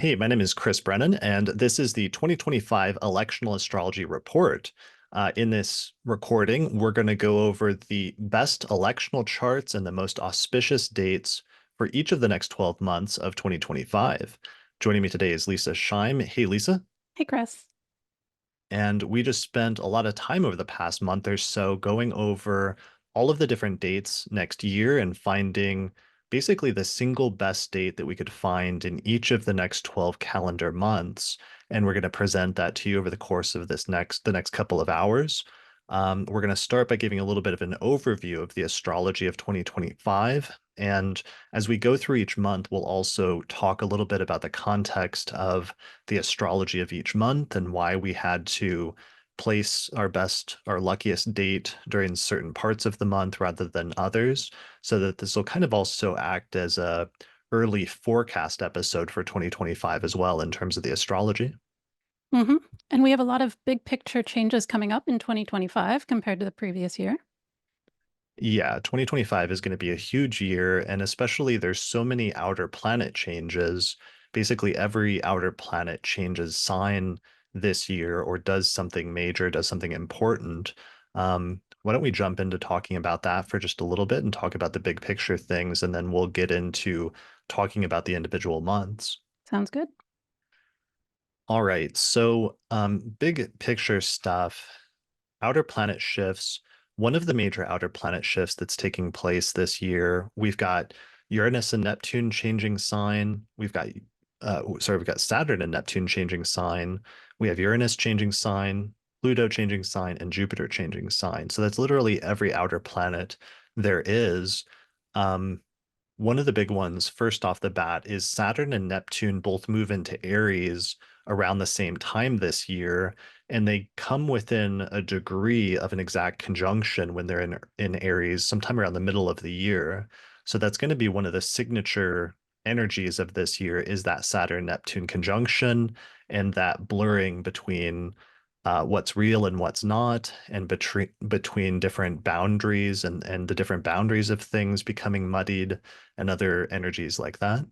Hey, my name is Chris Brennan, and this is the 2025 Electional Astrology Report. In this recording, we're going to go over the best electional charts and the most auspicious dates for each of the next 12 months of 2025. Joining me today is Leisa Schaim. Hey, Lisa. Hey, Chris. And we just spent a lot of time over the past month or so going over all of the different dates next year and finding basically the single best date that we could find in each of the next 12 calendar months. And we're going to present that to you over the course of the next couple of hours. We're going to start by giving a little bit of an overview of the astrology of 2025. And as we go through each month, we'll also talk a little bit about the context of the astrology of each month and why we had to place our luckiest date during certain parts of the month rather than others, so that this will kind of also act as a early forecast episode for 2025 as well in terms of the astrology. hmm And we have a lot of big picture changes coming up in 2025 compared to the previous year. Yeah, 2025 is going to be a huge year, and especially there's so many outer planet changes. Basically, every outer planet changes sign this year or does something major, does something important. Why don't we jump into talking about that for just a little bit and talk about the big picture things, and then we'll get into talking about the individual months. Sounds good. All right, so big picture stuff. Outer planet shifts. One of the major outer planet shifts that's taking place this year, we've got Uranus and Neptune changing sign. We've got Saturn and Neptune changing sign. We have Uranus changing sign, Pluto changing sign, and Jupiter changing sign. So that's literally every outer planet there is. Um, One of the big ones, first off the bat, is Saturn and Neptune both move into Aries around the same time this year, and they come within a degree of an exact conjunction when they're in Aries, sometime around the middle of the year. So that's going to be one of the signature energies of this year is that Saturn-Neptune conjunction and that blurring between what's real and what's not, and between different boundaries and the different boundaries of things becoming muddied and other energies like that.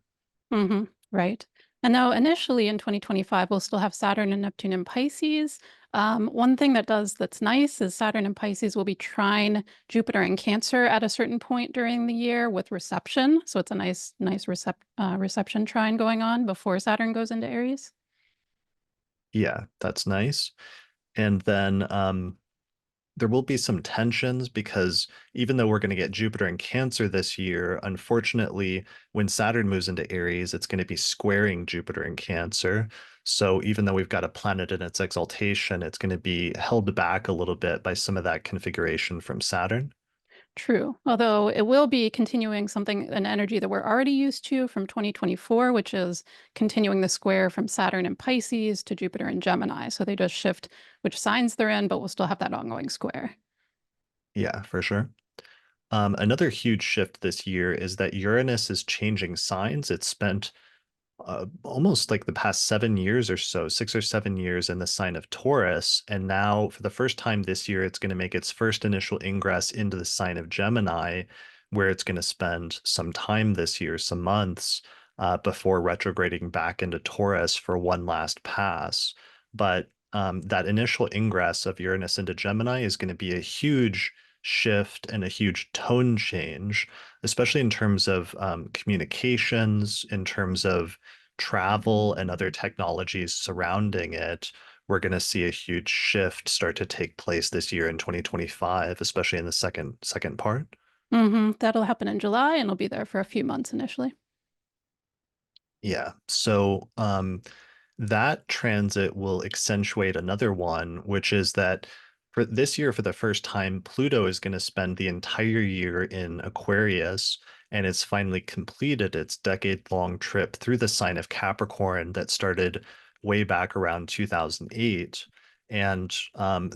Right. And now, initially in 2025, we'll still have Saturn and Neptune in Pisces. One thing that's nice is Saturn and Pisces will be trine Jupiter and Cancer at a certain point during the year with reception. So it's a nice reception trine going on before Saturn goes into Aries. Yeah, that's nice. And then there will be some tensions because even though we're going to get Jupiter in Cancer this year, unfortunately, when Saturn moves into Aries, it's going to be squaring Jupiter in Cancer. So even though we've got a planet in its exaltation, it's going to be held back a little bit by some of that configuration from Saturn. True. Although it will be continuing an energy that we're already used to from 2024, which is continuing the square from Saturn and Pisces to Jupiter and Gemini. So they just shift which signs they're in, but we'll still have that ongoing square. Yeah, for sure. Another huge shift this year is that Uranus is changing signs. It's spent almost like the past 7 years or so, 6 or 7 years in the sign of Taurus. And now, for the first time this year, it's going to make its first initial ingress into the sign of Gemini, where it's going to spend some time this year, some months, before retrograding back into Taurus for one last pass. But that initial ingress of Uranus into Gemini is going to be a huge shift and a huge tone change, especially in terms of communications, in terms of travel and other technologies surrounding it. We're going to see a huge shift start to take place this year in 2025, especially in the second part. That'll happen in July and it'll be there for a few months initially. Yeah. So that transit will accentuate another one, which is that for this year, for the first time, Pluto is going to spend the entire year in Aquarius, and it's finally completed its decade-long trip through the sign of Capricorn that started way back around 2008. And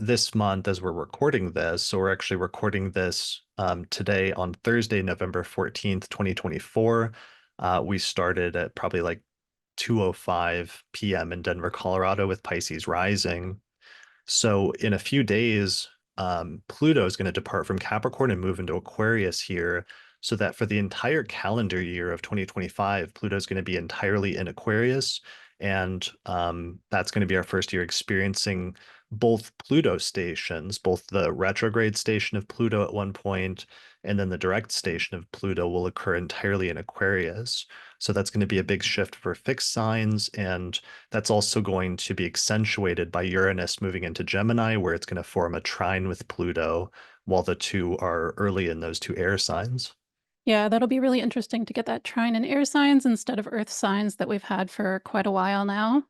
this month, as we're recording this, so we're actually recording this today on Thursday, November 14th, 2024. We started at probably like 2:05 p.m. in Denver, Colorado with Pisces rising. So in a few days, Pluto is going to depart from Capricorn and move into Aquarius here. so that for the entire calendar year of 2025, Pluto is going to be entirely in Aquarius. And that's going to be our first year experiencing both Pluto stations, both the retrograde station of Pluto at one point, and then the direct station of Pluto will occur entirely in Aquarius. So that's going to be a big shift for fixed signs. And that's also going to be accentuated by Uranus moving into Gemini, where it's going to form a trine with Pluto while the two are early in those two air signs. Yeah, that'll be really interesting to get that trine in air signs instead of earth signs that we've had for quite a while now.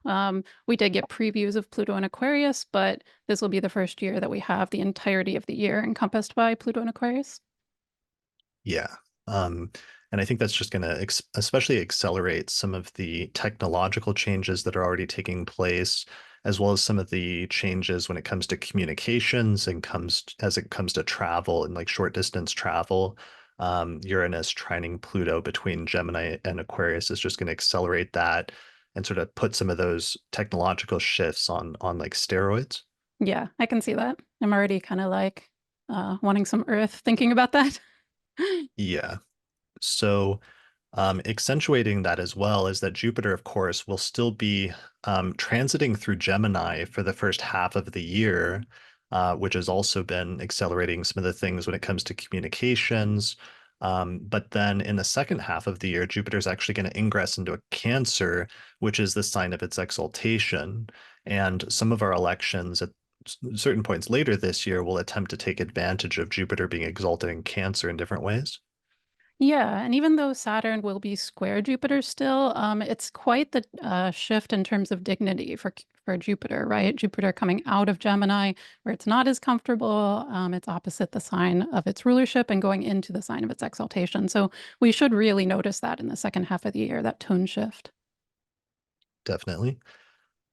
We did get previews of Pluto and Aquarius, but this will be the first year that we have the entirety of the year encompassed by Pluto and Aquarius. Yeah. Um, and I think that's just going to especially accelerate some of the technological changes that are already taking place, as well as some of the changes when it comes to communications and as it comes to travel and like short distance travel. Uranus trining Pluto between Gemini and Aquarius is just going to accelerate that and sort of put some of those technological shifts on like steroids. Yeah, I can see that. I'm already kind of like wanting some earth thinking about that. Yeah. So accentuating that as well is that Jupiter, of course, will still be transiting through Gemini for the first half of the year, which has also been accelerating some of the things when it comes to communications. But then in the second half of the year, Jupiter is actually going to ingress into a Cancer, which is the sign of its exaltation. And some of our elections at certain points later this year will attempt to take advantage of Jupiter being exalted in Cancer in different ways. Yeah, and even though Saturn will be square Jupiter still, it's quite the shift in terms of dignity for Jupiter, right? Jupiter coming out of Gemini, where it's not as comfortable. It's opposite the sign of its rulership and going into the sign of its exaltation. So we should really notice that in the second half of the year, that tone shift. Definitely.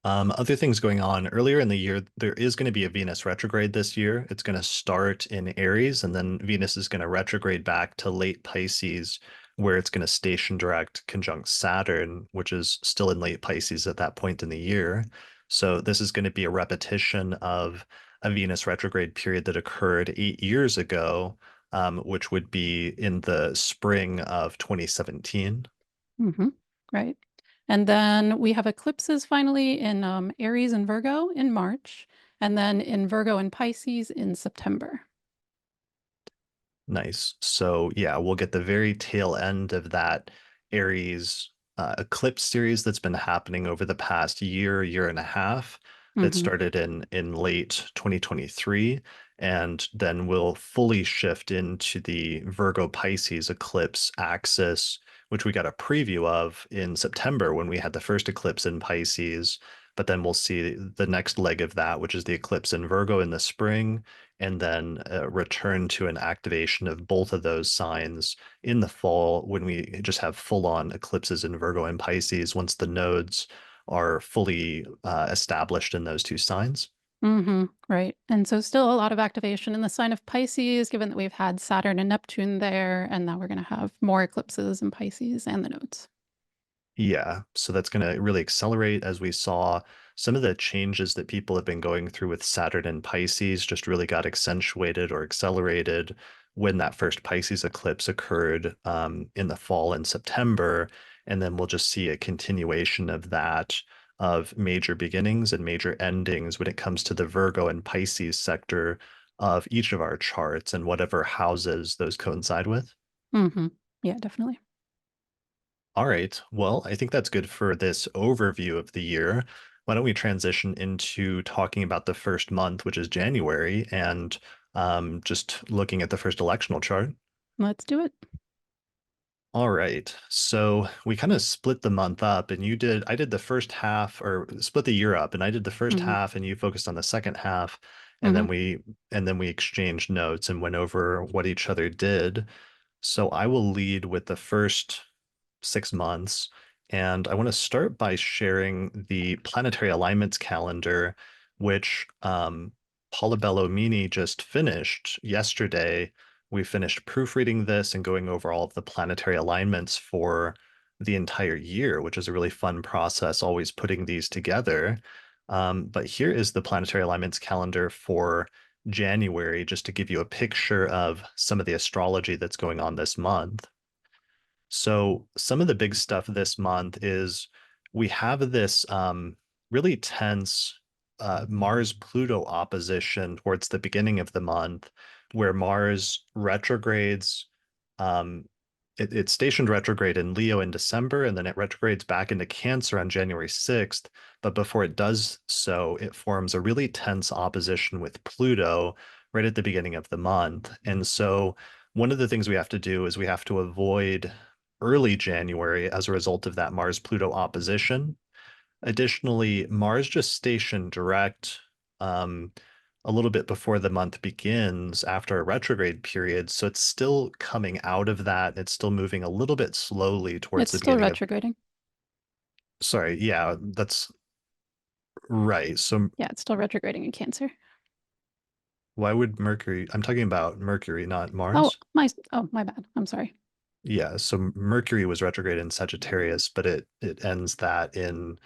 Other things going on earlier in the year, there is going to be a Venus retrograde this year. It's going to start in Aries, and then Venus is going to retrograde back to late Pisces, where it's going to station direct conjunct Saturn, which is still in late Pisces at that point in the year. So this is going to be a repetition of a Venus retrograde period that occurred 8 years ago, which would be in the spring of 2017. Hmm. Right. And then we have eclipses finally in Aries and Virgo in March, and then in Virgo and Pisces in September. Nice. So yeah, we'll get the very tail end of that Aries eclipse series that's been happening over the past year and a half that Hmm. started in late 2023, and then we'll fully shift into the Virgo Pisces eclipse axis, which we got a preview of in September when we had the first eclipse in Pisces. But then we'll see the next leg of that, which is the eclipse in Virgo in the spring, and then return to an activation of both of those signs in the fall when we just have full-on eclipses in Virgo and Pisces once the nodes are fully established in those two signs. Right. And so still a lot of activation in the sign of Pisces, given that we've had Saturn and Neptune there, and now we're going to have more eclipses in Pisces and the nodes. Yeah, so that's going to really accelerate as we saw some of the changes that people have been going through with Saturn and Pisces just really got accentuated or accelerated when that first Pisces eclipse occurred in the fall in September. And then we'll just see a continuation of that, of major beginnings and major endings when it comes to the Virgo and Pisces sector of each of our charts and whatever houses those coincide with. Hmm. Yeah, definitely. All right. Well, I think that's good for this overview of the year. Why don't we transition into talking about the first month, which is January, and just looking at the first electional chart. Let's do it. All right. So we kind of split the month up, and I did the first half, or split the year up, and I did the first Hmm. half, and you focused on the second half, and Hmm. then we exchanged notes and went over what each other did. So I will lead with the first 6 months. And I want to start by sharing the planetary alignments calendar, which Paula Bellomini just finished yesterday. We finished proofreading this and going over all of the planetary alignments for the entire year, which is a really fun process, always putting these together. But here is the planetary alignments calendar for January, just to give you a picture of some of the astrology that's going on this month. So some of the big stuff this month is we have this really tense Mars-Pluto opposition towards the beginning of the month, where Mars retrogrades. Um, it's stationed retrograde in Leo in December, and then it retrogrades back into Cancer on January 6th. But before it does so, it forms a really tense opposition with Pluto right at the beginning of the month. And so one of the things we have to do is we have to avoid early January as a result of that Mars Pluto opposition. Additionally, Mars just stationed direct um, a little bit before the month begins after a retrograde period. So it's still coming out of that. It's still moving a little bit slowly towards It's the still beginning of, retrograding. sorry, yeah, that's right. So Yeah, it's still retrograding in Cancer. why would Mercury, I'm talking about Mercury, not Mars. Oh, my bad. I'm sorry. Yeah, so Mercury was retrograde in Sagittarius, but it ends that in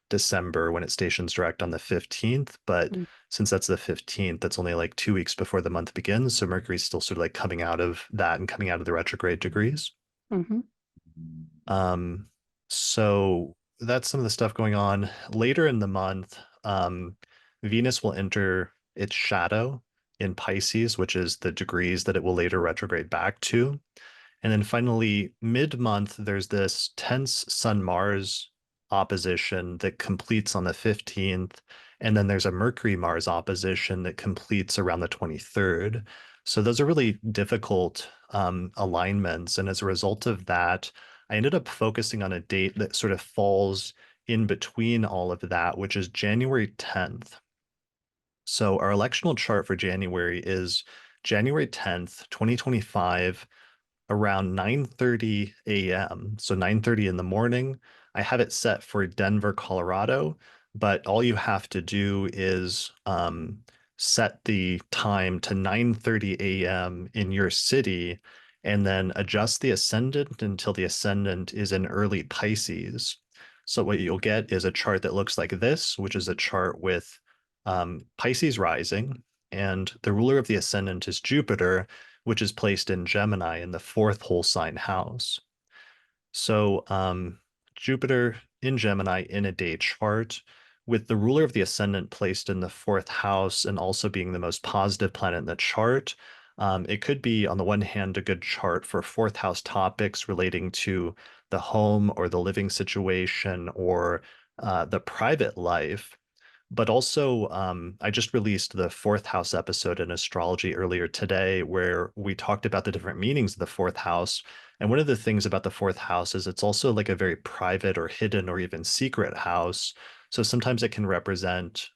December when it stations direct on the 15th. But Mm, since that's the 15th, that's only like 2 weeks before the month begins. So Mercury's still sort of like coming out of that and coming out of the retrograde degrees. mhm. Um, so that's some of the stuff going on. Later in the month, Venus will enter its shadow in Pisces, which is the degrees that it will later retrograde back to. And then finally, mid-month, there's this tense Sun-Mars opposition that completes on the 15th. And then there's a Mercury-Mars opposition that completes around the 23rd. So those are really difficult alignments. And as a result of that, I ended up focusing on a date that sort of falls in between all of that, which is January 10th. So our electional chart for January is January 10th, 2025 around 9:30 a.m. So 9:30 in the morning. I have it set for Denver, Colorado, but all you have to do is set the time to 9:30 a.m. in your city and then adjust the ascendant until the ascendant is in early Pisces. So what you'll get is a chart that looks like this, which is a chart with Pisces rising, and the ruler of the ascendant is Jupiter, which is placed in Gemini in the fourth whole sign house. So Jupiter in Gemini in a day chart, with the ruler of the ascendant placed in the fourth house and also being the most positive planet in the chart. It could be, on the one hand, a good chart for fourth house topics relating to the home or the living situation or the private life. But also, I just released the fourth house episode in astrology earlier today, where we talked about the different meanings of the fourth house. And one of the things about the fourth house is it's also like a very private or hidden or even secret house. So sometimes it can represent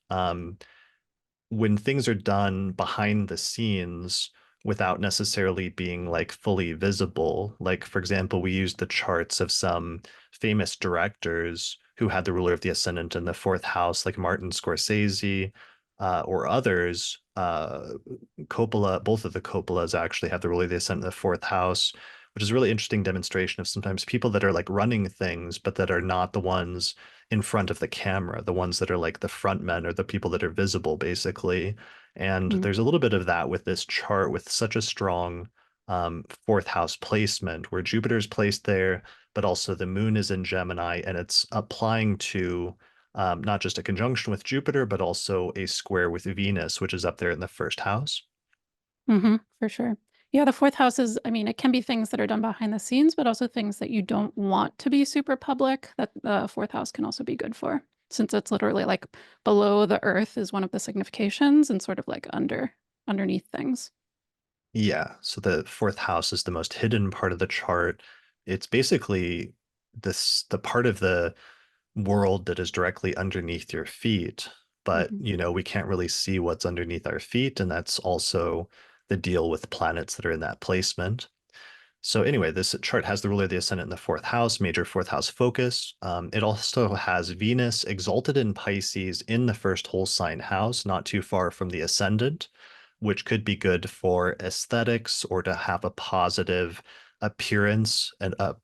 when things are done behind the scenes without necessarily being like fully visible. Like, for example, we used the charts of some famous directors who had the ruler of the ascendant in the fourth house, like Martin Scorsese, or others. Coppola, both of the Coppolas actually have the ruler of the ascendant in the fourth house, which is a really interesting demonstration of sometimes people that are like running things, but that are not the ones in front of the camera, the ones that are like the front men or the people that are visible, basically. And Mm, there's a little bit of that with this chart with such a strong fourth house placement where Jupiter's placed there, but also the moon is in Gemini and it's applying to not just a conjunction with Jupiter, but also a square with Venus, which is up there in the first house. for sure. Yeah, the fourth house is, I mean, it can be things that are done behind the scenes, but also things that you don't want to be super public that the fourth house can also be good for, since it's literally like below the earth is one of the significations and sort of like underneath things. Yeah, so the fourth house is the most hidden part of the chart. It's basically the part of the world that is directly underneath your feet. But, Hmm. we can't really see what's underneath our feet, and that's also the deal with planets that are in that placement. So anyway, this chart has the ruler of the ascendant in the fourth house, major fourth house focus. It also has Venus exalted in Pisces in the first whole sign house, not too far from the ascendant, which could be good for aesthetics or to have a positive appearance and a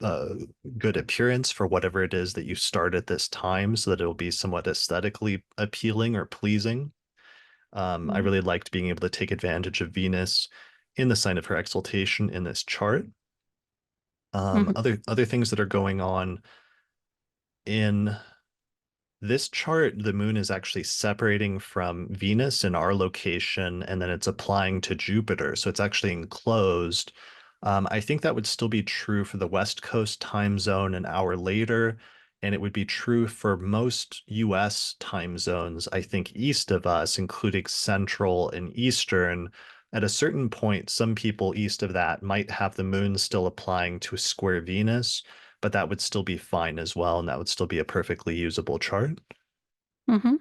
good appearance for whatever it is that you start at this time so that it'll be somewhat aesthetically appealing or pleasing. I Mm-hmm. really liked being able to take advantage of Venus in the sign of her exaltation in this chart. Other things that are going on in this chart, the moon is actually separating from Venus in our location, and then it's applying to Jupiter. So it's actually enclosed. I think that would still be true for the West Coast time zone an hour later, and it would be true for most US time zones, I think, east of us, including Central and Eastern. At a certain point, some people east of that might have the moon still applying to a square Venus, but that would still be fine as well, and that would still be a perfectly usable chart. Mm-hmm.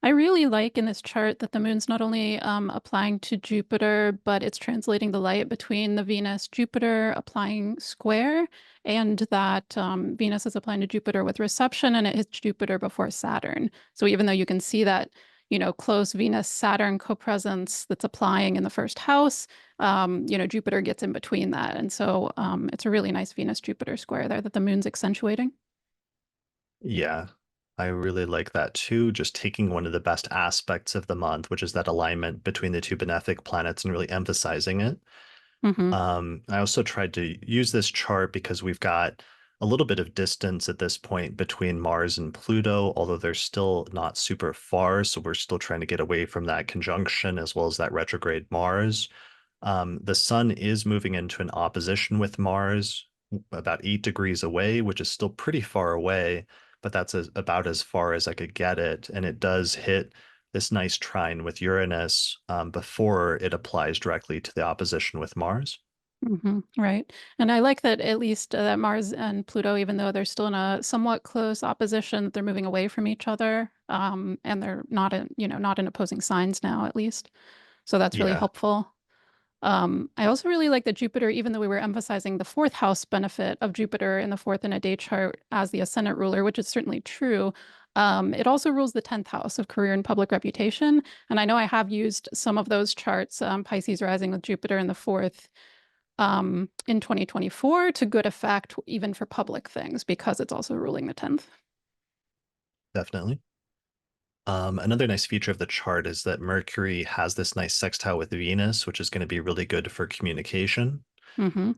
I really like in this chart that the moon's not only applying to Jupiter, but it's translating the light between the Venus Jupiter applying square, and that Venus is applying to Jupiter with reception, and it hits Jupiter before Saturn. So even though you can see that, close Venus Saturn copresence that's applying in the first house, Jupiter gets in between that. And so it's a really nice Venus Jupiter square there that the moon's accentuating. Yeah, I really like that too. Just taking one of the best aspects of the month, which is that alignment between the two benefic planets and really emphasizing it. Hmm. I also tried to use this chart because we've got a little bit of distance at this point between Mars and Pluto, although they're still not super far. So we're still trying to get away from that conjunction as well as that retrograde Mars. The sun is moving into an opposition with Mars about 8 degrees away, which is still pretty far away, but that's about as far as I could get it. And it does hit this nice trine with Uranus before it applies directly to the opposition with Mars. Right. And I like that at least that Mars and Pluto, even though they're still in a somewhat close opposition, they're moving away from each other. And they're not in opposing signs now, at least. So that's really Yeah, helpful. I also really like that Jupiter, even though we were emphasizing the fourth house benefit of Jupiter in the fourth in a day chart as the ascendant ruler, which is certainly true, it also rules the 10th house of career and public reputation. And I know I have used some of those charts, Pisces rising with Jupiter in the fourth, in 2024 to good effect, even for public things, because it's also ruling the 10th. definitely. Another nice feature of the chart is that Mercury has this nice sextile with Venus, which is going to be really good for communication. Mm-hmm.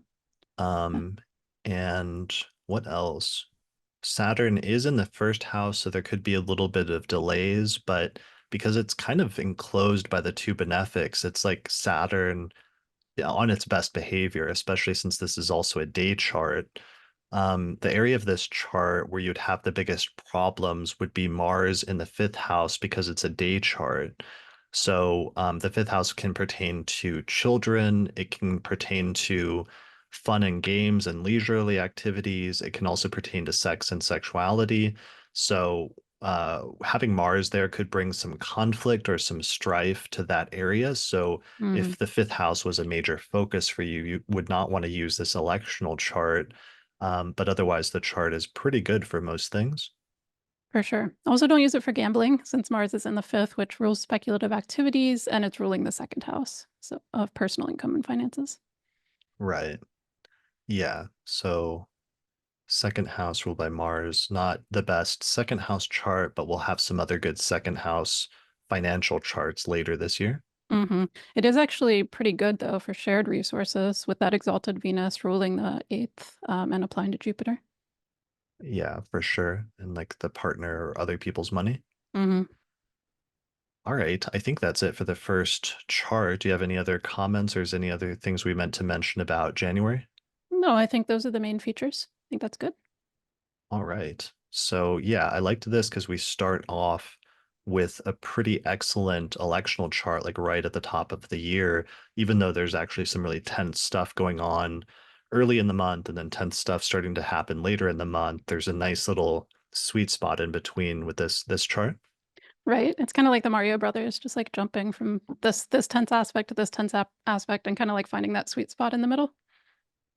Um, and what else? Saturn is in the first house, so there could be a little bit of delays, but because it's kind of enclosed by the two benefics, it's like Saturn on its best behavior, especially since this is also a day chart. The area of this chart where you'd have the biggest problems would be Mars in the fifth house because it's a day chart. So the fifth house can pertain to children, it can pertain to fun and games and leisurely activities. It can also pertain to sex and sexuality. So having Mars there could bring some conflict or some strife to that area. So Mm, if the fifth house was a major focus for you, you would not want to use this electional chart. But otherwise, the chart is pretty good for most things. for sure. Also, don't use it for gambling since Mars is in the fifth, which rules speculative activities, and it's ruling the second house, so of personal income and finances. Right. Yeah. So second house ruled by Mars, not the best second house chart, but we'll have some other good second house financial charts later this year. Hmm. It is actually pretty good, though, for shared resources with that exalted Venus ruling the eighth, and applying to Jupiter. Yeah, for sure. And like the partner or other people's money. Hmm. All right. I think that's it for the first chart. Do you have any other comments or is any other things we meant to mention about January? No, I think those are the main features. I think that's good. All right. So yeah, I liked this because we start off with a pretty excellent electional chart, like right at the top of the year, even though there's actually some really tense stuff going on early in the month and then tense stuff starting to happen later in the month. There's a nice little sweet spot in between with this chart. Right. It's kind of like the Mario Brothers, just like jumping from this tense aspect to this aspect and kind of like finding that sweet spot in the middle.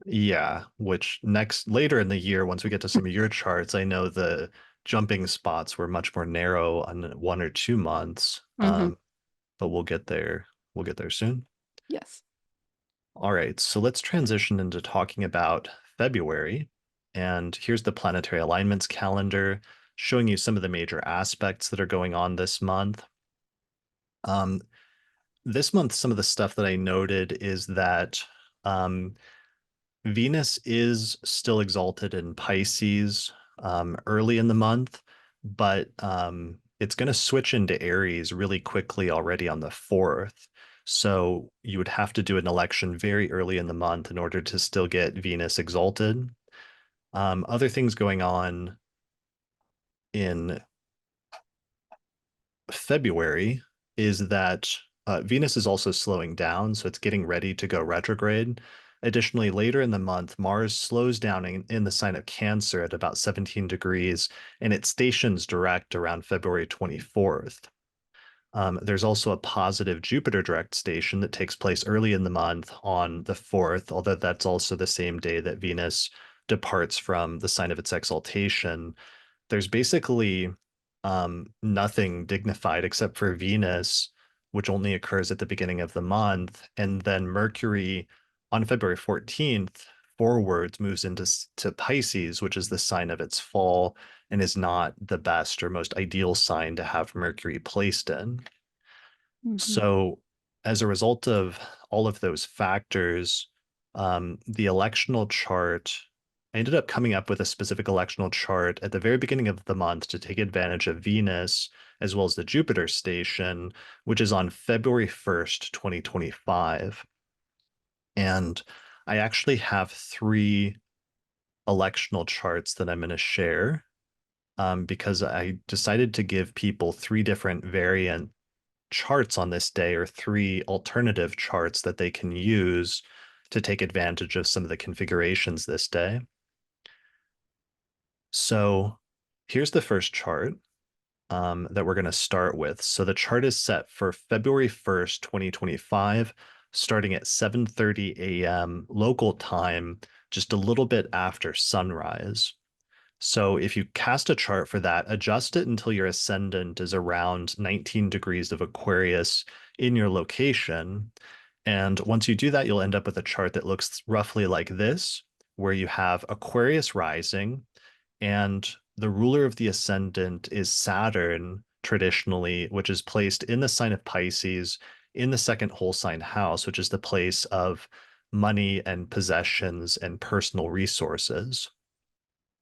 Yeah, which next later in the year, once we get to some of your charts, I know the jumping spots were much more narrow on 1 or 2 months. Hmm. But we'll get there. We'll get there soon. Yes. All right, so let's transition into talking about February. And here's the planetary alignments calendar showing you some of the major aspects that are going on this month. Um, this month, some of the stuff that I noted is that um, Venus is still exalted in Pisces early in the month, but it's going to switch into Aries really quickly already on the 4th. So you would have to do an election very early in the month in order to still get Venus exalted. Other things going on in February is that Venus is also slowing down, so it's getting ready to go retrograde. Additionally, later in the month, Mars slows down in the sign of Cancer at about 17 degrees, and it stations direct around February 24th. There's also a positive Jupiter direct station that takes place early in the month on the 4th, although that's also the same day that Venus departs from the sign of its exaltation. There's basically nothing dignified except for Venus, which only occurs at the beginning of the month. And then Mercury on February 14th forwards moves into to Pisces, which is the sign of its fall and is not the best or most ideal sign to have Mercury placed in. Mhm. So, as a result of all of those factors, the electional chart, I ended up coming up with a specific electional chart at the very beginning of the month to take advantage of Venus as well as the Jupiter station, which is on February 1st, 2025. And I actually have three electional charts that I'm going to share because I decided to give people three different variant charts on this day or three alternative charts that they can use to take advantage of some of the configurations this day. So here's the first chart that we're going to start with. So the chart is set for February 1st, 2025, starting at 7:30 a.m. local time, just a little bit after sunrise. So if you cast a chart for that, adjust it until your ascendant is around 19 degrees of Aquarius in your location. And once you do that, you'll end up with a chart that looks roughly like this, where you have Aquarius rising, and the ruler of the ascendant is Saturn traditionally, which is placed in the sign of Pisces in the second whole sign house, which is the place of money and possessions and personal resources.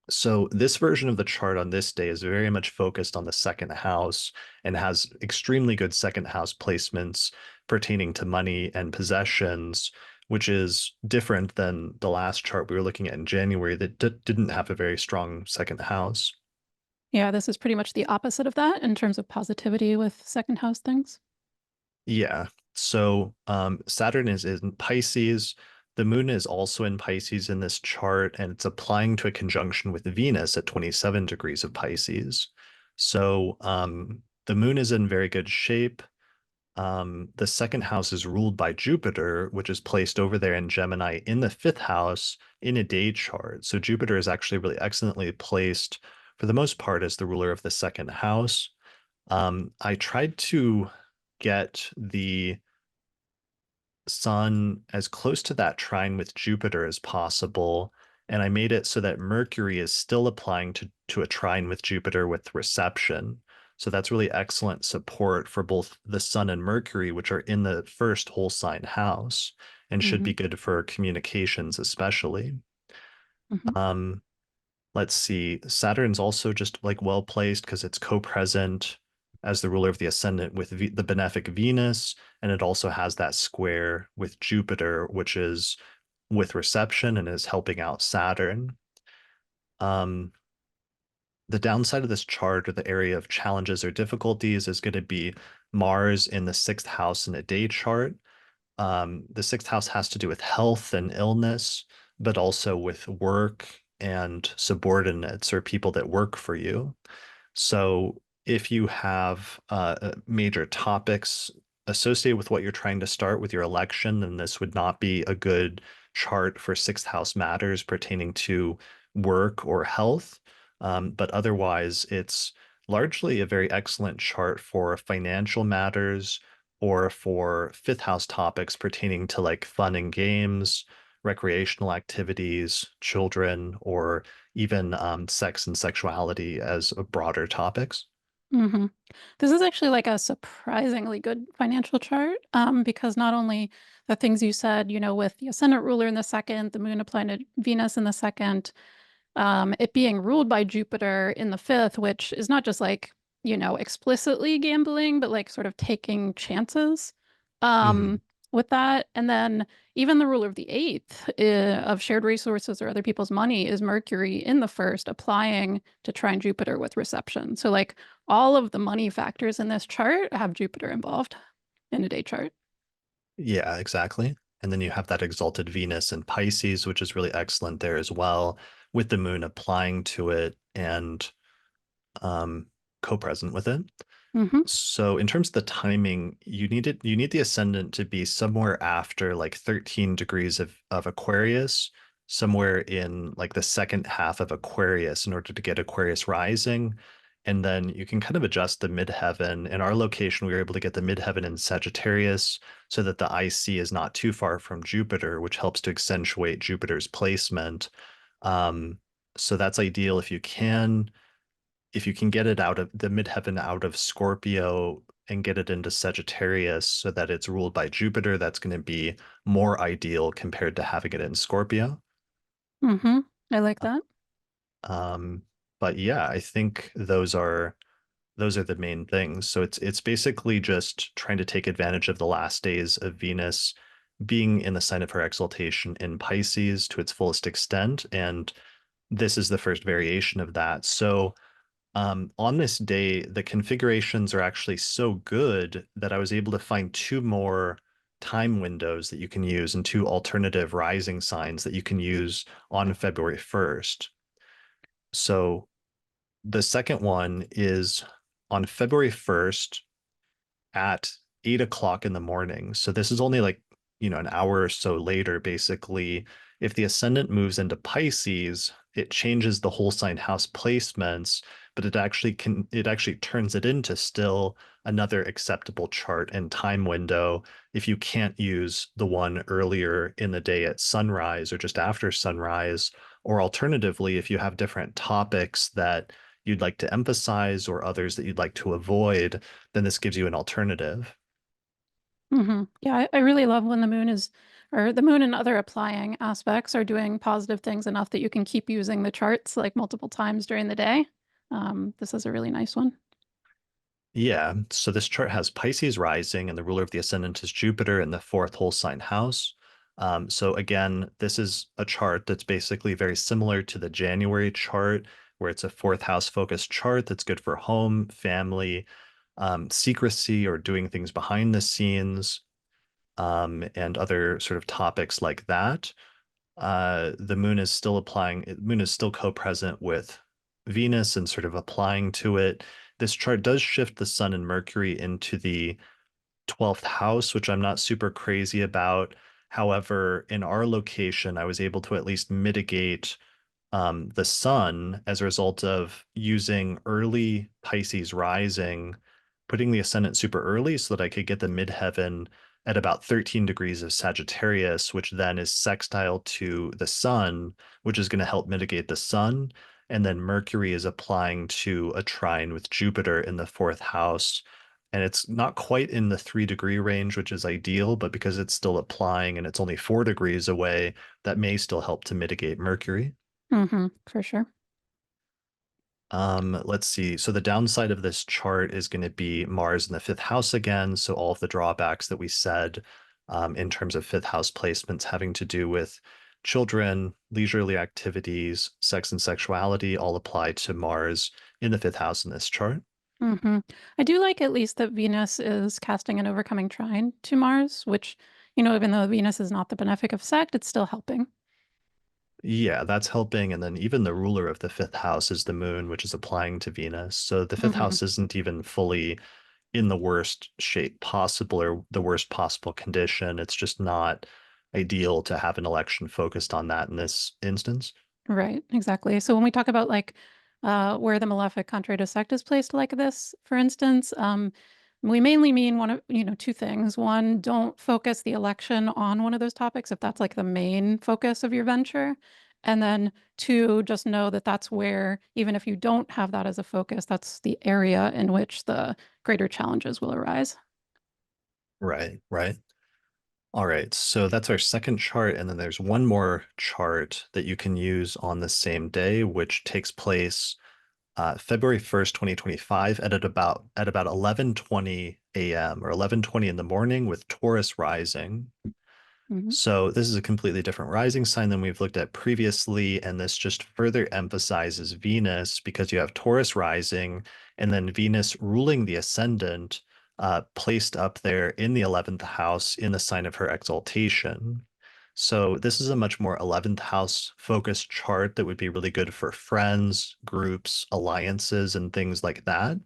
So this version of the chart on this day is very much focused on the second house and has extremely good second house placements pertaining to money and possessions, which is different than the last chart we were looking at in January that didn't have a very strong second house. Yeah, this is pretty much the opposite of that in terms of positivity with second house things. Yeah. So Saturn is in Pisces. The moon is also in Pisces in this chart, and it's applying to a conjunction with Venus at 27 degrees of Pisces. So the moon is in very good shape. The second house is ruled by Jupiter, which is placed over there in Gemini in the fifth house in a day chart. So Jupiter is actually really excellently placed for the most part as the ruler of the second house. I tried to get the sun as close to that trine with Jupiter as possible. And I made it so that Mercury is still applying to a trine with Jupiter with reception. So that's really excellent support for both the Sun and Mercury, which are in the first whole sign house and should Hmm. be good for communications, especially. Hmm. Um, let's see. Saturn's also just like well placed because it's co-present as the ruler of the ascendant with the benefic Venus, and it also has that square with Jupiter, which is with reception and is helping out Saturn. Um, the downside of this chart or the area of challenges or difficulties is going to be Mars in the sixth house in a day chart. The sixth house has to do with health and illness, but also with work and subordinates or people that work for you. So if you have major topics associated with what you're trying to start with your election, then this would not be a good chart for sixth house matters pertaining to work or health. But otherwise, it's largely a very excellent chart for financial matters or for fifth house topics pertaining to like fun and games, recreational activities, children, or even sex and sexuality as broader topics. hmm This is actually like a surprisingly good financial chart, because not only the things you said, with the ascendant ruler in the second, the moon applied to Venus in the second, it being ruled by Jupiter in the fifth, which is not just like, explicitly gambling, but like sort of taking chances Hmm. um, with that. And then even the ruler of the eighth of shared resources or other people's money is Mercury in the first, applying to trine Jupiter with reception. So, like, all of the money factors in this chart have Jupiter involved in a day chart. Yeah, exactly. And then you have that exalted Venus in Pisces, which is really excellent there as well, with the moon applying to it and um, co-present with it. hmm So in terms of the timing, you need the ascendant to be somewhere after like 13 degrees of Aquarius, somewhere in like the second half of Aquarius in order to get Aquarius rising. And then you can kind of adjust the midheaven. In our location, we were able to get the midheaven in Sagittarius so that the IC is not too far from Jupiter, which helps to accentuate Jupiter's placement. Um, so that's ideal if you can get it out of the midheaven out of Scorpio and get it into Sagittarius so that it's ruled by Jupiter, that's going to be more ideal compared to having it in Scorpio. hmm I like Uh, that. Um, but yeah, I think those are the main things. So it's basically just trying to take advantage of the last days of Venus being in the sign of her exaltation in Pisces to its fullest extent, and this is the first variation of that. So on this day, the configurations are actually so good that I was able to find two more time windows that you can use and two alternative rising signs that you can use on February 1st. So the second one is on February 1st at 8 o'clock in the morning. So this is only like, an hour or so later, basically. If the ascendant moves into Pisces, it changes the whole sign house placements, but it actually turns it into still another acceptable chart and time window if you can't use the one earlier in the day at sunrise or just after sunrise, or alternatively, if you have different topics that you'd like to emphasize or others that you'd like to avoid, then this gives you an alternative. Yeah, I really love when the moon is, or the moon and other applying aspects are doing positive things enough that you can keep using the charts like multiple times during the day. This is a really nice one. Yeah, so this chart has Pisces rising, and the ruler of the ascendant is Jupiter in the fourth whole sign house. So again, this is a chart that's basically very similar to the January chart, where it's a fourth house focused chart that's good for home, family, secrecy, or doing things behind the scenes, and other sort of topics like that. The moon is still co-present with Venus and sort of applying to it. This chart does shift the sun and Mercury into the 12th house, which I'm not super crazy about. However, in our location, I was able to at least mitigate the sun as a result of using early Pisces rising, putting the ascendant super early so that I could get the midheaven at about 13 degrees of Sagittarius, which then is sextile to the sun, which is going to help mitigate the sun. And then Mercury is applying to a trine with Jupiter in the fourth house. And it's not quite in the 3 degree range, which is ideal, but because it's still applying and it's only 4 degrees away, that may still help to mitigate Mercury. For sure. Let's see. So the downside of this chart is going to be Mars in the fifth house again. So all of the drawbacks that we said in terms of fifth house placements having to do with children, leisurely activities, sex and sexuality all apply to Mars in the fifth house in this chart. hmm I do like at least that Venus is casting an overcoming trine to Mars, which, even though Venus is not the benefic of sect, it's still helping. Yeah, that's helping. And then even the ruler of the fifth house is the moon, which is applying to Venus. So the fifth hmm house isn't even fully in the worst shape possible or the worst possible condition. It's just not ideal to have an election focused on that in this instance. Right, exactly. So when we talk about like where the malefic contrary to sect is placed like this, for instance, we mainly mean one of, two things. One, don't focus the election on one of those topics if that's like the main focus of your venture. And then two, just know that that's where, even if you don't have that as a focus, that's the area in which the greater challenges will arise. Right, right. All right, so that's our second chart, and then there's one more chart that you can use on the same day, which takes place February 1st, 2025 at about 11:20 a.m. or 11:20 in the morning with Taurus rising. Mhm. So this is a completely different rising sign than we've looked at previously, and this just further emphasizes Venus because you have Taurus rising and then Venus ruling the ascendant, placed up there in the 11th house in the sign of her exaltation. So this is a much more 11th house focused chart that would be really good for friends, groups, alliances, and things like that.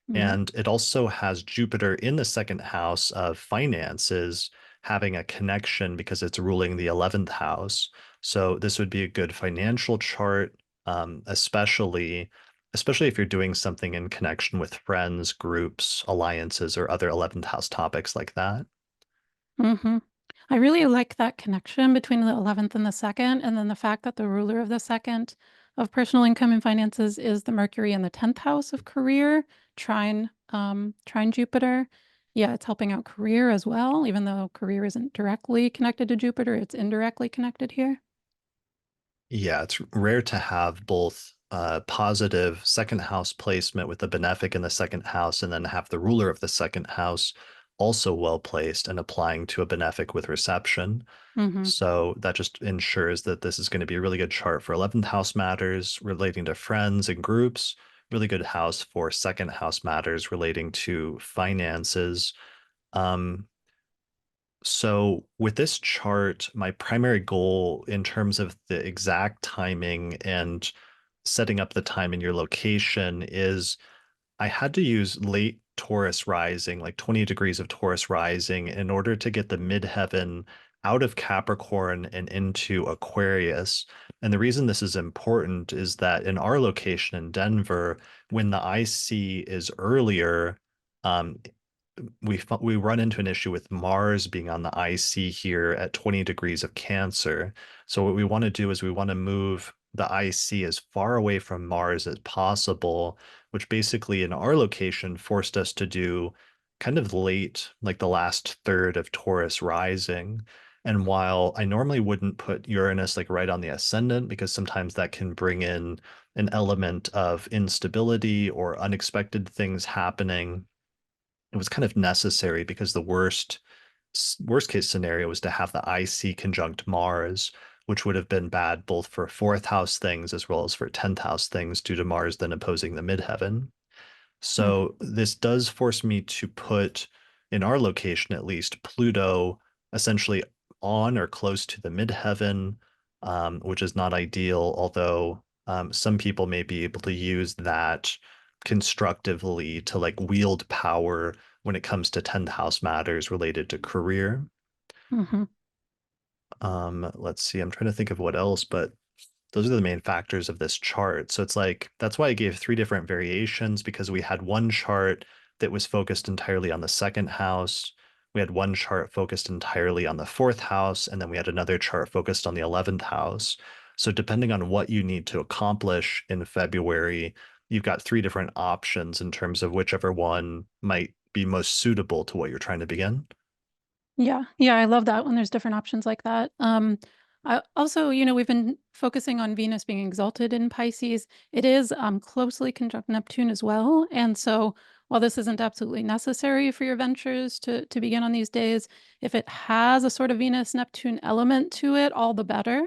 Yeah. And it also has Jupiter in the second house of finances having a connection because it's ruling the 11th house. So this would be a good financial chart, especially if you're doing something in connection with friends, groups, alliances, or other 11th house topics like that. hmm I really like that connection between the 11th and the second, and then the fact that the ruler of the second of personal income and finances is the Mercury in the 10th house of career, trine Jupiter. Yeah, it's helping out career as well, even though career isn't directly connected to Jupiter, it's indirectly connected here. Yeah, it's rare to have both positive second house placement with the benefic in the second house and then have the ruler of the second house also well placed and applying to a benefic with reception. hmm So that just ensures that this is going to be a really good chart for 11th house matters relating to friends and groups, really good house for second house matters relating to finances. Um, so with this chart, my primary goal in terms of the exact timing and setting up the time in your location is I had to use late Taurus rising, like 20 degrees of Taurus rising, in order to get the midheaven out of Capricorn and into Aquarius. And the reason this is important is that in our location in Denver, when the IC is earlier, um, we run into an issue with Mars being on the IC here at 20 degrees of Cancer. So what we want to do is we want to move the IC as far away from Mars as possible, which basically in our location forced us to do kind of late, like the last third of Taurus rising. And while I normally wouldn't put Uranus like right on the ascendant, because sometimes that can bring in an element of instability or unexpected things happening, it was kind of necessary because the worst case scenario was to have the IC conjunct Mars, which would have been bad both for fourth house things as well as for 10th house things due to Mars then opposing the midheaven. So this does force me to put, in our location at least, Pluto essentially on or close to the midheaven, which is not ideal, although some people may be able to use that constructively to like wield power when it comes to 10th house matters related to career. hmm Let's see, I'm trying to think of what else, but those are the main factors of this chart. So it's like that's why I gave three different variations because we had one chart that was focused entirely on the second house. We had one chart focused entirely on the fourth house, and then we had another chart focused on the 11th house. So depending on what you need to accomplish in February, you've got three different options in terms of whichever one might be most suitable to what you're trying to begin. Yeah, yeah, I love that when there's different options like that. I also, we've been focusing on Venus being exalted in Pisces. It is closely conjunct Neptune as well, and so while this isn't absolutely necessary for your ventures to begin on these days, if it has a sort of Venus Neptune element to it, all the better.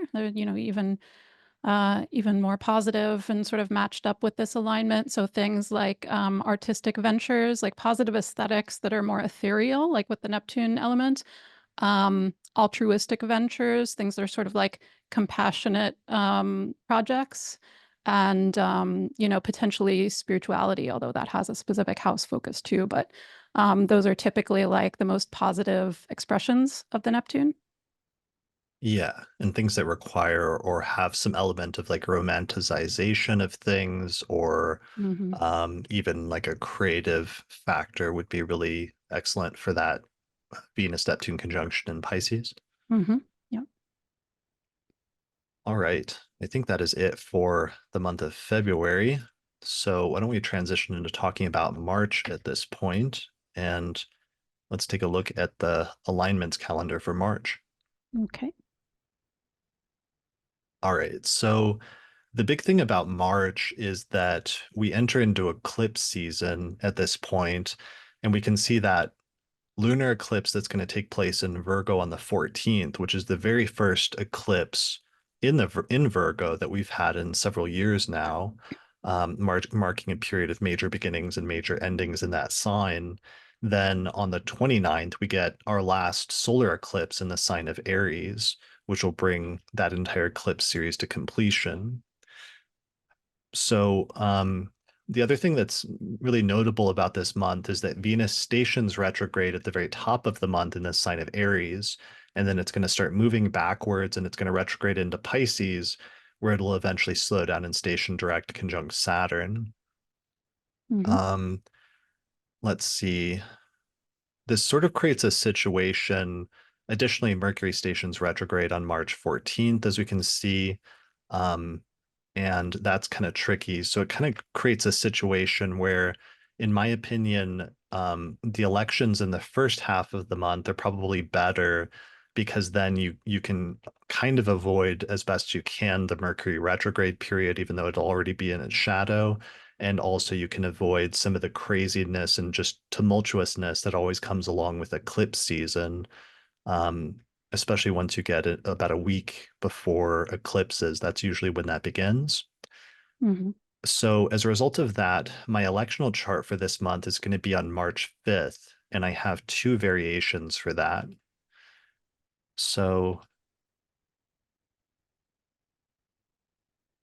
Even more positive and sort of matched up with this alignment. So things like artistic ventures, like positive aesthetics that are more ethereal, like with the Neptune element, altruistic ventures, things that are sort of like compassionate projects, and potentially spirituality, although that has a specific house focus too. But those are typically like the most positive expressions of the Neptune. Yeah, and things that require or have some element of like romanticization of things or hmm even like a creative factor would be really excellent for that Venus Neptune conjunction in Pisces. hmm Yeah. All right. I think that is it for the month of February. So why don't we transition into talking about March at this point, and let's take a look at the alignments calendar for March. Okay. All right. So the big thing about March is that we enter into eclipse season at this point, and we can see that lunar eclipse that's going to take place in Virgo on the 14th, which is the very first eclipse in Virgo that we've had in several years now, marking a period of major beginnings and major endings in that sign. Then on the 29th, we get our last solar eclipse in the sign of Aries, which will bring that entire eclipse series to completion. So, the other thing that's really notable about this month is that Venus stations retrograde at the very top of the month in the sign of Aries, and then it's going to start moving backwards and it's going to retrograde into Pisces, where it'll eventually slow down and station direct conjunct Saturn. Hmm. Um, let's see. This sort of creates a situation. Additionally, Mercury stations retrograde on March 14th, as we can see. Um, and that's kind of tricky. So it kind of creates a situation where, in my opinion, the elections in the first half of the month are probably better because then you can kind of avoid as best you can the Mercury retrograde period, even though it'll already be in its shadow. And also you can avoid some of the craziness and just tumultuousness that always comes along with eclipse season, um, especially once you get it about a week before eclipses. That's usually when that begins. Hmm. So as a result of that, my electional chart for this month is going to be on March 5th, and I have two variations for that. So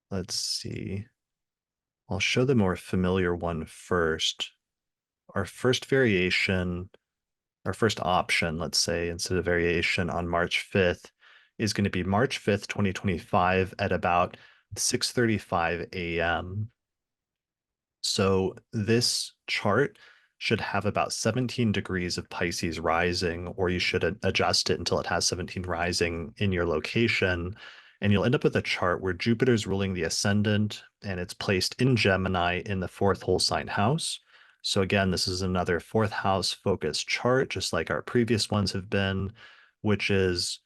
let's see. I'll show the more familiar one first. Our first variation, our first option, let's say, instead of variation on March 5th, is going to be March 5th, 2025 at about 6:35 a.m. So this chart should have about 17 degrees of Pisces rising, or you should adjust it until it has 17 rising in your location. And you'll end up with a chart where Jupiter's ruling the ascendant and it's placed in Gemini in the fourth whole sign house. So again, this is another fourth house focused chart, just like our previous ones have been, which is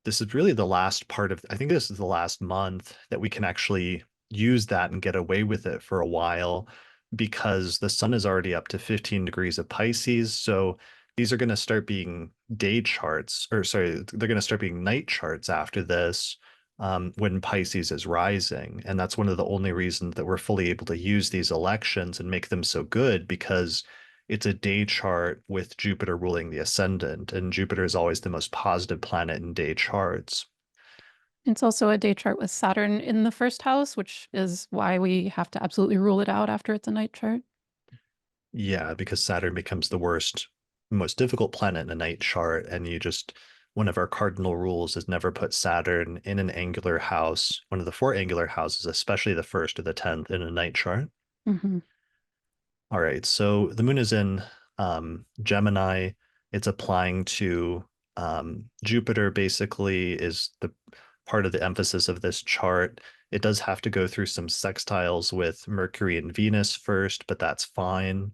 this is really the last part of, I think this is the last month that we can actually use that and get away with it for a while because the sun is already up to 15 degrees of Pisces. So these are going to start being day charts, or sorry, they're going to start being night charts after this, when Pisces is rising. And that's one of the only reasons that we're fully able to use these elections and make them so good because it's a day chart with Jupiter ruling the ascendant, and Jupiter is always the most positive planet in day charts. It's also a day chart with Saturn in the first house, which is why we have to absolutely rule it out after it's a night chart. Yeah, because Saturn becomes the worst, most difficult planet in a night chart, and one of our cardinal rules is never put Saturn in an angular house, one of the four angular houses, especially the first or the 10th in a night chart. Hmm. All right, so the moon is in Gemini. It's applying to Jupiter, basically, is the part of the emphasis of this chart. It does have to go through some sextiles with Mercury and Venus first, but that's fine.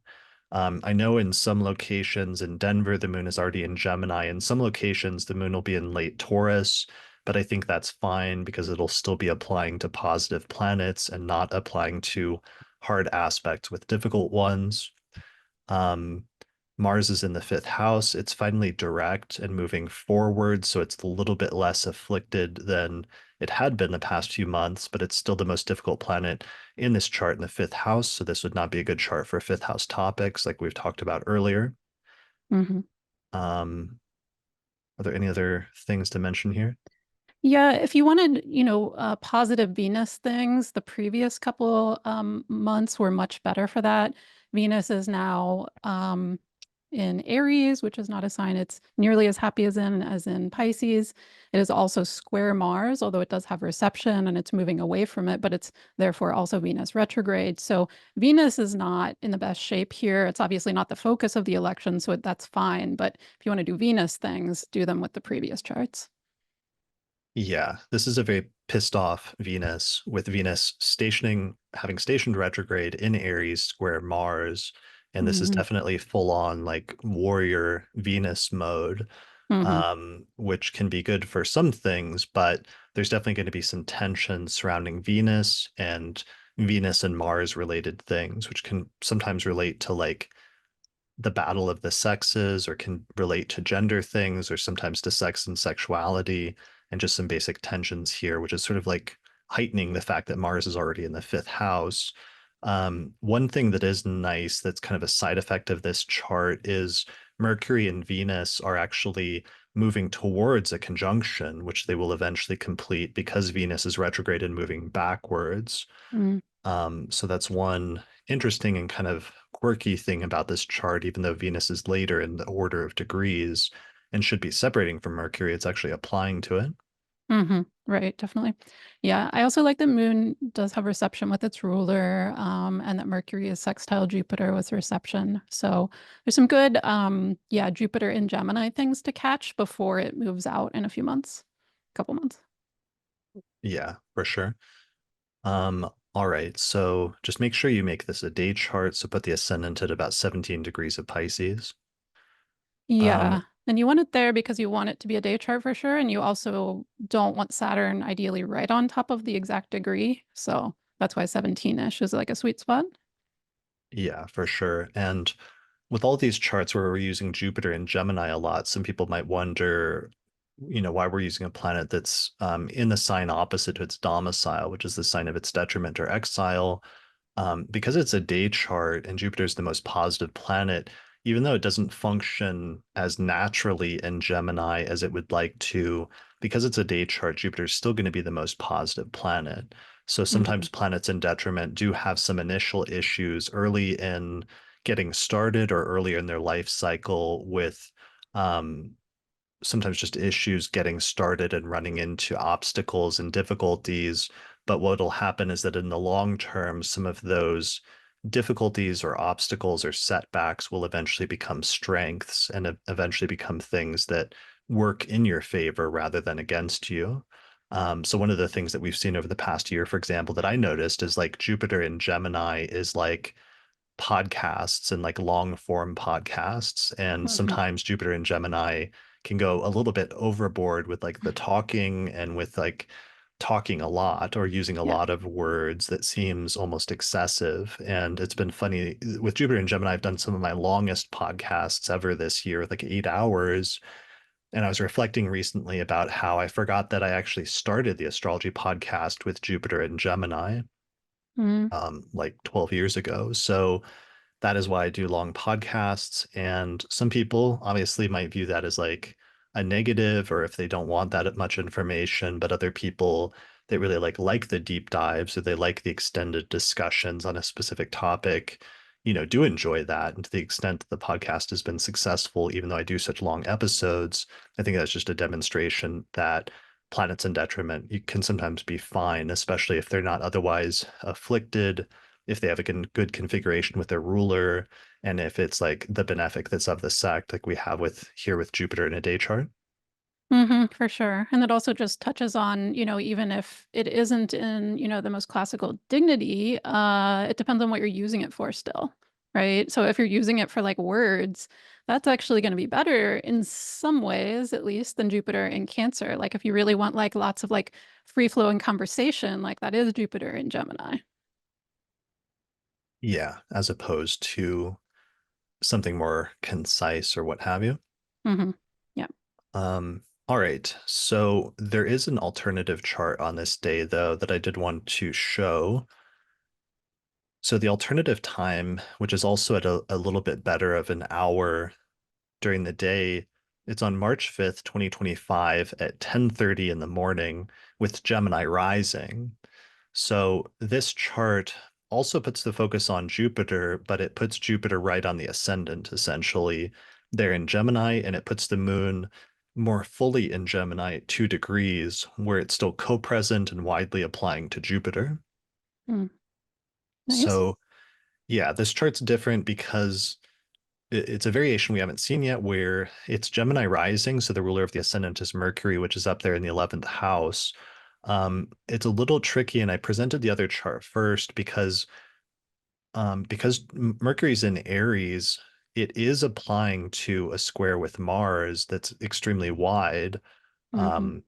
I know in some locations in Denver, the moon is already in Gemini. In some locations, the moon will be in late Taurus, but I think that's fine because it'll still be applying to positive planets and not applying to hard aspects with difficult ones. Um, Mars is in the fifth house. It's finally direct and moving forward, so it's a little bit less afflicted than it had been the past few months, but it's still the most difficult planet in this chart in the fifth house. So this would not be a good chart for fifth house topics like we've talked about earlier. Hmm. Um, are there any other things to mention here? Yeah, if you wanted, positive Venus things, the previous couple months were much better for that. Venus is now in Aries, which is not a sign it's nearly as happy as in Pisces. It is also square Mars, although it does have reception and it's moving away from it, but it's therefore also Venus retrograde. So Venus is not in the best shape here. It's obviously not the focus of the election, so that's fine. But if you want to do Venus things, do them with the previous charts. Yeah, this is a very pissed off Venus, with Venus having stationed retrograde in Aries square Mars. And this is Hmm. definitely full on like warrior Venus mode, Hmm. which can be good for some things, but there's definitely going to be some tension surrounding Venus and Mars related things, which can sometimes relate to like the battle of the sexes or can relate to gender things or sometimes to sex and sexuality and just some basic tensions here, which is sort of like heightening the fact that Mars is already in the fifth house. One thing that is nice that's kind of a side effect of this chart is Mercury and Venus are actually moving towards a conjunction, which they will eventually complete because Venus is retrograde and moving backwards. Mm. So that's one interesting and kind of quirky thing about this chart, even though Venus is later in the order of degrees and should be separating from Mercury, it's actually applying to it. Hmm. Right, definitely. Yeah, I also like that Moon does have reception with its ruler, and that Mercury is sextile Jupiter with reception. So there's some good, yeah, Jupiter in Gemini things to catch before it moves out in a few months, couple months. Yeah, for sure. All right, so just make sure you make this a day chart. So put the ascendant at about 17 degrees of Pisces. Um, Yeah, and you want it there because you want it to be a day chart for sure, and you also don't want Saturn ideally right on top of the exact degree. So that's why 17-ish is like a sweet spot. yeah, for sure. And with all these charts where we're using Jupiter and Gemini a lot, some people might wonder, why we're using a planet that's in the sign opposite to its domicile, which is the sign of its detriment or exile. Because it's a day chart and Jupiter's the most positive planet, even though it doesn't function as naturally in Gemini as it would like to, because it's a day chart, Jupiter's still going to be the most positive planet. So Hmm. sometimes planets in detriment do have some initial issues early in getting started or earlier in their life cycle with um, sometimes just issues getting started and running into obstacles and difficulties. But what'll happen is that in the long term, some of those difficulties or obstacles or setbacks will eventually become strengths and eventually become things that work in your favor rather than against you. So one of the things that we've seen over the past year, for example, that I noticed is like Jupiter in Gemini is like podcasts and like long form podcasts. And Hmm. sometimes Jupiter and Gemini can go a little bit overboard with like the talking and with like talking a lot or using a Yeah. lot of words that seems almost excessive. And it's been funny with Jupiter and Gemini, I've done some of my longest podcasts ever this year, like 8 hours. And I was reflecting recently about how I forgot that I actually started the astrology podcast with Jupiter and Gemini Mm. like 12 years ago. So that is why I do long podcasts. And some people obviously might view that as like a negative or if they don't want that much information, but other people they really like the deep dives or they like the extended discussions on a specific topic, do enjoy that. And to the extent that the podcast has been successful, even though I do such long episodes, I think that's just a demonstration that planets in detriment you can sometimes be fine, especially if they're not otherwise afflicted, if they have a good configuration with their ruler, and if it's like the benefic that's of the sect, like we have with here with Jupiter in a day chart. Hmm, for sure. And it also just touches on, even if it isn't in, the most classical dignity, it depends on what you're using it for still, right? So if you're using it for like words, that's actually going to be better in some ways, at least, than Jupiter in Cancer. Like if you really want like lots of like free flowing conversation, like that is Jupiter in Gemini. Yeah, as opposed to something more concise or what have you. Hmm. Yeah. All right. So there is an alternative chart on this day, though, that I did want to show. So the alternative time, which is also at a little bit better of an hour during the day, it's on March 5th, 2025 at 10:30 in the morning with Gemini rising. So this chart also puts the focus on Jupiter, but it puts Jupiter right on the ascendant, essentially. There in Gemini, and it puts the moon more fully in Gemini at 2 degrees, where it's still co-present and widely applying to Jupiter. Mm. Nice. So yeah, this chart's different because it's a variation we haven't seen yet where it's Gemini rising. So the ruler of the ascendant is Mercury, which is up there in the 11th house. It's a little tricky, and I presented the other chart first because Mercury's in Aries, it is applying to a square with Mars that's extremely wide. Hmm. Um,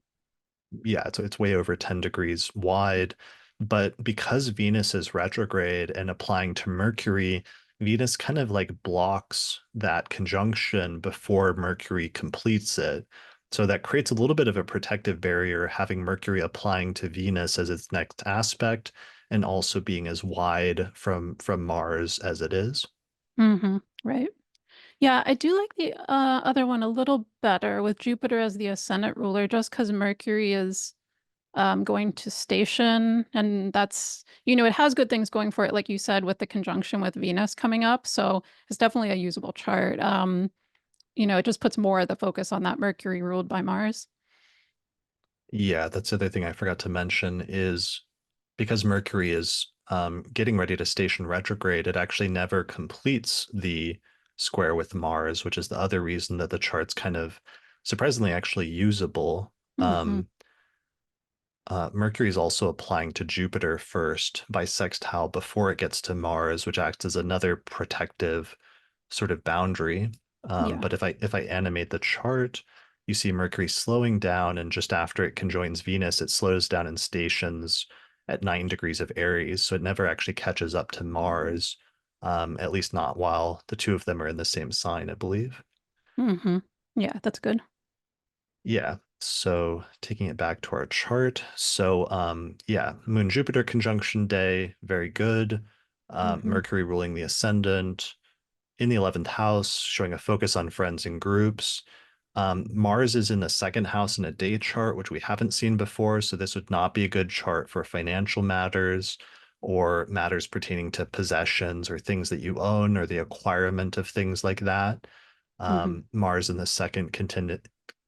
yeah, it's way over 10 degrees wide. But because Venus is retrograde and applying to Mercury, Venus kind of like blocks that conjunction before Mercury completes it. So that creates a little bit of a protective barrier, having Mercury applying to Venus as its next aspect and also being as wide from Mars as it is. Hmm. Right. Yeah, I do like the other one a little better with Jupiter as the ascendant ruler, just because Mercury is going to station, and that's, it has good things going for it, like you said, with the conjunction with Venus coming up. So it's definitely a usable chart. It just puts more of the focus on that Mercury ruled by Mars. Yeah, that's the other thing I forgot to mention is because Mercury is getting ready to station retrograde, it actually never completes the square with Mars, which is the other reason that the chart's kind of surprisingly actually usable. Hmm. Mercury is also applying to Jupiter first by sextile before it gets to Mars, which acts as another protective sort of boundary. Yeah. But if I animate the chart, you see Mercury slowing down, and just after it conjoins Venus, it slows down and stations at 9 degrees of Aries. So it never actually catches up to Mars, at least not while the two of them are in the same sign, I believe. Hmm. Yeah, that's good. Yeah. So taking it back to our chart. So yeah, Moon Jupiter conjunction day, very good. Hmm. Mercury ruling the ascendant in the 11th house, showing a focus on friends and groups. Mars is in the second house in a day chart, which we haven't seen before. So this would not be a good chart for financial matters or matters pertaining to possessions or things that you own or the acquirement of things like that. Hmm. Mars in the second can tend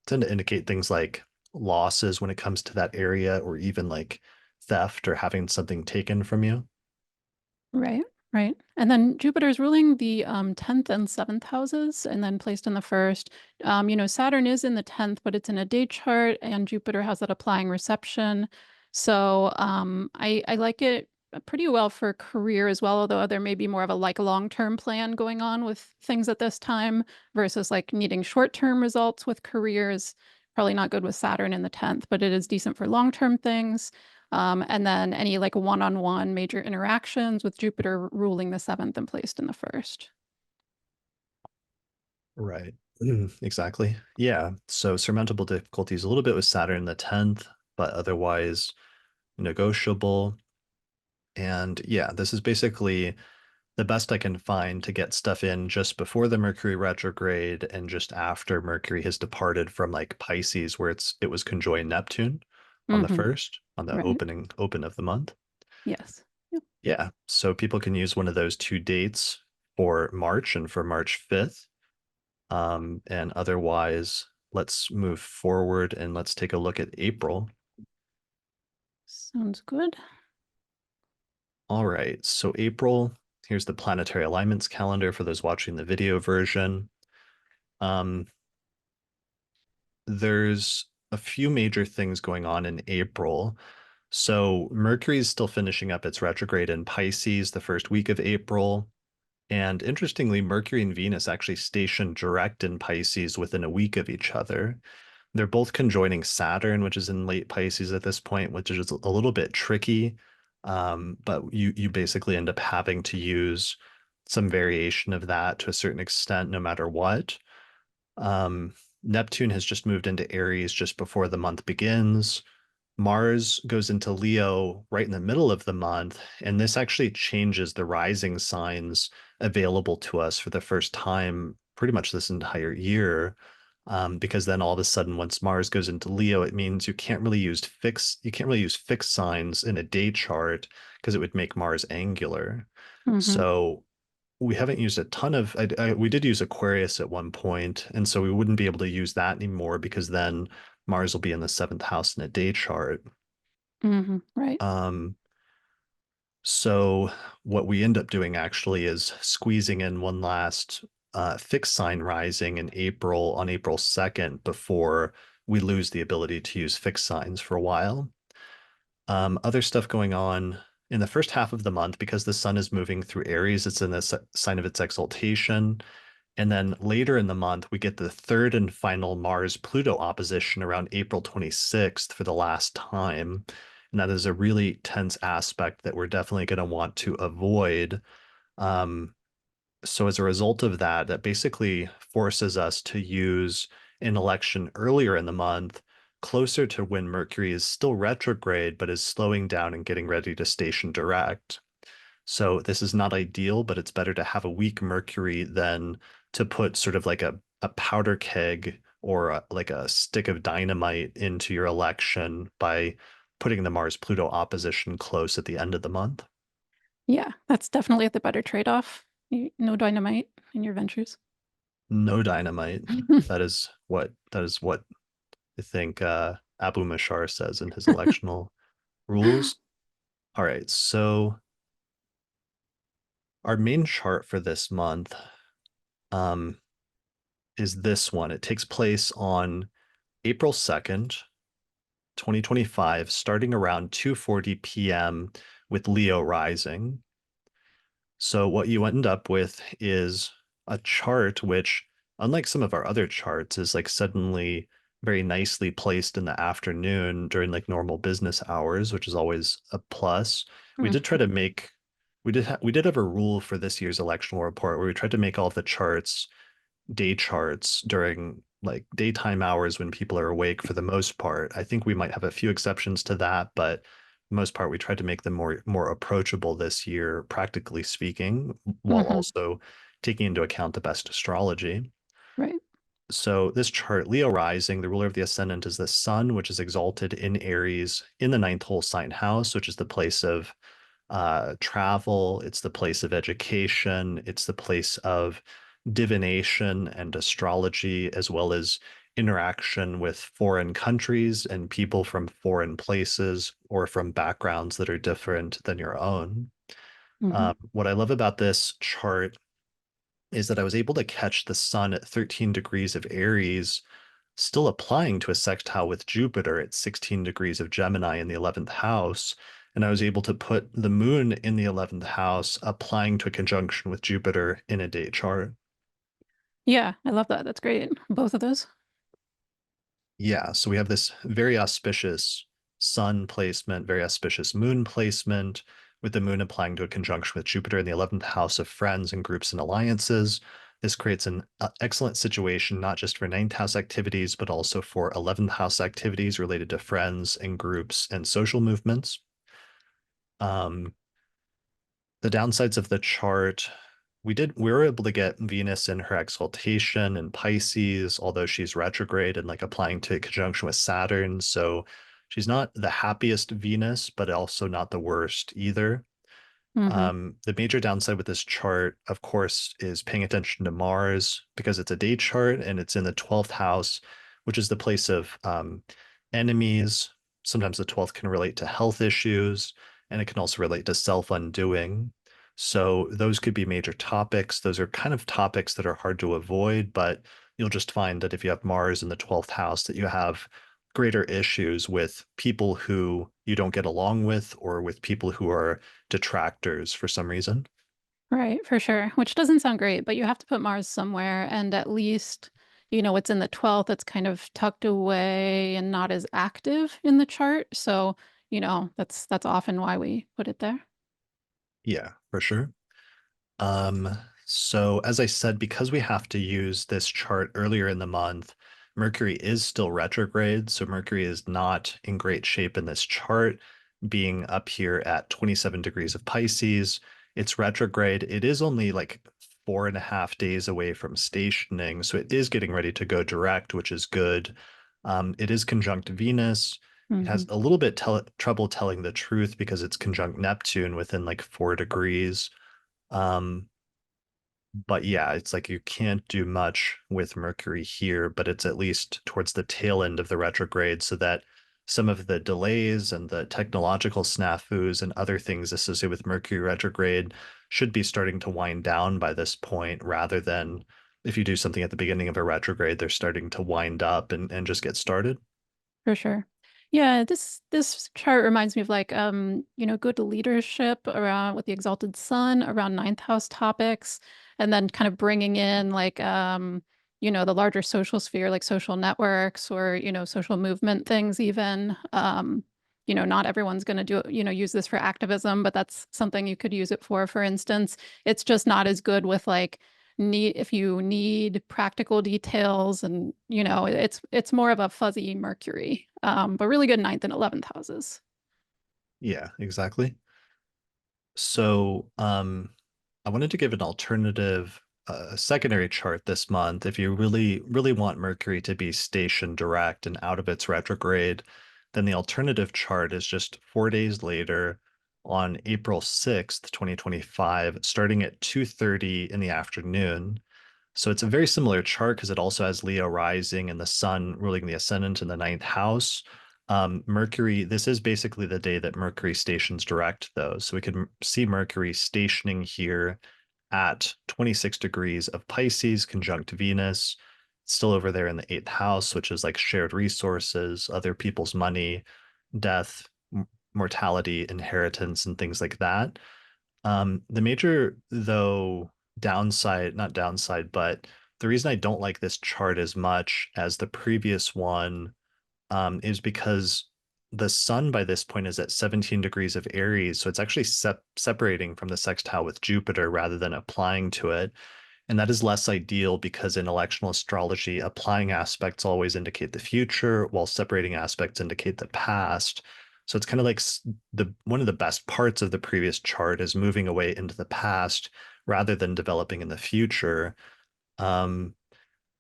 to indicate things like losses when it comes to that area, or even like theft or having something taken from you. Right, right. And then Jupiter's ruling the 10th and 7th houses and then placed in the first. Saturn is in the 10th, but it's in a day chart and Jupiter has that applying reception. So I like it pretty well for career as well, although there may be more of a like long-term plan going on with things at this time versus like needing short-term results with careers. Probably not good with Saturn in the 10th, but it is decent for long-term things. And then any like one-on-one major interactions with Jupiter ruling the seventh and placed in the first. Right. Exactly. Yeah. So surmountable difficulties a little bit with Saturn in the 10th, but otherwise negotiable. And yeah, this is basically the best I can find to get stuff in just before the Mercury retrograde and just after Mercury has departed from like Pisces, where it was conjoined Neptune on the Hmm. first, on the Right. open of the month. Yes. Yep. Yeah. So people can use one of those two dates for March and for March 5th. And otherwise, let's move forward and let's take a look at April. Sounds good. All right. So April, here's the planetary alignments calendar for those watching the video version. Um, there's a few major things going on in April. So Mercury is still finishing up its retrograde in Pisces the first week of April. And interestingly, Mercury and Venus actually stationed direct in Pisces within a week of each other. They're both conjoining Saturn, which is in late Pisces at this point, which is a little bit tricky. But you basically end up having to use some variation of that to a certain extent, no matter what. Um, Neptune has just moved into Aries just before the month begins. Mars goes into Leo right in the middle of the month, and this actually changes the rising signs available to us for the first time pretty much this entire year. Because then all of a sudden, once Mars goes into Leo, it means you can't really use fixed signs in a day chart because it would make Mars angular. Hmm. So we haven't used a ton of we did use Aquarius at one point, and so we wouldn't be able to use that anymore because then Mars will be in the seventh house in a day chart. Right. Um, so what we end up doing actually is squeezing in one last fixed sign rising in April on April 2nd before we lose the ability to use fixed signs for a while. Other stuff going on in the first half of the month because the sun is moving through Aries, it's in the sign of its exaltation. And then later in the month, we get the third and final Mars Pluto opposition around April 26th for the last time. And that is a really tense aspect that we're definitely going to want to avoid. Um, so as a result of that, that basically forces us to use an election earlier in the month, closer to when Mercury is still retrograde, but is slowing down and getting ready to station direct. So this is not ideal, but it's better to have a weak Mercury than to put sort of like a powder keg or like a stick of dynamite into your election by putting the Mars Pluto opposition close at the end of the month. Yeah, that's definitely the better trade-off. No dynamite in your ventures. No dynamite. That is what I think Abu Mashar says in his electional rules. All right, so our main chart for this month um, is this one. It takes place on April 2nd, 2025, starting around 2:40 p.m. with Leo rising. So what you end up with is a chart which, unlike some of our other charts, is like suddenly very nicely placed in the afternoon during like normal business hours, which is always a plus. We did try Mhm. to make we did have a rule for this year's electional report where we tried to make all of the charts day charts during like daytime hours when people are awake for the most part. I think we might have a few exceptions to that, but most part we tried to make them more approachable this year, practically speaking, while Mhm. also taking into account the best astrology. Right. So this chart, Leo rising, the ruler of the ascendant is the sun, which is exalted in Aries in the ninth whole sign house, which is the place of travel. It's the place of education. It's the place of divination and astrology, as well as interaction with foreign countries and people from foreign places or from backgrounds that are different than your own. Mhm. What I love about this chart is that I was able to catch the sun at 13 degrees of Aries, still applying to a sextile with Jupiter at 16 degrees of Gemini in the 11th house. And I was able to put the moon in the 11th house, applying to a conjunction with Jupiter in a date chart. Yeah, I love that. That's great. Both of those. Yeah, so we have this very auspicious sun placement, very auspicious moon placement, with the moon applying to a conjunction with Jupiter in the 11th house of friends and groups and alliances. This creates an excellent situation, not just for ninth house activities, but also for 11th house activities related to friends and groups and social movements. Um, the downsides of the chart, we were able to get Venus in her exaltation in Pisces, although she's retrograde and like applying to conjunction with Saturn. So she's not the happiest Venus, but also not the worst either. Mhm. The major downside with this chart, of course, is paying attention to Mars because it's a day chart and it's in the 12th house, which is the place of enemies. Sometimes the 12th can relate to health issues and it can also relate to self-undoing. So those could be major topics. Those are kind of topics that are hard to avoid, but you'll just find that if you have Mars in the 12th house, that you have greater issues with people who you don't get along with or with people who are detractors for some reason. Right, for sure. Which doesn't sound great, but you have to put Mars somewhere, and at least, it's in the 12th, it's kind of tucked away and not as active in the chart. So, that's often why we put it there. Yeah, for sure. So as I said, because we have to use this chart earlier in the month, Mercury is still retrograde. So Mercury is not in great shape in this chart, being up here at 27 degrees of Pisces. It's retrograde. It is only like 4.5 days away from stationing. So it is getting ready to go direct, which is good. It is conjunct Venus. It has Mhm. a little bit trouble telling the truth because it's conjunct Neptune within like 4 degrees. Um, but yeah, it's like you can't do much with Mercury here, but it's at least towards the tail end of the retrograde so that some of the delays and the technological snafus and other things associated with Mercury retrograde should be starting to wind down by this point rather than if you do something at the beginning of a retrograde, they're starting to wind up and just get started. For sure. Yeah, this chart reminds me of like good leadership around with the exalted sun around ninth house topics, and then kind of bringing in like the larger social sphere like social networks or social movement things even. Not everyone's going to use this for activism, but that's something you could use it for instance. It's just not as good with like need if you need practical details and it's more of a fuzzy Mercury, but really good ninth and 11th houses. Yeah, exactly. So, I wanted to give an alternative, secondary chart this month. If you really, really want Mercury to be stationed direct and out of its retrograde, then the alternative chart is just 4 days later on April 6th, 2025, starting at 2:30 in the afternoon. So it's a very similar chart because it also has Leo rising and the sun ruling the ascendant in the ninth house. Mercury, this is basically the day that Mercury stations direct, though. So we can see Mercury stationing here at 26 degrees of Pisces, conjunct Venus, still over there in the eighth house, which is like shared resources, other people's money, death, mortality, inheritance, and things like that. The major, though, downside, not downside, but the reason I don't like this chart as much as the previous one is because the sun by this point is at 17 degrees of Aries. So it's actually separating from the sextile with Jupiter rather than applying to it. And that is less ideal because in electional astrology, applying aspects always indicate the future, while separating aspects indicate the past. So it's kind of like the one of the best parts of the previous chart is moving away into the past rather than developing in the future. Um,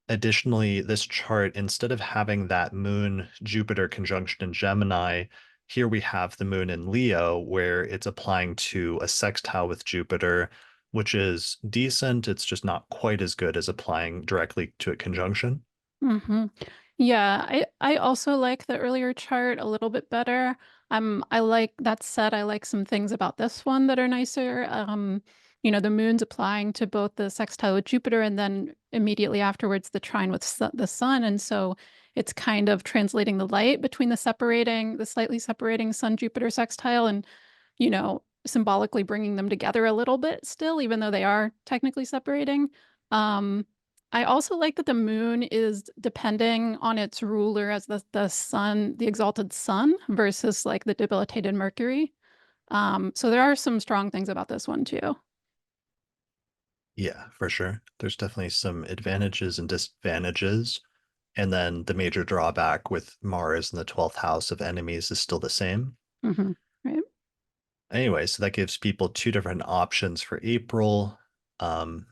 Additionally, this chart, instead of having that moon Jupiter conjunction in Gemini, here we have the moon in Leo, where it's applying to a sextile with Jupiter, which is decent. It's just not quite as good as applying directly to a conjunction. Hmm. Yeah, I also like the earlier chart a little bit better. I like that said, I like some things about this one that are nicer. The moon's applying to both the sextile with Jupiter and then immediately afterwards the trine with the sun, and so it's kind of translating the light between the slightly separating Sun Jupiter sextile and symbolically bringing them together a little bit still, even though they are technically separating. Um, I also like that the moon is depending on its ruler as the sun, the exalted sun versus like the debilitated Mercury. So there are some strong things about this one too. Yeah, for sure. There's definitely some advantages and disadvantages. And then the major drawback with Mars in the 12th house of enemies is still the same. Hmm. Right. Anyway, so that gives people two different options for April,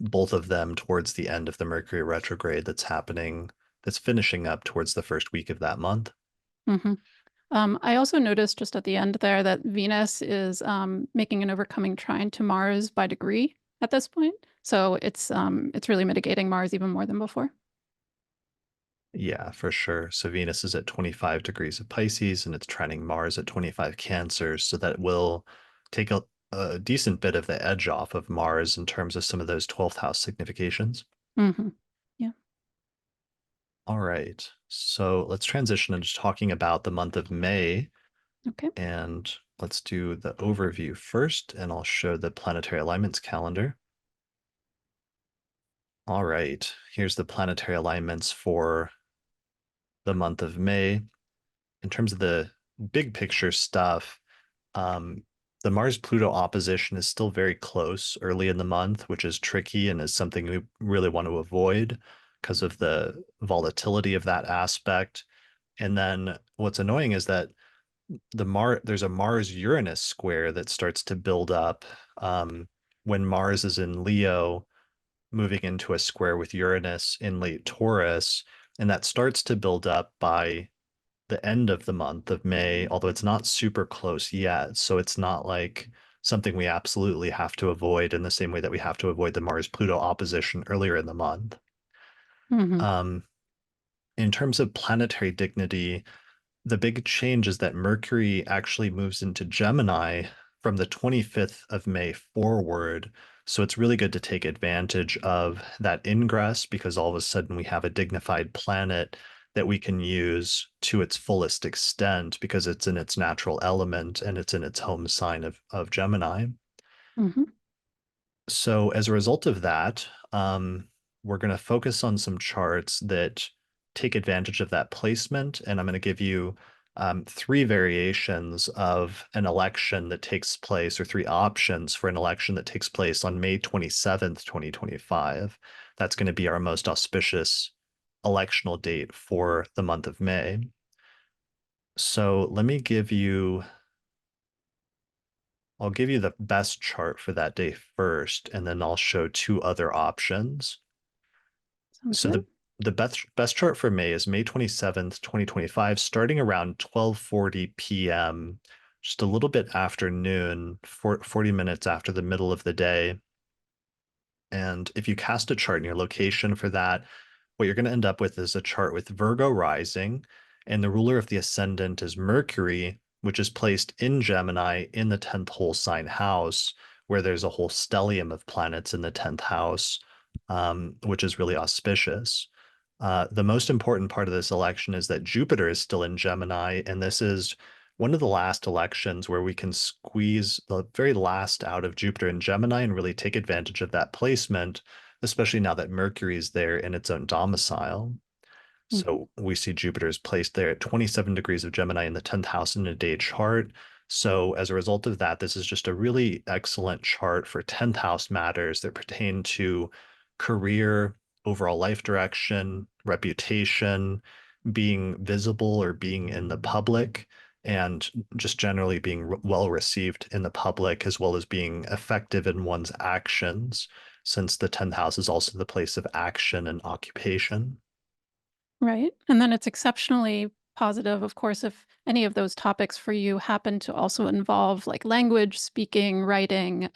both of them towards the end of the Mercury retrograde that's finishing up towards the first week of that month. Hmm. I also noticed just at the end there that Venus is making an overcoming trine to Mars by degree at this point. So it's really mitigating Mars even more than before. Yeah, for sure. So Venus is at 25 degrees of Pisces and it's trining Mars at 25 Cancer. So that will take a decent bit of the edge off of Mars in terms of some of those 12th house significations. Hmm. Yeah. All right. So let's transition into talking about the month of May. Okay. And let's do the overview first, and I'll show the planetary alignments calendar. All right. Here's the planetary alignments for the month of May. In terms of the big picture stuff, um, the Mars Pluto opposition is still very close early in the month, which is tricky and is something we really want to avoid because of the volatility of that aspect. And then what's annoying is that there's a Mars Uranus square that starts to build up when Mars is in Leo, moving into a square with Uranus in late Taurus, and that starts to build up by the end of the month of May, although it's not super close yet. So it's not like something we absolutely have to avoid in the same way that we have to avoid the Mars Pluto opposition earlier in the month. Hmm. Um, in terms of planetary dignity, the big change is that Mercury actually moves into Gemini from the 25th of May forward. So it's really good to take advantage of that ingress because all of a sudden we have a dignified planet that we can use to its fullest extent because it's in its natural element and it's in its home sign of Gemini. Hmm. So as a result of that, we're going to focus on some charts that take advantage of that placement. And I'm going to give you three variations of an election that takes place, or three options for an election that takes place on May 27th, 2025. That's going to be our most auspicious electional date for the month of May. So I'll give you the best chart for that day first, and then I'll show two other options. Sounds So good. the best chart for May is May 27th, 2025, starting around 12:40 p.m., just a little bit after noon, 40 minutes after the middle of the day. And if you cast a chart in your location for that, what you're going to end up with is a chart with Virgo rising, and the ruler of the ascendant is Mercury, which is placed in Gemini in the 10th whole sign house, where there's a whole stellium of planets in the 10th house, which is really auspicious. The most important part of this election is that Jupiter is still in Gemini, and this is one of the last elections where we can squeeze the very last out of Jupiter in Gemini and really take advantage of that placement, especially now that Mercury is there in its own domicile. Hmm. So we see Jupiter is placed there at 27 degrees of Gemini in the 10th house in a day chart. So as a result of that, this is just a really excellent chart for 10th house matters that pertain to career, overall life direction, reputation, being visible or being in the public, and just generally being well received in the public, as well as being effective in one's actions, since the 10th house is also the place of action and occupation. Right. And then it's exceptionally positive, of course, if any of those topics for you happen to also involve like language, speaking, writing,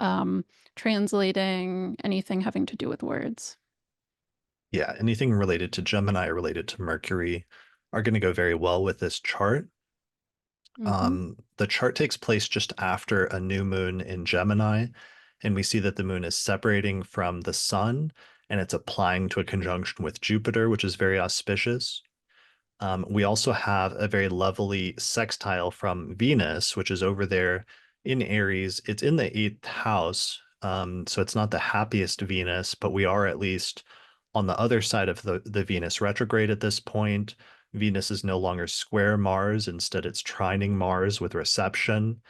translating, anything having to do with words. Yeah, anything related to Gemini or related to Mercury are going to go very well with this chart. Hmm. The chart takes place just after a new moon in Gemini, and we see that the moon is separating from the sun and it's applying to a conjunction with Jupiter, which is very auspicious. We also have a very lovely sextile from Venus, which is over there in Aries. It's in the eighth house, so it's not the happiest Venus, but we are at least on the other side of the Venus retrograde at this point. Venus is no longer square Mars, instead, it's trining Mars with reception.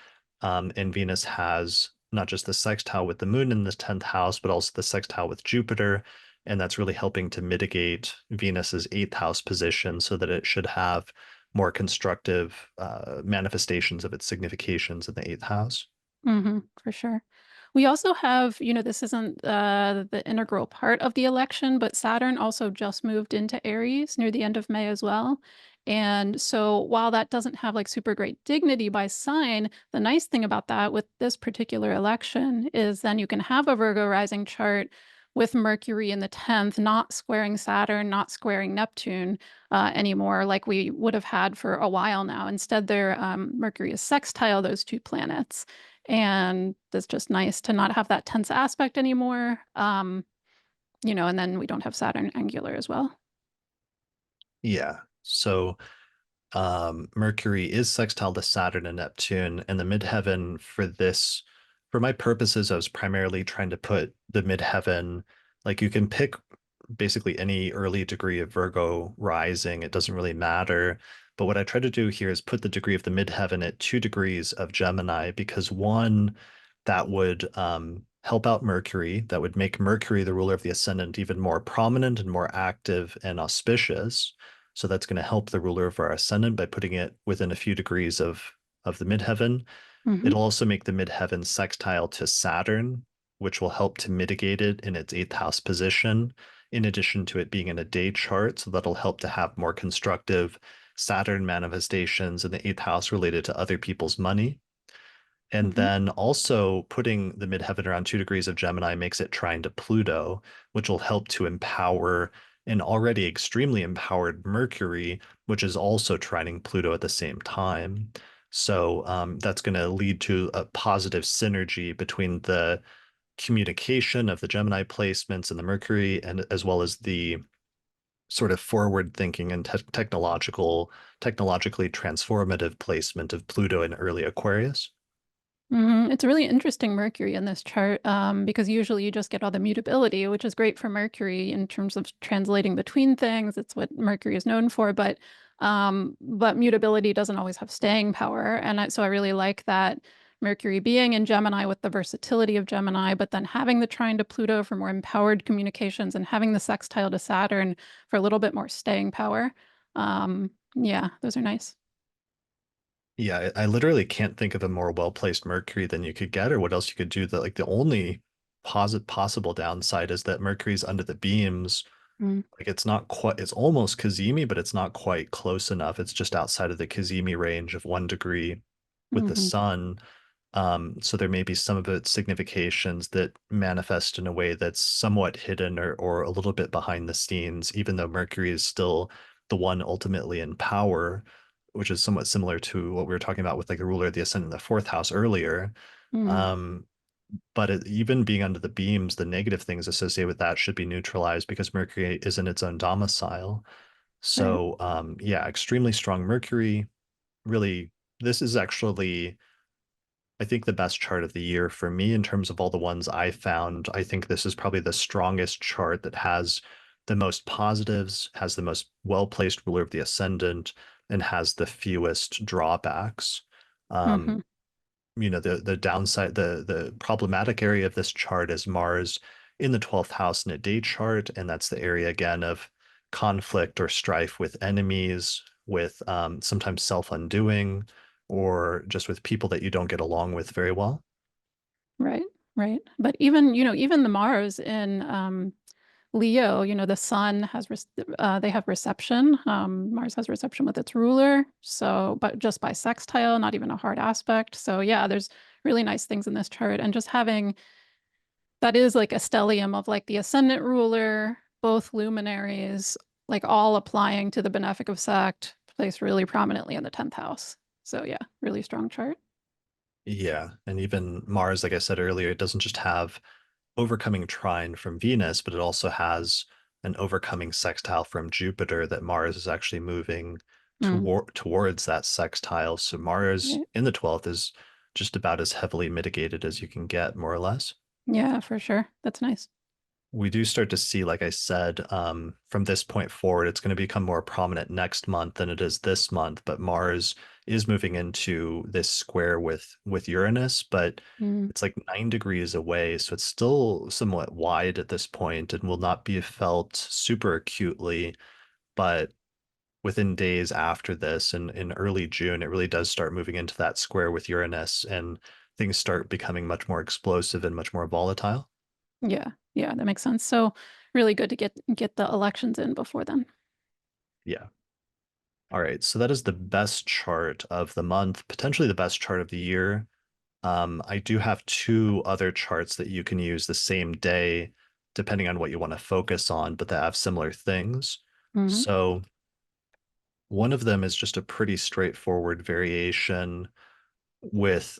And Venus has not just the sextile with the moon in the 10th house, but also the sextile with Jupiter, and that's really helping to mitigate Venus's eighth house position so that it should have more constructive manifestations of its significations in the eighth house. For sure. We also have, this isn't the integral part of the election, but Saturn also just moved into Aries near the end of May as well. And so while that doesn't have like super great dignity by sign, the nice thing about that with this particular election is then you can have a Virgo rising chart with Mercury in the 10th, not squaring Saturn, not squaring Neptune anymore, like we would have had for a while now. Instead, Mercury is sextile those two planets. And it's just nice to not have that tense aspect anymore. And then we don't have Saturn angular as well. Yeah. So Mercury is sextile to Saturn and Neptune, and the midheaven for this, for my purposes, I was primarily trying to put the midheaven, like you can pick basically any early degree of Virgo rising, it doesn't really matter. But what I try to do here is put the degree of the midheaven at 2 degrees of Gemini, because one, that would help out Mercury, that would make Mercury, the ruler of the ascendant, even more prominent and more active and auspicious. So that's going to help the ruler of our ascendant by putting it within a few degrees of the midheaven. Hmm. It'll also make the midheaven sextile to Saturn, which will help to mitigate it in its eighth house position, in addition to it being in a day chart. So that'll help to have more constructive Saturn manifestations in the eighth house related to other people's money. And Hmm. then also putting the midheaven around 2 degrees of Gemini makes it trine to Pluto, which will help to empower an already extremely empowered Mercury, which is also trining Pluto at the same time. So that's going to lead to a positive synergy between the communication of the Gemini placements and the Mercury, and as well as the sort of forward thinking and technologically transformative placement of Pluto in early Aquarius. It's a really interesting Mercury in this chart because usually you just get all the mutability, which is great for Mercury in terms of translating between things. It's what Mercury is known for, but mutability doesn't always have staying power. And so I really like that Mercury being in Gemini with the versatility of Gemini, but then having the trine to Pluto for more empowered communications and having the sextile to Saturn for a little bit more staying power. Yeah, those are nice. Yeah, I literally can't think of a more well-placed Mercury than you could get, or what else you could do. That like the only possible downside is that Mercury's under the beams. Mm, Like it's not quite, it's almost Cazimi, but it's not quite close enough. It's just outside of the Cazimi range of 1 degree with the hmm sun. So there may be some of its significations that manifest in a way that's somewhat hidden or a little bit behind the scenes, even though Mercury is still the one ultimately in power, which is somewhat similar to what we were talking about with like the ruler of the ascendant in the fourth house earlier. mm, Um, but even being under the beams, the negative things associated with that should be neutralized because Mercury is in its own domicile. right. So, yeah, extremely strong Mercury. Really, this is actually, I think, the best chart of the year for me in terms of all the ones I found. I think this is probably the strongest chart that has the most positives, has the most well-placed ruler of the ascendant, and has the fewest drawbacks. hmm Um, the downside, the problematic area of this chart is Mars in the 12th house in a day chart, and that's the area again of conflict or strife with enemies, with sometimes self-undoing, or just with people that you don't get along with very well. Right, right. But even, even the Mars in Leo, the sun has, they have reception. Mars has reception with its ruler. So, but just by sextile, not even a hard aspect. So yeah, there's really nice things in this chart. And just having, that is like a stellium of like the ascendant ruler, both luminaries, like all applying to the benefic of sect, placed really prominently in the 10th house. So yeah, really strong chart. Yeah, and even Mars, like I said earlier, it doesn't just have overcoming trine from Venus, but it also has an overcoming sextile from Jupiter that Mars is actually moving Mm, towards that sextile. So Mars right. in the 12th is just about as heavily mitigated as you can get, more or less. Yeah, for sure. That's nice. We do start to see, like I said, from this point forward, it's going to become more prominent next month than it is this month. But Mars is moving into this square with Uranus, but Mm, it's like 9 degrees away, so it's still somewhat wide at this point and will not be felt super acutely. But within days after this, and in early June, it really does start moving into that square with Uranus, and things start becoming much more explosive and much more volatile. yeah, yeah, that makes sense. So really good to get the elections in before then. Yeah. All right, so that is the best chart of the month, potentially the best chart of the year. I do have two other charts that you can use the same day, depending on what you want to focus on, but that have similar things. Hmm So one of them is just a pretty straightforward variation with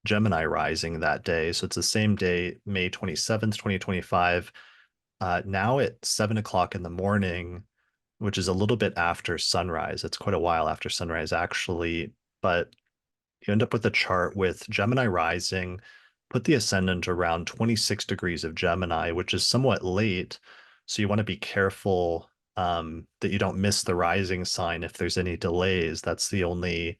Gemini rising that day. So it's the same day, May 27th, 2025. Now at 7 o'clock in the morning, which is a little bit after sunrise. It's quite a while after sunrise, actually. But you end up with a chart with Gemini rising, put the ascendant around 26 degrees of Gemini, which is somewhat late. So you want to be careful that you don't miss the rising sign if there's any delays. That's the only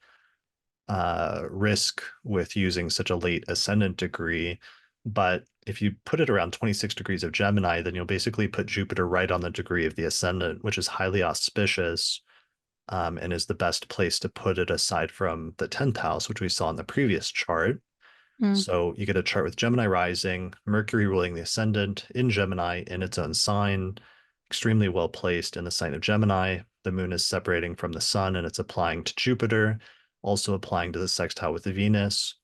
risk with using such a late ascendant degree. But if you put it around 26 degrees of Gemini, then you'll basically put Jupiter right on the degree of the ascendant, which is highly auspicious, and is the best place to put it aside from the 10th house, which we saw in the previous chart. Mm, So you get a chart with Gemini rising, Mercury ruling the ascendant in Gemini in its own sign, extremely well placed in the sign of Gemini. The moon is separating from the sun and it's applying to Jupiter, also applying to the sextile with the Venus.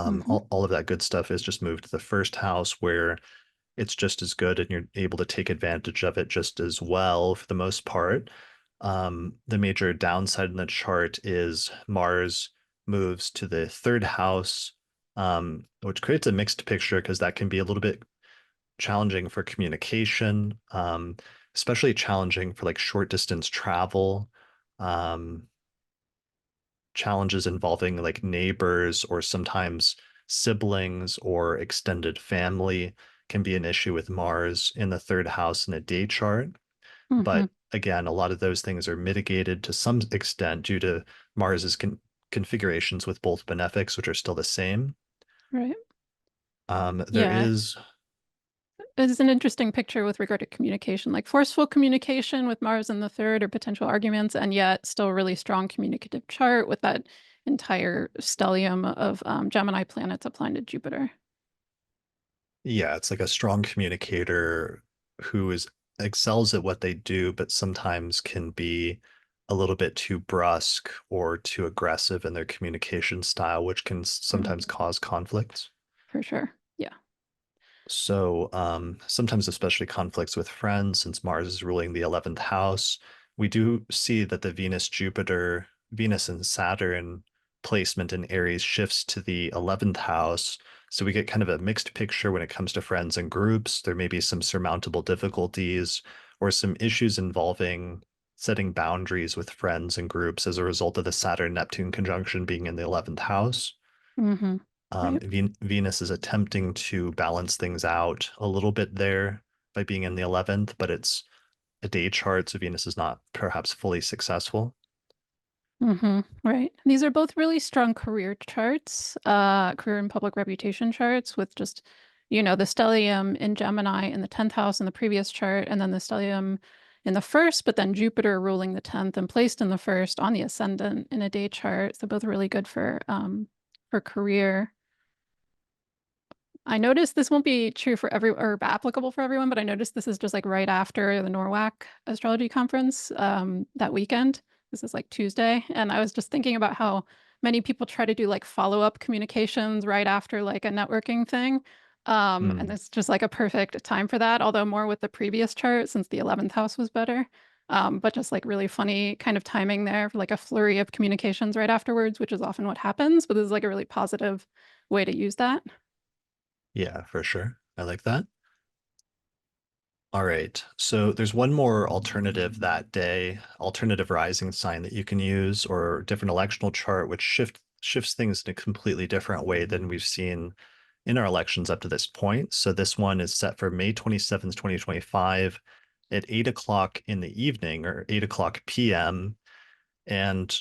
hmm All of that good stuff is just moved to the first house where it's just as good and you're able to take advantage of it just as well for the most part. The major downside in the chart is Mars moves to the third house which creates a mixed picture because that can be a little bit challenging for communication, especially challenging for like short distance travel, um, challenges involving like neighbors or sometimes siblings or extended family can be an issue with Mars in the third house in a day chart. Hmm. But again, a lot of those things are mitigated to some extent due to Mars's configurations with both benefics, which are still the same. Right. There Yeah. is, It's an interesting picture with regard to communication, like forceful communication with Mars in the third or potential arguments, and yet still really strong communicative chart with that entire stellium of Gemini planets applying to Jupiter. yeah, it's like a strong communicator who is excels at what they do, but sometimes can be a little bit too brusque or too aggressive in their communication style, which can sometimes Mhm. cause conflicts. For sure. Yeah. So sometimes, especially conflicts with friends, since Mars is ruling the 11th house, we do see that the Venus and Saturn placement in Aries shifts to the 11th house. So we get kind of a mixed picture when it comes to friends and groups. There may be some surmountable difficulties or some issues involving setting boundaries with friends and groups as a result of the Saturn-Neptune conjunction being in the 11th house. Hmm. Right. Venus is attempting to balance things out a little bit there by being in the 11th, but it's a day chart, so Venus is not perhaps fully successful. Right. These are both really strong career charts, career and public reputation charts with just, the stellium in Gemini in the 10th house in the previous chart, and then the stellium in the first, but then Jupiter ruling the 10th and placed in the first on the ascendant in a day chart. So both really good for career. I noticed this won't be true for every or applicable for everyone, but I noticed this is just like right after the NORWAC astrology conference that weekend. This is like Tuesday. And I was just thinking about how many people try to do like follow-up communications right after like a networking thing. And Hmm. it's just like a perfect time for that, although more with the previous chart since the 11th house was better. But just like really funny kind of timing there for like a flurry of communications right afterwards, which is often what happens. But this is like a really positive way to use that. Yeah, for sure. I like that. All right. So there's one more alternative that day, alternative rising sign that you can use, or different electional chart, which shifts things in a completely different way than we've seen in our elections up to this point. So this one is set for May 27th, 2025 at 8 o'clock in the evening or 8 o'clock p.m. And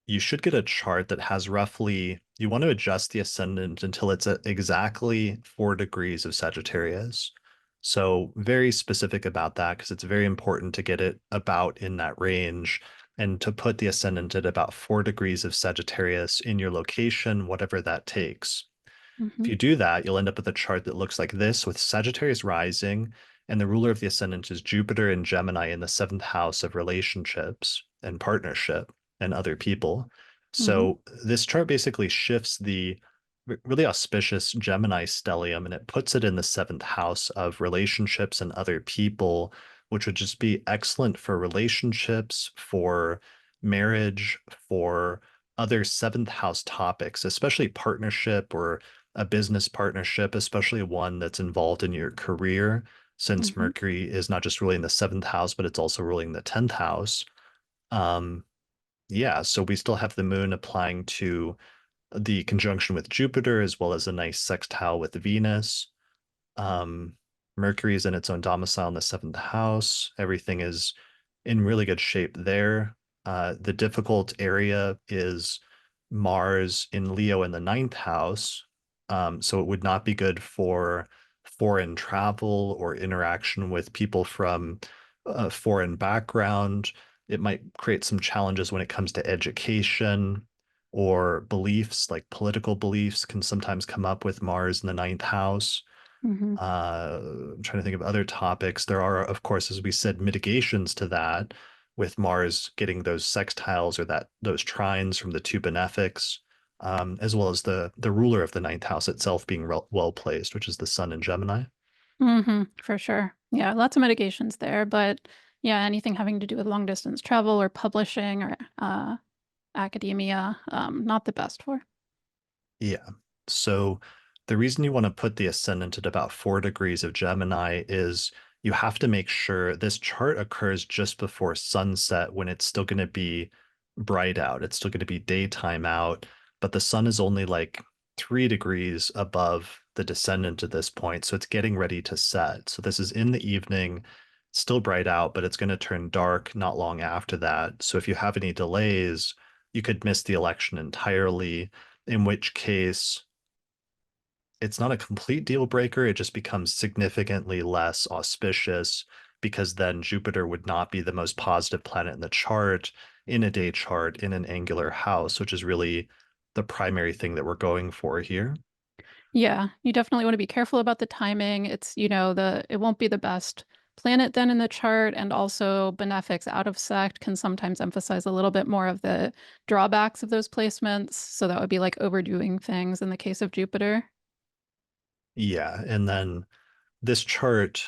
you should get a chart that has roughly, you want to adjust the ascendant until it's at exactly 4 degrees of Sagittarius. So very specific about that because it's very important to get it about in that range and to put the ascendant at about 4 degrees of Sagittarius in your location, whatever that takes. If Hmm. you do that, you'll end up with a chart that looks like this with Sagittarius rising, and the ruler of the ascendant is Jupiter and Gemini in the seventh house of relationships and partnership and other people. Hmm. So this chart basically shifts the really auspicious Gemini stellium and it puts it in the seventh house of relationships and other people, which would just be excellent for relationships, for marriage, for other seventh house topics, especially partnership or a business partnership, especially one that's involved in your career, since Hmm. Mercury is not just ruling the seventh house, but it's also ruling the 10th house. Um, yeah, so we still have the moon applying to the conjunction with Jupiter, as well as a nice sextile with Venus. Um, Mercury is in its own domicile in the seventh house. Everything is in really good shape there. The difficult area is Mars in Leo in the ninth house. So it would not be good for foreign travel or interaction with people from a foreign background. It might create some challenges when it comes to education or beliefs, like political beliefs can sometimes come up with Mars in the ninth house. Hmm. I'm trying to think of other topics. There are, of course, as we said, mitigations to that with Mars getting those sextiles or that those trines from the two benefics, as well as the ruler of the ninth house itself being well placed, which is the Sun in Gemini. For sure. Yeah, lots of mitigations there, but yeah, anything having to do with long distance travel or publishing or academia, not the best for. Yeah. So the reason you want to put the ascendant at about 4 degrees of Gemini is you have to make sure this chart occurs just before sunset when it's still going to be bright out. It's still going to be daytime out, but the sun is only like 3 degrees above the descendant at this point. So it's getting ready to set. So this is in the evening, still bright out, but it's going to turn dark not long after that. So if you have any delays, you could miss the election entirely, in which case it's not a complete deal breaker. It just becomes significantly less auspicious because then Jupiter would not be the most positive planet in the chart, in a day chart, in an angular house, which is really the primary thing that we're going for here. Yeah, you definitely want to be careful about the timing. It's, it won't be the best planet then in the chart, and also benefics out of sect can sometimes emphasize a little bit more of the drawbacks of those placements. So that would be like overdoing things in the case of Jupiter. Yeah. And then this chart,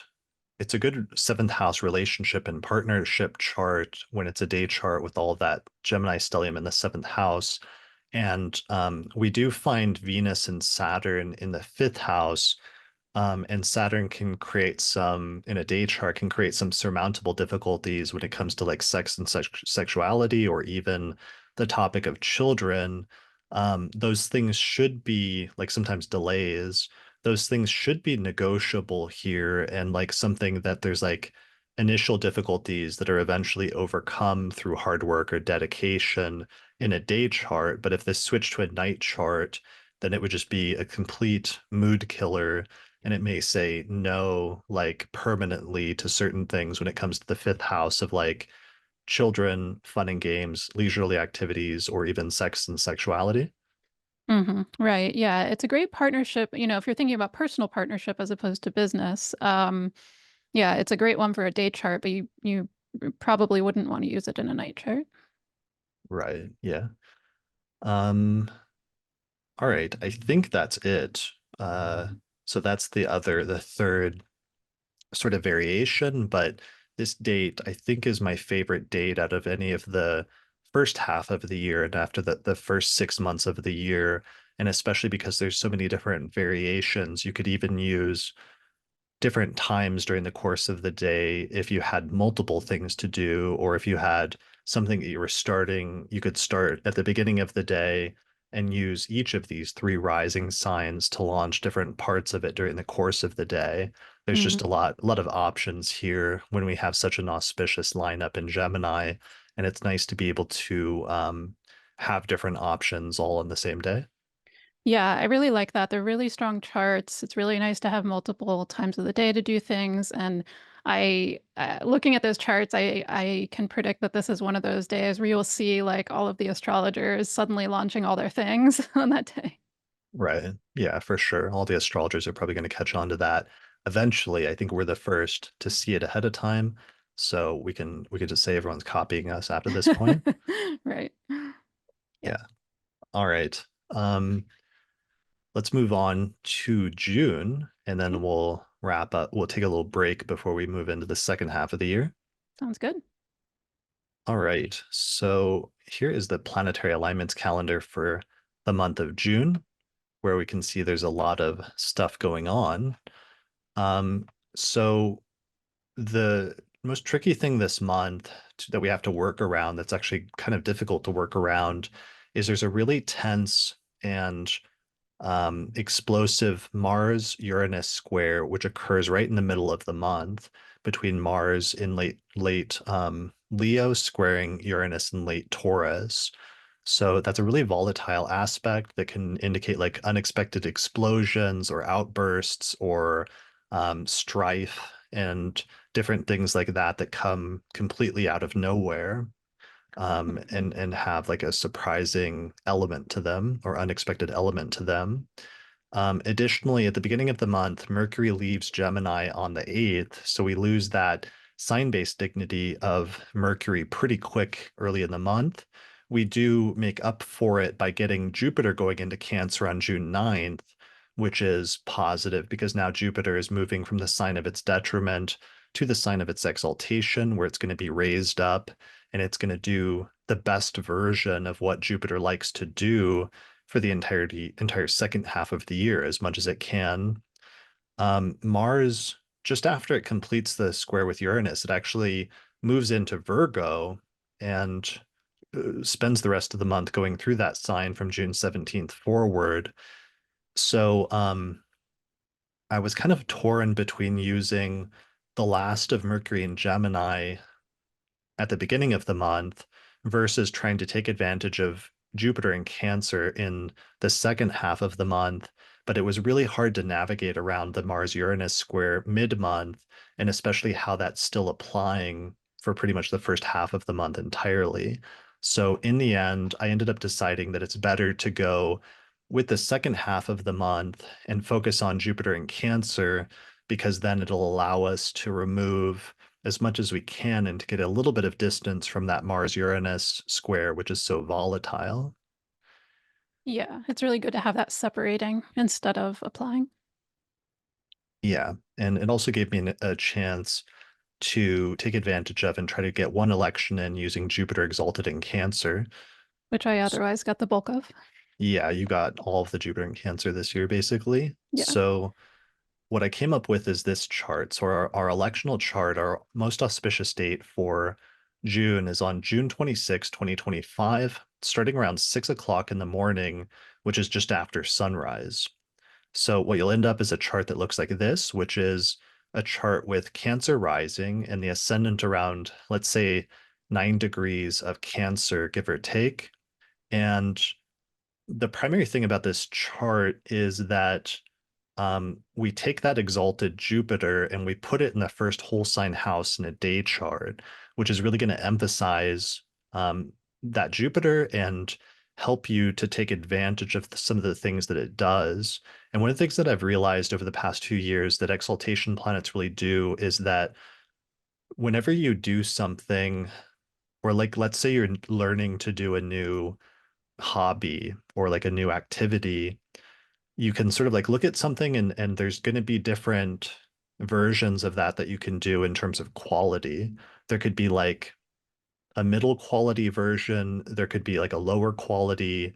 it's a good seventh house relationship and partnership chart when it's a day chart with all that Gemini stellium in the seventh house. And we do find Venus and Saturn in the fifth house. And Saturn can create some, in a day chart, can create some surmountable difficulties when it comes to like sex and sexuality, or even the topic of children. Those things should be like sometimes delays. Those things should be negotiable here, and like something that there's like initial difficulties that are eventually overcome through hard work or dedication in a day chart. But if this switched to a night chart, then it would just be a complete mood killer, and it may say no like permanently to certain things when it comes to the fifth house of like children, fun and games, leisurely activities, or even sex and sexuality. Right. Yeah. It's a great partnership. If you're thinking about personal partnership as opposed to business, yeah, it's a great one for a day chart, but you probably wouldn't want to use it in a night chart. Right. Yeah. Um, all right. I think that's it. So that's the third sort of variation, but this date I think is my favorite date out of any of the first half of the year and after the first 6 months of the year. And especially because there's so many different variations, you could even use different times during the course of the day if you had multiple things to do, or if you had something that you were starting, you could start at the beginning of the day and use each of these three rising signs to launch different parts of it during the course of the day. There's just a lot of options here when we have such an auspicious lineup in Gemini, and it's nice to be able to have different options all on the same day. Yeah, I really like that. They're really strong charts. It's really nice to have multiple times of the day to do things. And looking at those charts, I can predict that this is one of those days where you'll see like all of the astrologers suddenly launching all their things on that day. Right. Yeah, for sure. All the astrologers are probably going to catch on to that eventually. I think we're the first to see it ahead of time. So we could just say everyone's copying us after this point. Right. Yep. Yeah. All right. Let's move on to June, and Okay. then we'll wrap up. We'll take a little break before we move into the second half of the year. Sounds good. All right. So here is the planetary alignments calendar for the month of June, where we can see there's a lot of stuff going on. Um, so the most tricky thing this month that we have to work around, that's actually kind of difficult to work around, is there's a really tense and explosive Mars Uranus square, which occurs right in the middle of the month between Mars in late Leo squaring Uranus in late Taurus. So that's a really volatile aspect that can indicate like unexpected explosions or outbursts or strife and different things like that that come completely out of nowhere, Mhm. and have like a surprising element to them or unexpected element to them. Additionally, at the beginning of the month, Mercury leaves Gemini on the 8th, so we lose that sign-based dignity of Mercury pretty quick early in the month. We do make up for it by getting Jupiter going into Cancer on June 9th, which is positive because now Jupiter is moving from the sign of its detriment to the sign of its exaltation, where it's going to be raised up and it's going to do the best version of what Jupiter likes to do for the entire second half of the year as much as it can. Mars, just after it completes the square with Uranus, it actually moves into Virgo and spends the rest of the month going through that sign from June 17th forward. So I was kind of torn between using the last of Mercury in Gemini at the beginning of the month versus trying to take advantage of Jupiter in Cancer in the second half of the month. But it was really hard to navigate around the Mars Uranus square mid month, and especially how that's still applying for pretty much the first half of the month entirely. So in the end, I ended up deciding that it's better to go with the second half of the month and focus on Jupiter in Cancer, because then it'll allow us to remove as much as we can and to get a little bit of distance from that Mars Uranus square, which is so volatile. Yeah, it's really good to have that separating instead of applying, Yeah. And it also gave me a chance to take advantage of and try to get one election in using Jupiter exalted in Cancer. which I otherwise got the bulk of. Yeah, you got all of the Jupiter in Cancer this year, basically. Yeah. So what I came up with is this chart. So our electional chart, our most auspicious date for June is on June 26, 2025, starting around 6 o'clock in the morning, which is just after sunrise. So what you'll end up is a chart that looks like this, which is a chart with Cancer rising and the ascendant around, let's say, 9 degrees of Cancer, give or take. And the primary thing about this chart is that we take that exalted Jupiter and we put it in the first whole sign house in a day chart, which is really going to emphasize that Jupiter and help you to take advantage of some of the things that it does. And one of the things that I've realized over the past 2 years that exaltation planets really do is that whenever you do something, or like let's say you're learning to do a new hobby or like a new activity, you can sort of like look at something and there's going to be different versions of that that you can do in terms of quality. There could be like a middle quality version, there could be like a lower quality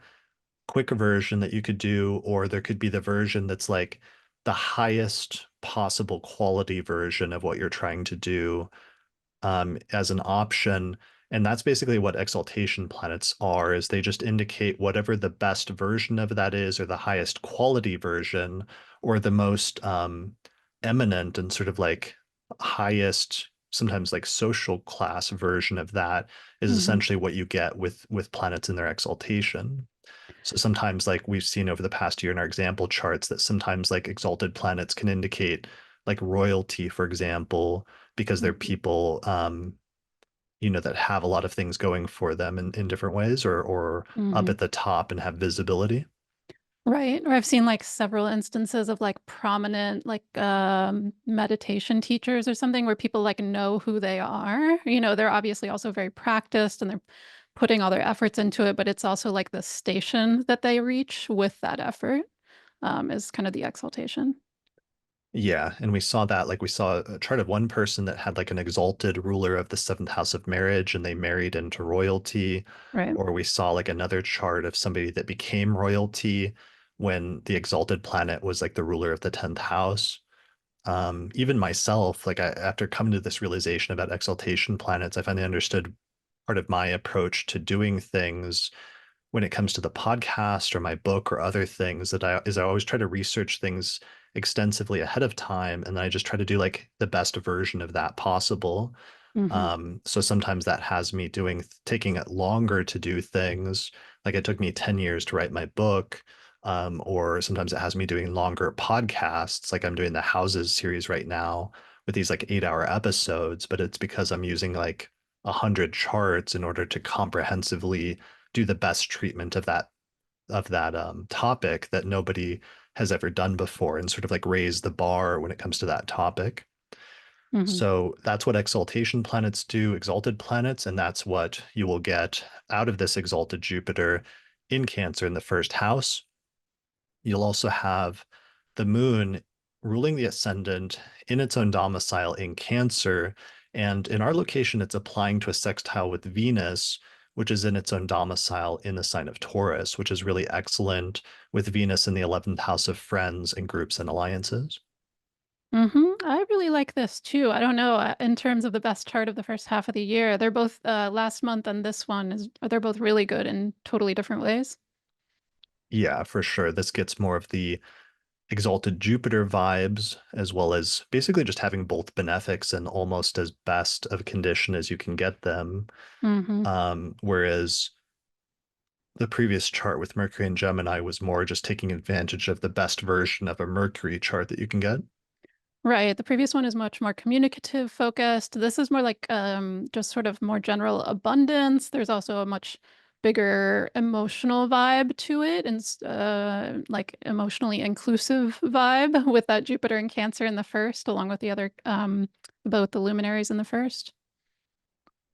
quick version that you could do, or there could be the version that's like the highest possible quality version of what you're trying to do as an option. And that's basically what exaltation planets are, is they just indicate whatever the best version of that is, or the highest quality version, or the most eminent and sort of like highest, sometimes like social class version of that is Hmm. essentially what you get with planets in their exaltation. So sometimes like we've seen over the past year in our example charts that sometimes like exalted planets can indicate like royalty, for example, because they're Hmm. people that have a lot of things going for them in different ways, or up Hmm. at the top and have visibility. Right. Or I've seen like several instances of like prominent like meditation teachers or something where people like know who they are. They're obviously also very practiced and they're putting all their efforts into it, but it's also like the station that they reach with that effort is kind of the exaltation. Yeah, and we saw that, like we saw a chart of one person that had like an exalted ruler of the seventh house of marriage and they married into royalty. Right. Or we saw like another chart of somebody that became royalty when the exalted planet was like the ruler of the 10th house. Even myself, like after coming to this realization about exaltation planets, I finally understood part of my approach to doing things when it comes to the podcast or my book or other things, that I always try to research things extensively ahead of time, and then I just try to do like the best version of that possible. Hmm. So sometimes that has me taking it longer to do things. Like it took me 10 years to write my book. Or sometimes it has me doing longer podcasts, like I'm doing the Houses series right now with these like 8-hour episodes, but it's because I'm using like 100 charts in order to comprehensively do the best treatment of that topic that nobody has ever done before, and sort of like raise the bar when it comes to that topic. Hmm. So that's what exaltation planets do, exalted planets, and that's what you will get out of this exalted Jupiter in Cancer in the first house. You'll also have the moon ruling the ascendant in its own domicile in Cancer. And in our location, it's applying to a sextile with Venus, which is in its own domicile in the sign of Taurus, which is really excellent with Venus in the 11th house of friends and groups and alliances. I really like this too. I don't know, in terms of the best chart of the first half of the year, they're both last month and this one is they're both really good in totally different ways. Yeah, for sure. This gets more of the exalted Jupiter vibes, as well as basically just having both benefics and almost as best of condition as you can get them. hmm Whereas the previous chart with Mercury and Gemini was more just taking advantage of the best version of a Mercury chart that you can get. Right. The previous one is much more communicative focused. This is more like just sort of more general abundance. There's also a much bigger emotional vibe to it and like emotionally inclusive vibe with that Jupiter and Cancer in the first, along with the other both the luminaries in the first.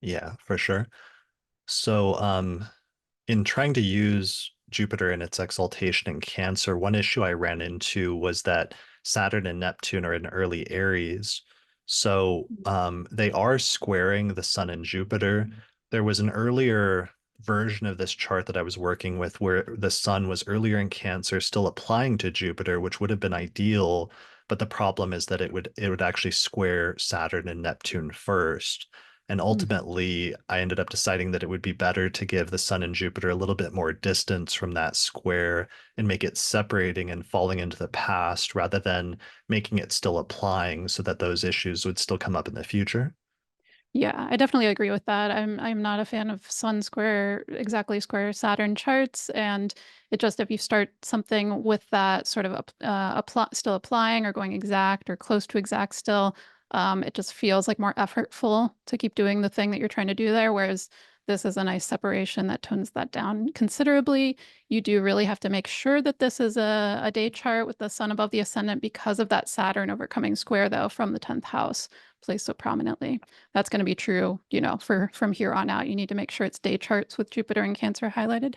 Yeah, for sure. So, in trying to use Jupiter and its exaltation in Cancer, one issue I ran into was that Saturn and Neptune are in early Aries. So they are squaring the Sun and Jupiter. There was an earlier version of this chart that I was working with where the Sun was earlier in Cancer, still applying to Jupiter, which would have been ideal. But the problem is that it would actually square Saturn and Neptune first. And ultimately, I ended up deciding that it would be better to give the Sun and Jupiter a little bit more distance from that square and make it separating and falling into the past rather than making it still applying so that those issues would still come up in the future. Yeah, I definitely agree with that. I'm not a fan of Sun square, exactly square Saturn charts, and it just if you start something with that sort of still applying or going exact or close to exact still, it just feels like more effortful to keep doing the thing that you're trying to do there. Whereas this is a nice separation that tones that down considerably. You do really have to make sure that this is a day chart with the sun above the ascendant because of that Saturn overcoming square, though, from the 10th house placed so prominently. That's going to be true, for from here on out. You need to make sure it's day charts with Jupiter and Cancer highlighted.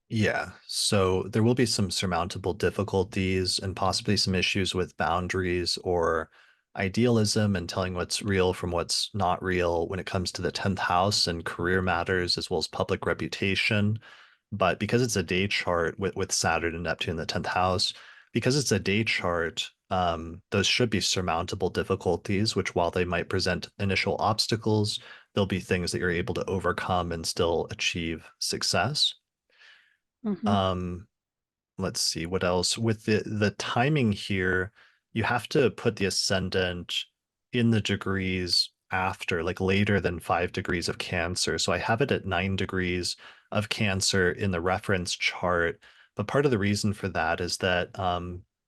Yeah, so there will be some surmountable difficulties and possibly some issues with boundaries or idealism and telling what's real from what's not real when it comes to the 10th house and career matters as well as public reputation. But because it's a day chart with Saturn and Neptune in the 10th house, because it's a day chart, those should be surmountable difficulties, which while they might present initial obstacles, there'll be things that you're able to overcome and still achieve success. hmm Um, let's see what else. With the timing here, you have to put the ascendant in the degrees after, like later than 5 degrees of Cancer. So I have it at 9 degrees of Cancer in the reference chart. But part of the reason for that is that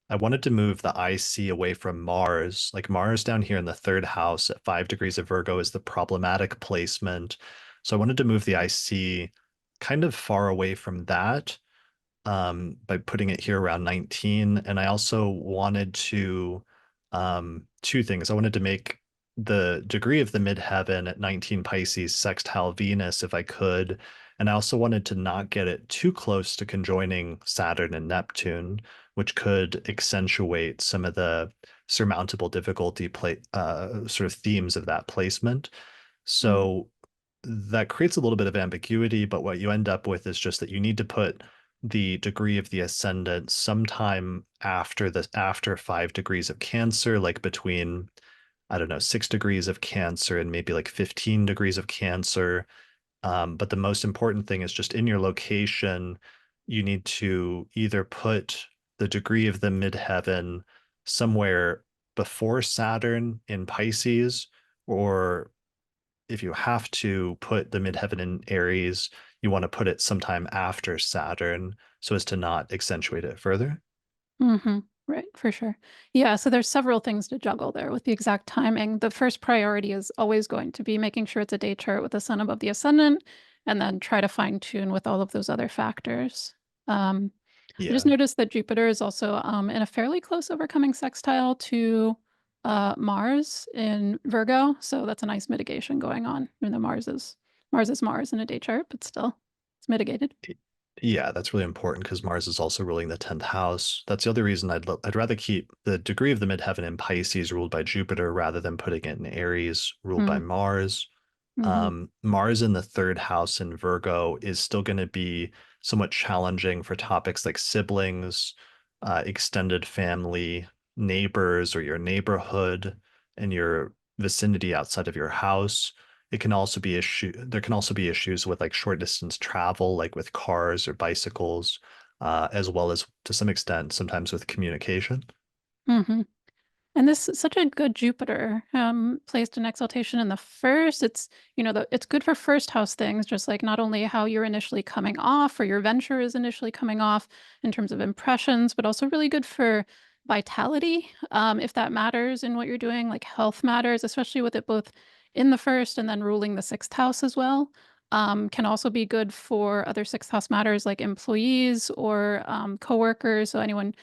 I wanted to move the IC away from Mars. Like Mars down here in the third house at 5 degrees of Virgo is the problematic placement. So I wanted to move the IC kind of far away from that by putting it here around 19. And I also wanted to, two things. I wanted to make the degree of the midheaven at 19 Pisces sextile Venus if I could. And I also wanted to not get it too close to conjoining Saturn and Neptune, which could accentuate some of the surmountable difficulty sort of themes of that placement. So that creates a little bit of ambiguity, but what you end up with is just that you need to put the degree of the ascendant sometime after 5 degrees of Cancer, like between, I don't know, 6 degrees of Cancer and maybe like 15 degrees of Cancer. But the most important thing is just in your location, you need to either put the degree of the midheaven somewhere before Saturn in Pisces, or if you have to put the midheaven in Aries, you want to put it sometime after Saturn so as to not accentuate it further. Right, for sure. Yeah, so there's several things to juggle there with the exact timing. The first priority is always going to be making sure it's a day chart with the sun above the ascendant, and then try to fine tune with all of those other factors. Um, I just Yeah. noticed that Jupiter is also in a fairly close overcoming sextile to Mars in Virgo, so that's a nice mitigation going on. Even though Mars is Mars in a day chart, but still, it's mitigated. Yeah, that's really important because Mars is also ruling the 10th house. That's the other reason I'd rather keep the degree of the midheaven in Pisces ruled by Jupiter rather than putting it in Aries ruled by Hmm. Mars. Hmm. Mars in the third house in Virgo is still going to be somewhat challenging for topics like siblings, extended family, neighbors, or your neighborhood and your vicinity outside of your house. It can also be there can also be issues with like short distance travel, like with cars or bicycles, as well as to some extent, sometimes with communication. Hmm. And this is such a good Jupiter, placed in exaltation in the first. It's, it's good for first house things, just like not only how you're initially coming off or your venture is initially coming off in terms of impressions, but also really good for vitality, if that matters in what you're doing, like health matters, especially with it both in the first and then ruling the sixth house as well. Can also be good for other sixth house matters like employees or coworkers. So anyone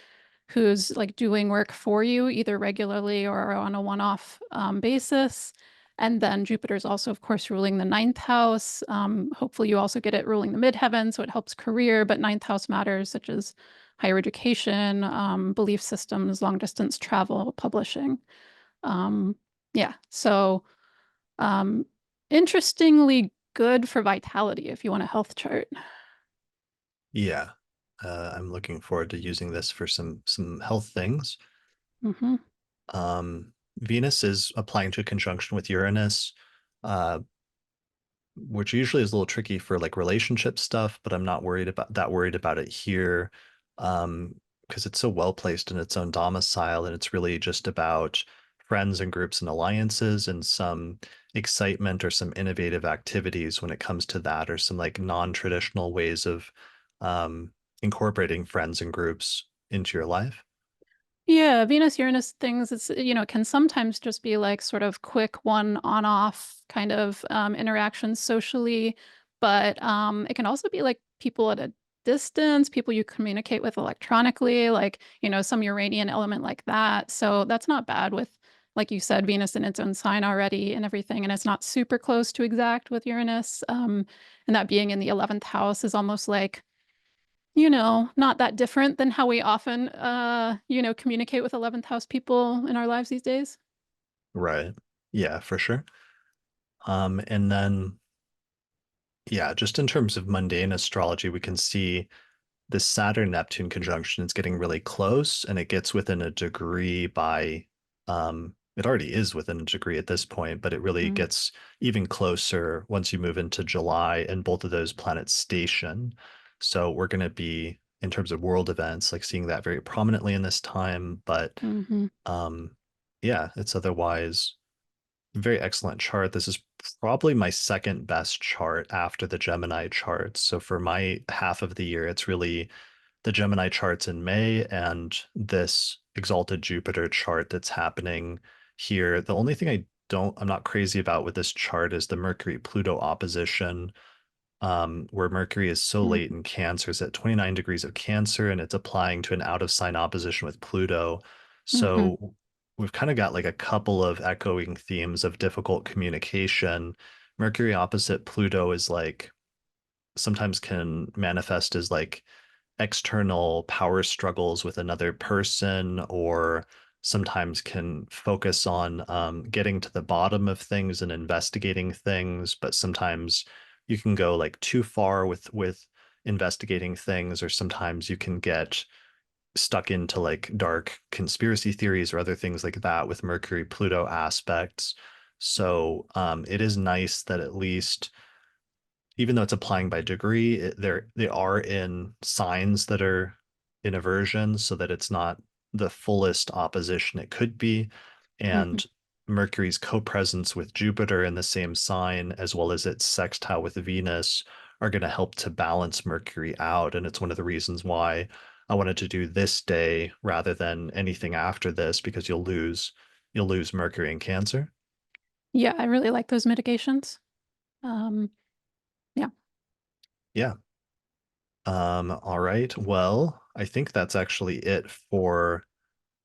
who's like doing work for you either regularly or on a one-off basis. And then Jupiter's also, of course, ruling the ninth house. Hopefully, you also get it ruling the midheaven, so it helps career. But ninth house matters such as higher education, belief systems, long distance travel, publishing. Um, yeah, so um, interestingly good for vitality if you want a health chart. Yeah. I'm looking forward to using this for some health things. Hmm. Venus is applying to a conjunction with Uranus, uh, which usually is a little tricky for like relationship stuff, but I'm not worried about it here, because it's so well placed in its own domicile, and it's really just about friends and groups and alliances and some excitement or some innovative activities when it comes to that, or some like non-traditional ways of um, incorporating friends and groups into your life. Yeah, Venus Uranus things, it can sometimes just be like sort of quick one on off kind of interactions socially, but it can also be like people at a distance, people you communicate with electronically, like, some Uranian element like that. So that's not bad with, like you said, Venus in its own sign already and everything, and it's not super close to exact with Uranus. And that being in the 11th house is almost like not that different than how we often, communicate with 11th house people in our lives these days. Right. Yeah, for sure. And then yeah, just in terms of mundane astrology, we can see the Saturn Neptune conjunction is getting really close, and it gets within a degree by it already is within a degree at this point, but it really Mm, gets even closer once you move into July and both of those planets station. So we're going to be, in terms of world events, like seeing that very prominently in this time, but hmm. um yeah, it's otherwise very excellent chart. This is probably my second best chart after the Gemini charts. So for my half of the year, it's really the Gemini charts in May and this exalted Jupiter chart that's happening here. The only thing I'm not crazy about with this chart is the Mercury Pluto opposition, where Mercury is so late Hmm. in Cancer, it's at 29 degrees of Cancer, and it's applying to an out of sign opposition with Pluto. Hmm. So we've kind of got like a couple of echoing themes of difficult communication. Mercury opposite Pluto is like sometimes can manifest as like external power struggles with another person, or sometimes can focus on getting to the bottom of things and investigating things, but sometimes you can go like too far with investigating things, or sometimes you can get stuck into like dark conspiracy theories or other things like that with Mercury Pluto aspects. So it is nice that at least, even though it's applying by degree, they are in signs that are in aversion, so that it's not the fullest opposition it could be. Hmm. And Mercury's co-presence with Jupiter in the same sign, as well as its sextile with Venus, are going to help to balance Mercury out. And it's one of the reasons why I wanted to do this day rather than anything after this, because you'll lose Mercury in Cancer. Yeah, I really like those mitigations. Um, yeah. Yeah. All right. Well, I think that's actually it for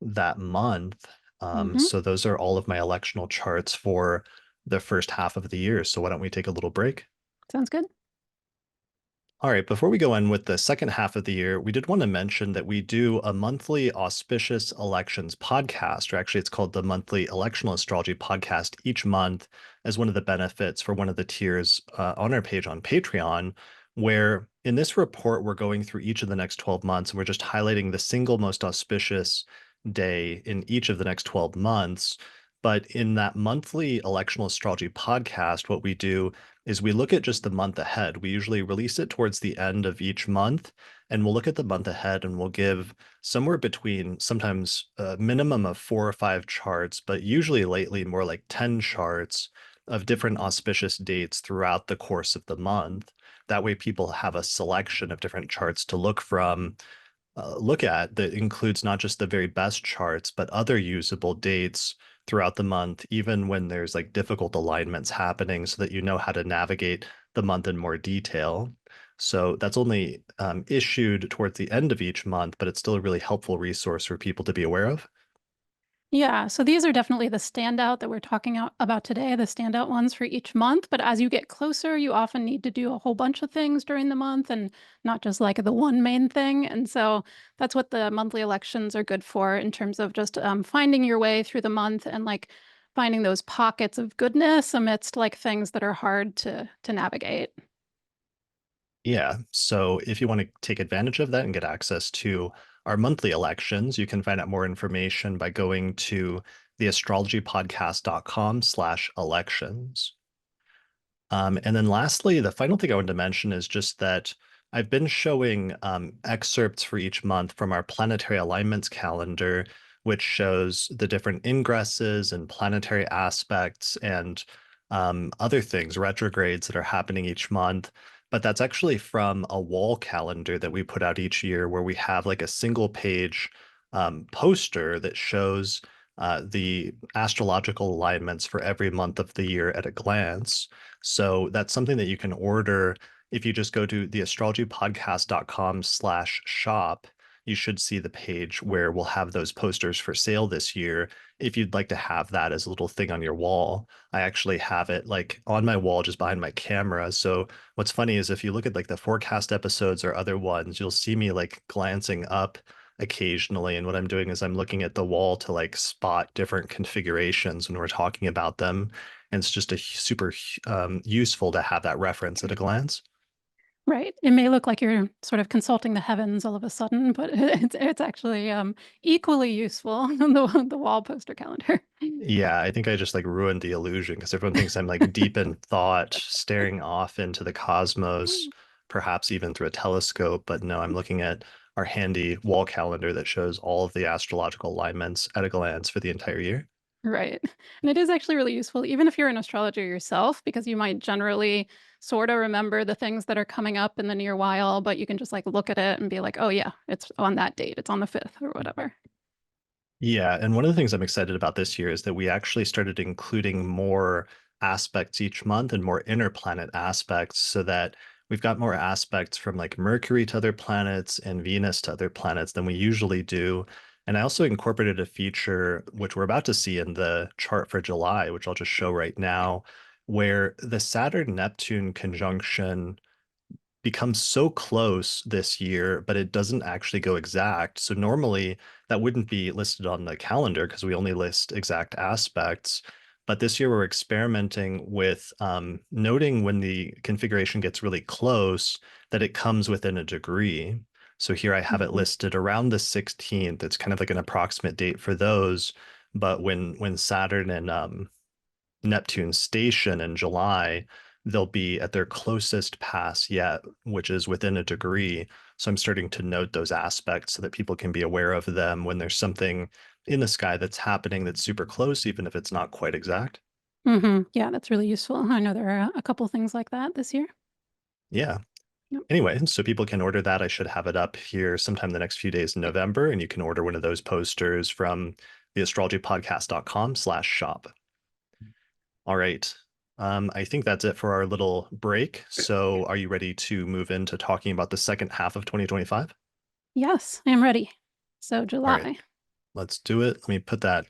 that month. Hmm. So those are all of my electional charts for the first half of the year. So why don't we take a little break? Sounds good. All right, before we go in with the second half of the year, we did want to mention that we do a monthly auspicious elections podcast, or actually it's called the monthly Electional Astrology podcast each month as one of the benefits for one of the tiers on our page on Patreon, where in this report, we're going through each of the next 12 months and we're just highlighting the single most auspicious day in each of the next 12 months. But in that monthly electional astrology podcast, what we do is we look at just the month ahead. We usually release it towards the end of each month, and we'll look at the month ahead and we'll give somewhere between sometimes a minimum of 4 or 5 charts, but usually lately more like 10 charts of different auspicious dates throughout the course of the month. That way, people have a selection of different charts to look at that includes not just the very best charts, but other usable dates throughout the month, even when there's like difficult alignments happening, so that you know how to navigate the month in more detail. So that's only issued towards the end of each month, but it's still a really helpful resource for people to be aware of. Yeah, so these are definitely the standout that we're talking about today, the standout ones for each month. But as you get closer, you often need to do a whole bunch of things during the month and not just like the one main thing. And so that's what the monthly elections are good for in terms of just finding your way through the month and like finding those pockets of goodness amidst like things that are hard to navigate. Yeah. So if you want to take advantage of that and get access to our monthly elections, you can find out more information by going to theastrologypodcast.com/elections. And then lastly, the final thing I wanted to mention is just that I've been showing excerpts for each month from our planetary alignments calendar, which shows the different ingresses and planetary aspects and other things, retrogrades that are happening each month. But that's actually from a wall calendar that we put out each year where we have like a single page poster that shows the astrological alignments for every month of the year at a glance. So that's something that you can order if you just go to theastrologypodcast.com/shop. You should see the page where we'll have those posters for sale this year. If you'd like to have that as a little thing on your wall, I actually have it like on my wall just behind my camera. So what's funny is if you look at like the forecast episodes or other ones, you'll see me like glancing up occasionally. And what I'm doing is I'm looking at the wall to like spot different configurations when we're talking about them. And it's just a super useful to have that reference at a glance. Right. It may look like you're sort of consulting the heavens all of a sudden, but it's actually equally useful the wall poster calendar. Yeah, I think I just like ruined the illusion because everyone thinks I'm like deep in thought, staring off into the cosmos, perhaps even through a telescope. But no, I'm looking at our handy wall calendar that shows all of the astrological alignments at a glance for the entire year. Right. And it is actually really useful, even if you're an astrologer yourself, because you might generally sort of remember the things that are coming up in the near while, but you can just like look at it and be like, oh, yeah, it's on that date, it's on the 5th or whatever. Yeah, and one of the things I'm excited about this year is that we actually started including more aspects each month and more inner planet aspects so that we've got more aspects from like Mercury to other planets and Venus to other planets than we usually do. And I also incorporated a feature, which we're about to see in the chart for July, which I'll just show right now, where the Saturn-Neptune conjunction becomes so close this year, but it doesn't actually go exact. So normally that wouldn't be listed on the calendar because we only list exact aspects. But this year we're experimenting with noting when the configuration gets really close that it comes within a degree. So here I have it Mhm. listed around the 16th. It's kind of like an approximate date for those. But when Saturn and Neptune station in July, they'll be at their closest pass yet, which is within a degree. So I'm starting to note those aspects so that people can be aware of them when there's something in the sky that's happening that's super close, even if it's not quite exact. Yeah, that's really useful. I know there are a couple things like that this year. Yeah. Yep. Anyway, so people can order that. I should have it up here sometime the next few days in November, and you can order one of those posters from theastrologypodcast.com/shop. All right. I think that's it for our little break. So are you ready to move into talking about the second half of 2025? Yes, I am ready. So All right, July. let's do it. Let me put that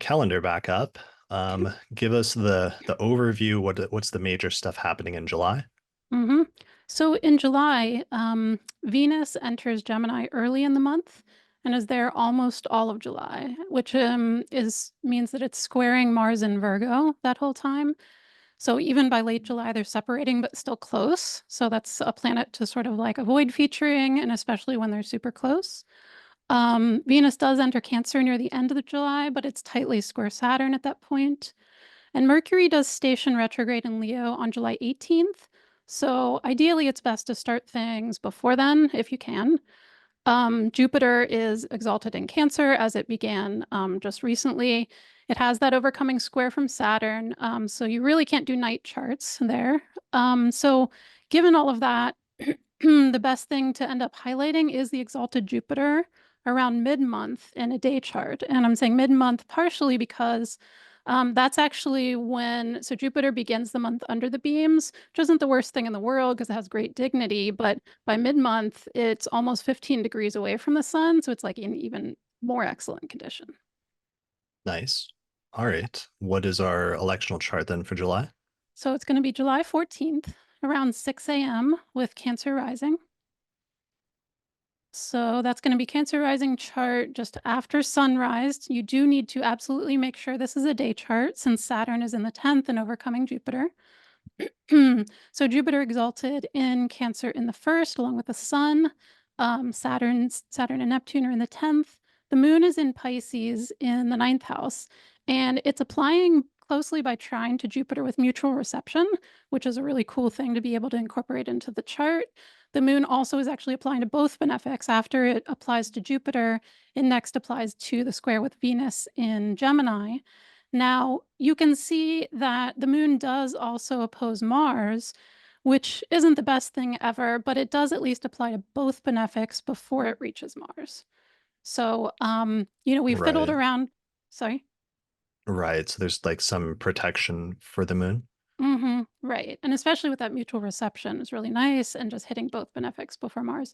calendar back up. Okay. Give us the overview. What's the major stuff happening in July? hmm So in July, Venus enters Gemini early in the month and is there almost all of July, which is means that it's squaring Mars in Virgo that whole time. So even by late July, they're separating, but still close. So that's a planet to sort of like avoid featuring, and especially when they're super close. Venus does enter Cancer near the end of the July, but it's tightly square Saturn at that point. And Mercury does station retrograde in Leo on July 18th. So ideally, it's best to start things before then if you can. Jupiter is exalted in Cancer as it began just recently. It has that overcoming square from Saturn, so you really can't do night charts there. So, given all of that, the best thing to end up highlighting is the exalted Jupiter around mid-month in a day chart. And I'm saying mid-month partially because that's actually when, so Jupiter begins the month under the beams, which isn't the worst thing in the world because it has great dignity, but by mid-month, it's almost 15 degrees away from the sun, so it's like in even more excellent condition. Nice. All right. What is our electional chart then for July? So it's going to be July 14th around 6 a.m. with Cancer rising. So that's going to be Cancer rising chart just after sunrise. You do need to absolutely make sure this is a day chart since Saturn is in the 10th and overcoming Jupiter. So Jupiter exalted in Cancer in the first, along with the Sun. Saturn and Neptune are in the 10th. The Moon is in Pisces in the ninth house, and it's applying closely by trine to Jupiter with mutual reception, which is a really cool thing to be able to incorporate into the chart. The Moon also is actually applying to both benefics. After it applies to Jupiter, it next applies to the square with Venus in Gemini. Now, you can see that the moon does also oppose Mars, which isn't the best thing ever, but it does at least apply to both benefics before it reaches Mars. So, we fiddled Right. around. Sorry. Right. So there's like some protection for the moon. Right. And especially with that mutual reception is really nice and just hitting both benefics before Mars.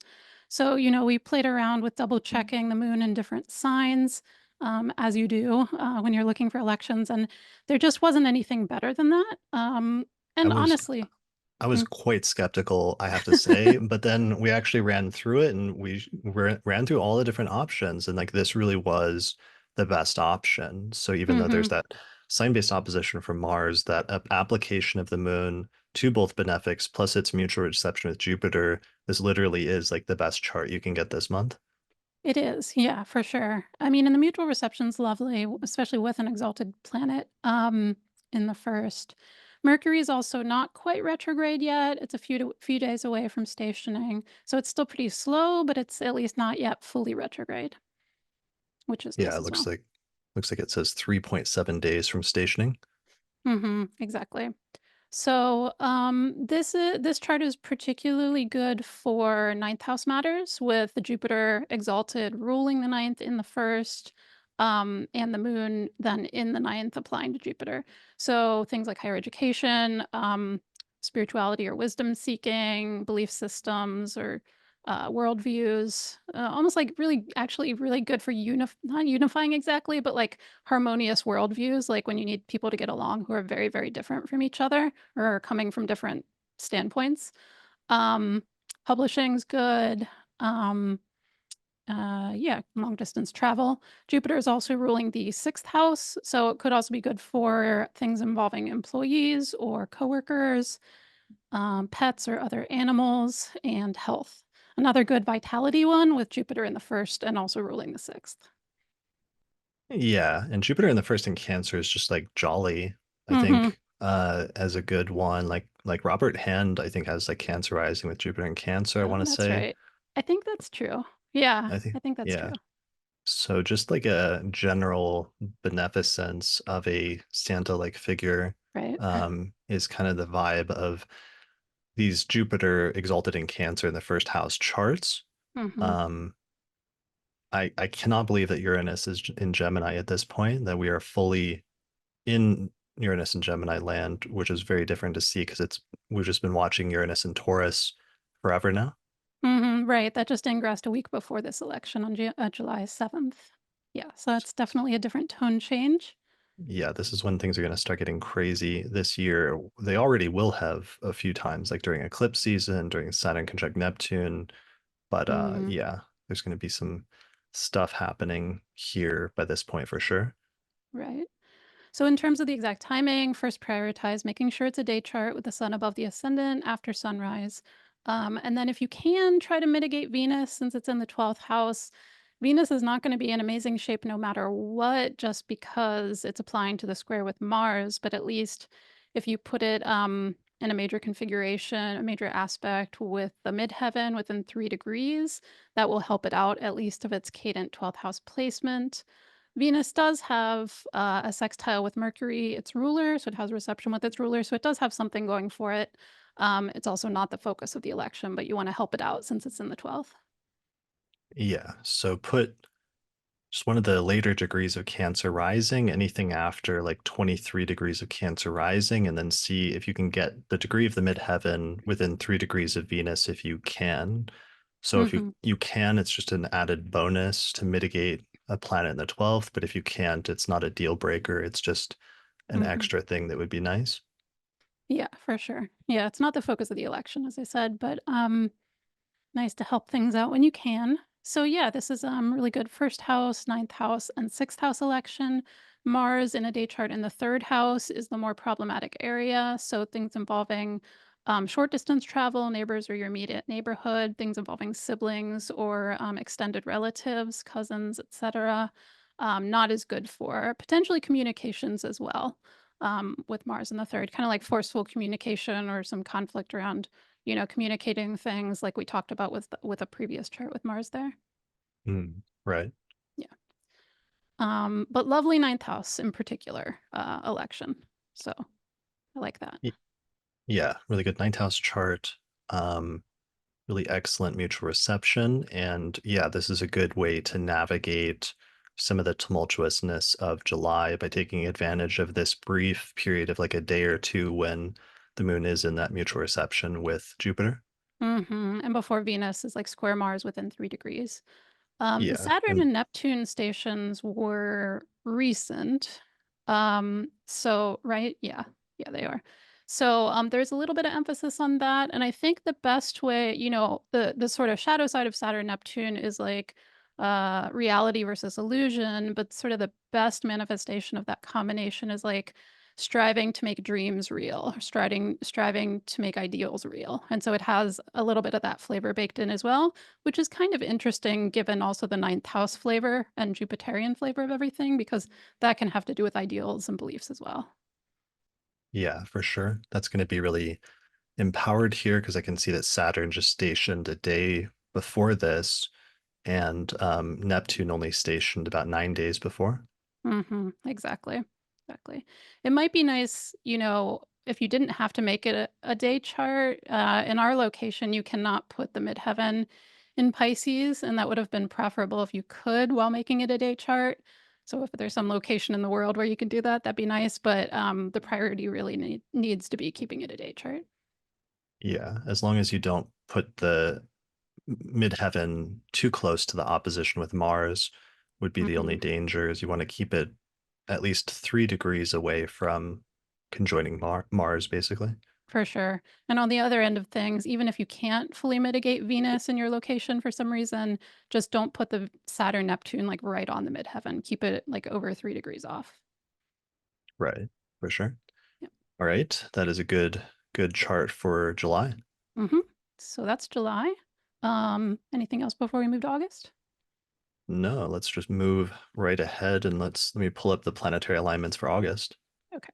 So, we played around with double checking the moon in different signs, as you do when you're looking for elections. And there just wasn't anything better than that. I And was honestly, I was mm, quite skeptical, I have to say, but then we actually ran through it and ran through all the different options, and like this really was the best option. So even though there's mhm. that sign-based opposition from Mars, that application of the moon to both benefics plus its mutual reception with Jupiter, this literally is like the best chart you can get this month. It is, yeah, for sure. I mean, and the mutual reception's lovely, especially with an exalted planet in the first. Mercury is also not quite retrograde yet. It's a few days away from stationing, so it's still pretty slow, but it's at least not yet fully retrograde, which is Yeah, nice it as well. looks like it says 3.7 days from stationing. Exactly. So this chart is particularly good for ninth house matters, with the Jupiter exalted ruling the ninth in the first, and the moon then in the ninth applying to Jupiter. So things like higher education, spirituality or wisdom seeking, belief systems, or worldviews, almost like really, actually, really good for not unifying exactly, but like harmonious worldviews, like when you need people to get along who are very, very different from each other or are coming from different standpoints. Um, Publishing's good. Um, yeah, long distance travel. Jupiter is also ruling the sixth house, so it could also be good for things involving employees or coworkers, pets or other animals, and health. Another good vitality one with Jupiter in the first and also ruling the sixth. Yeah, and Jupiter in the first in Cancer is just like jolly. I Mm-hmm. think as a good one, like Robert Hand, I think has like Cancer rising with Jupiter in Cancer, I Oh, want to that's say. right. I think that's true. Yeah, I think I think that's yeah. true. So just like a general beneficence of a Santa-like figure Right. is kind of the vibe of these Jupiter exalted in Cancer in the first house charts. Mm-hmm. Um, I cannot believe that Uranus is in Gemini at this point, that we are fully in Uranus and Gemini land, which is very different to see because it's we've just been watching Uranus and Taurus forever now. Right. That just ingressed a week before this election on July 7th. Yeah, so that's definitely a different tone change. Yeah, this is when things are going to start getting crazy this year. They already will have a few times, like during eclipse season, during Saturn conjunct Neptune. But Hmm. yeah, there's going to be some stuff happening here by this point for sure. Right. So, in terms of the exact timing, first prioritize making sure it's a day chart with the sun above the ascendant after sunrise. And then, if you can, try to mitigate Venus since it's in the 12th house. Venus is not going to be in amazing shape no matter what, just because it's applying to the square with Mars. But at least if you put it in a major configuration, a major aspect with the midheaven within 3 degrees, that will help it out, at least of its cadent 12th house placement. Venus does have a sextile with Mercury, its ruler, so it has reception with its ruler, so it does have something going for it. It's also not the focus of the election, but you want to help it out since it's in the 12th. Yeah, so put just one of the later degrees of Cancer rising, anything after like 23 degrees of Cancer rising, and then see if you can get the degree of the midheaven within 3 degrees of Venus if you can. So if you Hmm. you can, it's just an added bonus to mitigate a planet in the 12th, but if you can't, it's not a deal breaker. It's just an Hmm. extra thing that would be nice. Yeah, for sure. Yeah, it's not the focus of the election, as I said, but nice to help things out when you can. So yeah, this is really good first house, ninth house, and sixth house election. Mars in a day chart in the third house is the more problematic area. So things involving short distance travel, neighbors or your immediate neighborhood, things involving siblings or extended relatives, cousins, etc. Not as good for potentially communications as well. With Mars in the third, kind of like forceful communication or some conflict around communicating things like we talked about with a previous chart with Mars there. Right. Yeah. But lovely ninth house in particular, election. So I like that. Y- Yeah, really good ninth house chart. Um, really excellent mutual reception. And yeah, this is a good way to navigate some of the tumultuousness of July by taking advantage of this brief period of like a day or two when the moon is in that mutual reception with Jupiter. And before Venus is like square Mars within 3 degrees. The Yeah. Saturn And and Neptune stations were recent. So right, yeah, yeah, they are. So there's a little bit of emphasis on that, and I think the best way, the sort of shadow side of Saturn Neptune is like reality versus illusion, but sort of the best manifestation of that combination is like striving to make dreams real, striving to make ideals real. And so it has a little bit of that flavor baked in as well, which is kind of interesting given also the ninth house flavor and Jupiterian flavor of everything, because that can have to do with ideals and beliefs as well. yeah, for sure. That's going to be really empowered here because I can see that Saturn just stationed a day before this, and Neptune only stationed about 9 days before. Exactly. Exactly. It might be nice, if you didn't have to make it a day chart. In our location, you cannot put the midheaven in Pisces, and that would have been preferable if you could while making it a day chart. So if there's some location in the world where you can do that, that'd be nice. But the priority really needs to be keeping it a day chart. Yeah, as long as you don't put the midheaven too close to the opposition with Mars would be the only Hmm. danger is you want to keep it at least 3 degrees away from conjoining Mars, basically. For sure. And on the other end of things, even if you can't fully mitigate Venus in your location for some reason, just don't put the Saturn Neptune like right on the midheaven. Keep it like over 3 degrees off. Right, for sure. Yep. All right, that is a good chart for July. Hmm. So that's July. Anything else before we move to August? No, let's just move right ahead and let me pull up the planetary alignments for August. Okay.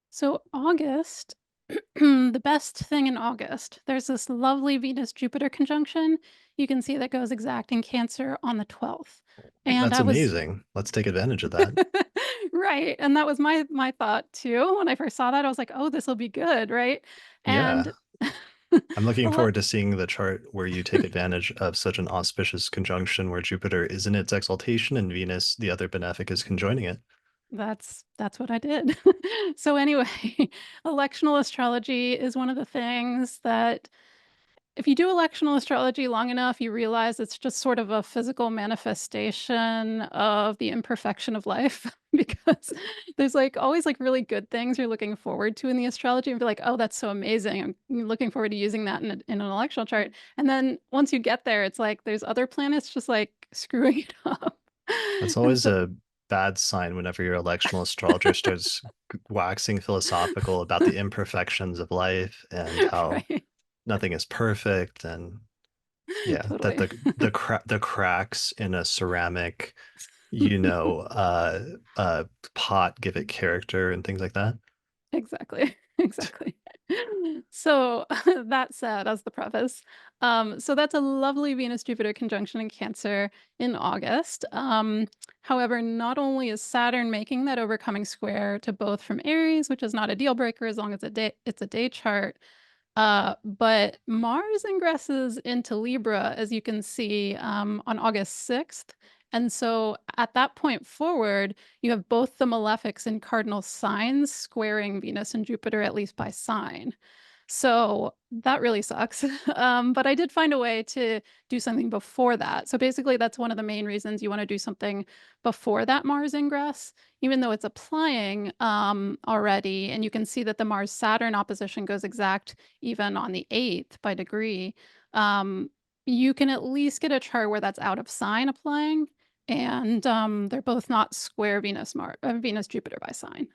So August, the best thing in August, there's this lovely Venus Jupiter conjunction. You can see that goes exact in Cancer on the 12th. And That's I was amazing. Let's take advantage of that. Right, and that was my thought too. When I first saw that, I was like, "Oh, this will be good," right? Yeah, And I'm looking a lot forward to seeing the chart where you take advantage of such an auspicious conjunction where Jupiter is in its exaltation and Venus, the other benefic, is conjoining it. that's what I did. So anyway, electional astrology is one of the things that if you do electional astrology long enough, you realize it's just sort of a physical manifestation of the imperfection of life because there's like always like really good things you're looking forward to in the astrology and be like, oh, that's so amazing. I'm looking forward to using that in an electional chart. And then once you get there, it's like there's other planets just like screwing it up. That's And always so, a bad sign whenever your electional astrologer starts waxing philosophical about the imperfections of life and how right, nothing is perfect, and yeah, that totally. the cracks in a ceramic, you know, pot give it character and things like that. Exactly. Exactly. So that said, as the preface, so that's a lovely Venus-Jupiter conjunction in Cancer in August. However, not only is Saturn making that overcoming square to both from Aries, which is not a deal breaker as long as it's a day chart, but Mars ingresses into Libra, as you can see, on August 6th. And so at that point forward, you have both the malefics in cardinal signs squaring Venus and Jupiter, at least by sign. So that really sucks. But I did find a way to do something before that. So basically, that's one of the main reasons you want to do something before that Mars ingress, even though it's applying already. And you can see that the Mars Saturn opposition goes exact even on the 8th by degree. Um, you can at least get a chart where that's out of sign applying. And they're both not square Venus Jupiter by sign.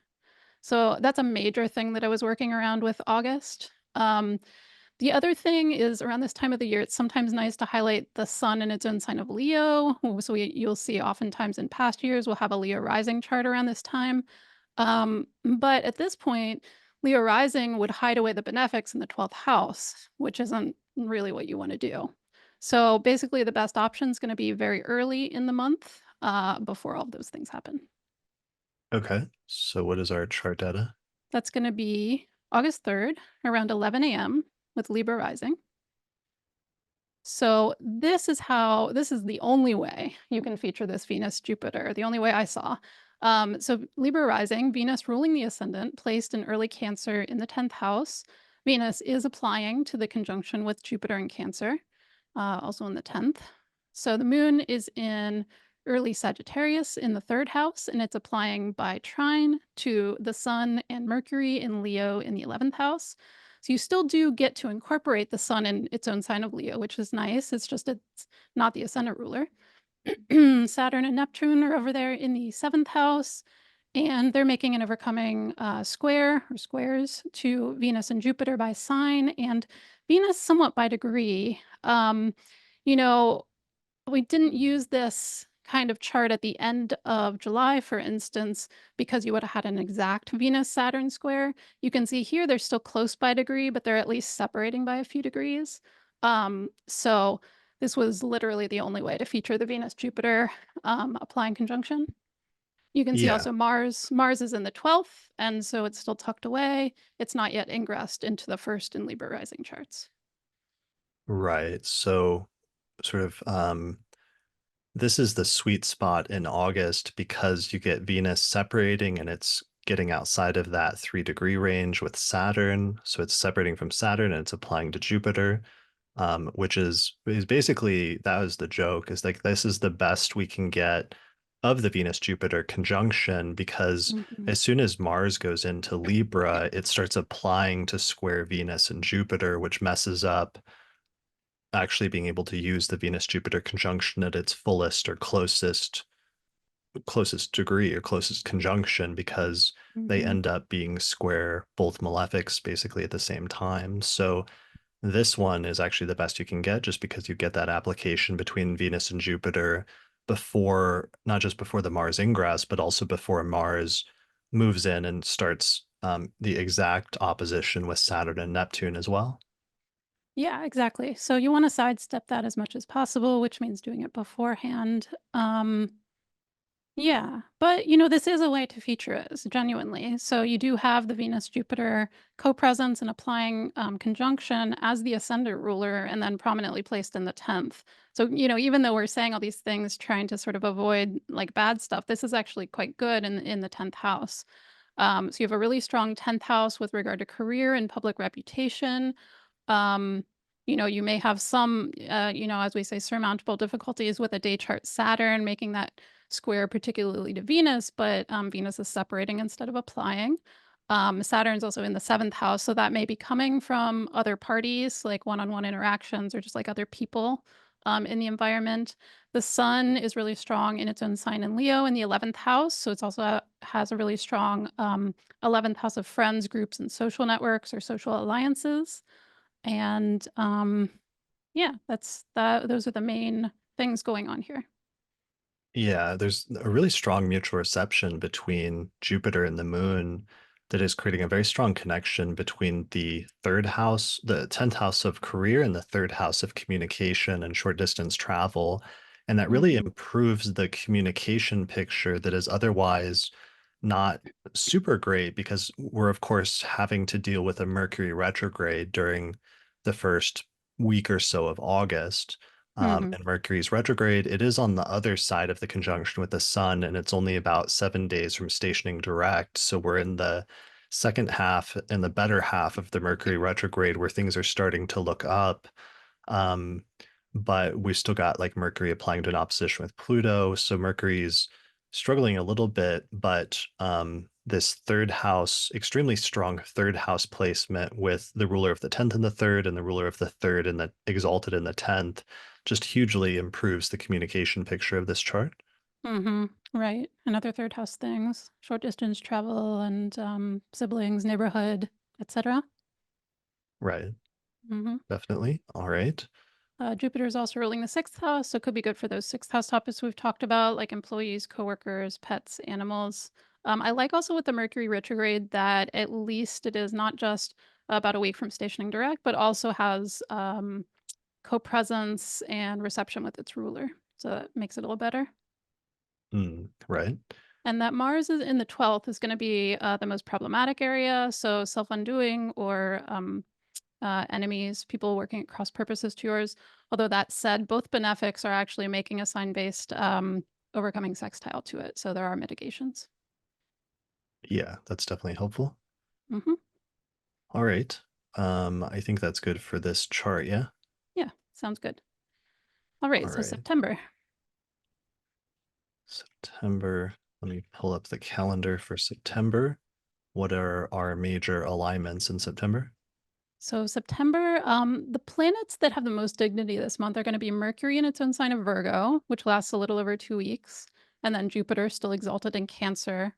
So that's a major thing that I was working around with August. The other thing is around this time of the year, it's sometimes nice to highlight the sun in its own sign of Leo. So you'll see oftentimes in past years, we'll have a Leo rising chart around this time. But at this point, Leo rising would hide away the benefics in the 12th house, which isn't really what you want to do. So basically, the best option is going to be very early in the month before all of those things happen. Okay, so what is our chart data? That's going to be August 3rd around 11 a.m. with Libra rising. So this is the only way you can feature this Venus Jupiter, the only way I saw. So Libra rising, Venus ruling the ascendant, placed in early Cancer in the 10th house. Venus is applying to the conjunction with Jupiter in Cancer, also in the 10th. So the moon is in early Sagittarius in the 3rd house, and it's applying by trine to the sun and Mercury in Leo in the 11th house. So you still do get to incorporate the sun in its own sign of Leo, which is nice. It's not the ascendant ruler. Saturn and Neptune are over there in the 7th house, and they're making an overcoming square or squares to Venus and Jupiter by sign, and Venus somewhat by degree. You know, we didn't use this kind of chart at the end of July, for instance, because you would have had an exact Venus-Saturn square. You can see here they're still close by degree, but they're at least separating by a few degrees. So this was literally the only way to feature the Venus-Jupiter applying conjunction. You can see Yeah, also Mars. Mars is in the 12th, and so it's still tucked away. It's not yet ingressed into the first and Libra rising charts. right. So sort of this is the sweet spot in August because you get Venus separating and it's getting outside of that 3 degree range with Saturn. So it's separating from Saturn and it's applying to Jupiter, which is basically that was the joke, is like this is the best we can get of the Venus Jupiter conjunction because Mhm. as soon as Mars goes into Libra, it starts applying to square Venus and Jupiter, which messes up actually being able to use the Venus Jupiter conjunction at its fullest or closest degree or closest conjunction because they Mhm. end up being square both malefics basically at the same time. So this one is actually the best you can get just because you get that application between Venus and Jupiter before, not just before the Mars ingress, but also before Mars moves in and starts the exact opposition with Saturn and Neptune as well. Yeah, exactly. So you want to sidestep that as much as possible, which means doing it beforehand. Yeah, but this is a way to feature it genuinely. So you do have the Venus Jupiter co-presence and applying conjunction as the ascendant ruler and then prominently placed in the 10th. So, even though we're saying all these things trying to sort of avoid like bad stuff, this is actually quite good in the 10th house. So you have a really strong 10th house with regard to career and public reputation. Um, You may have some, as we say, surmountable difficulties with a day chart Saturn, making that square particularly to Venus, but Venus is separating instead of applying. Saturn's also in the seventh house, so that may be coming from other parties, like one-on-one interactions or just like other people in the environment. The sun is really strong in its own sign in Leo in the 11th house, so it's also has a really strong 11th house of friends, groups, and social networks or social alliances. And yeah, those are the main things going on here. Yeah, there's a really strong mutual reception between Jupiter and the moon that is creating a very strong connection between the third house, the 10th house of career, and the third house of communication and short distance travel. And that really Mhm. improves the communication picture that is otherwise not super great because we're, of course, having to deal with a Mercury retrograde during the first week or so of August. Mhm. And Mercury's retrograde, it is on the other side of the conjunction with the sun, and it's only about 7 days from stationing direct. So we're in the second half and the better half of the Mercury retrograde where things are starting to look up. Um, but we still got like Mercury applying to an opposition with Pluto. So Mercury's struggling a little bit, but this third house, extremely strong third house placement with the ruler of the 10th and the third, and the ruler of the third and the exalted in the 10th, just hugely improves the communication picture of this chart. Mhm. Right. And other third house things, short distance travel and siblings, neighborhood, etc. Right. Mhm. Definitely. All right. Jupiter is also ruling the sixth house, so it could be good for those sixth house topics we've talked about, like employees, coworkers, pets, animals. I like also with the Mercury retrograde that at least it is not just about a week from stationing direct, but also has co-presence and reception with its ruler. So that makes it a little better. Right. And that Mars is in the 12th is going to be the most problematic area. So self-undoing or enemies, people working at cross purposes to yours. Although that said, both benefics are actually making a sign-based overcoming sextile to it. So there are mitigations. Yeah, that's definitely helpful. Hmm. All right. I think that's good for this chart. Yeah. Yeah, sounds good. All right, All so right. September. September. Let me pull up the calendar for September. What are our major alignments in September? So September, the planets that have the most dignity this month are going to be Mercury in its own sign of Virgo, which lasts a little over 2 weeks, and then Jupiter still exalted in Cancer.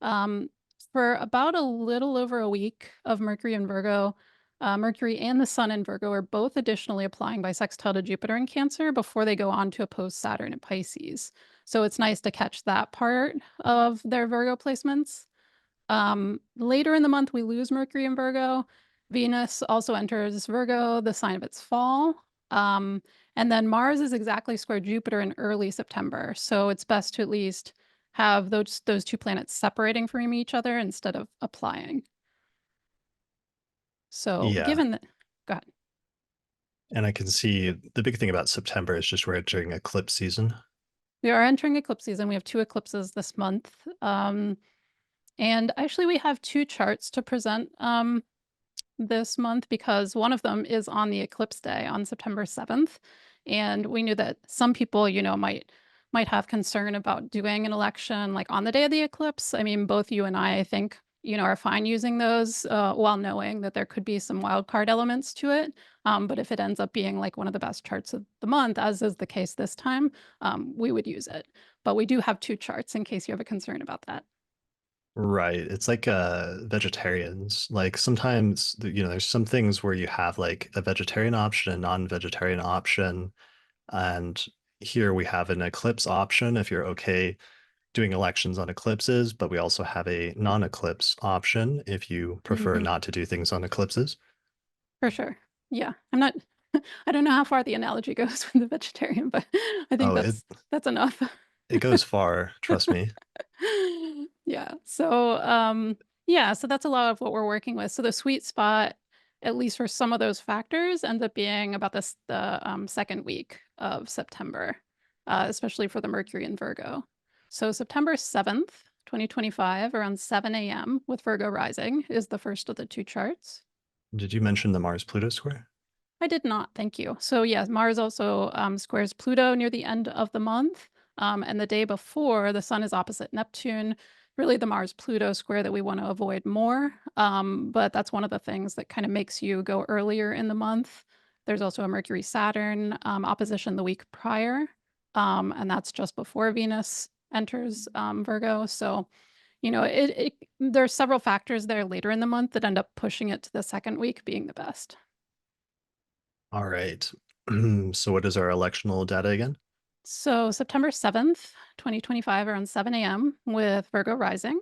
Um, for about a little over a week of Mercury in Virgo, Mercury and the Sun in Virgo are both additionally applying by sextile to Jupiter in Cancer before they go on to oppose Saturn in Pisces. So it's nice to catch that part of their Virgo placements. Later in the month, we lose Mercury in Virgo. Venus also enters Virgo, the sign of its fall. Um, and then Mars is exactly square Jupiter in early September. So it's best to at least have those two planets separating from each other instead of applying. So Yeah. given that, go ahead. And I can see the big thing about September is just we're entering eclipse season. We are entering eclipse season. We have two eclipses this month. And actually, we have two charts to present this month because one of them is on the eclipse day on September 7th. And we knew that some people, might have concern about doing an election like on the day of the eclipse. I mean, both you and I think, are fine using those while knowing that there could be some wild card elements to it. But if it ends up being like one of the best charts of the month, as is the case this time, we would use it. But we do have two charts in case you have a concern about that. Right. It's like vegetarians. Like sometimes, there's some things where you have like a vegetarian option, a non-vegetarian option. And here we have an eclipse option if you're okay doing elections on eclipses, but we also have a non-eclipse option if you prefer Mhm. not to do things on eclipses. For sure. Yeah. I'm not I don't know how far the analogy goes with the vegetarian, but I think Oh, that's enough. it goes far, trust me. Yeah. So that's a lot of what we're working with. So the sweet spot, at least for some of those factors, ends up being about the second week of September, especially for the Mercury in Virgo. So September 7th, 2025, around 7 a.m. with Virgo rising is the first of the two charts. Did you mention the Mars Pluto square? I did not, thank you. So yes, Mars also squares Pluto near the end of the month, and the day before, the Sun is opposite Neptune. Really, the Mars-Pluto square that we want to avoid more, but that's one of the things that kind of makes you go earlier in the month. There's also a Mercury-Saturn opposition the week prior, and that's just before Venus enters Virgo. So there's several factors there later in the month that end up pushing it to the second week being the best. All right. So what is our electional data again? So September 7th, 2025, around 7 a.m. with Virgo rising.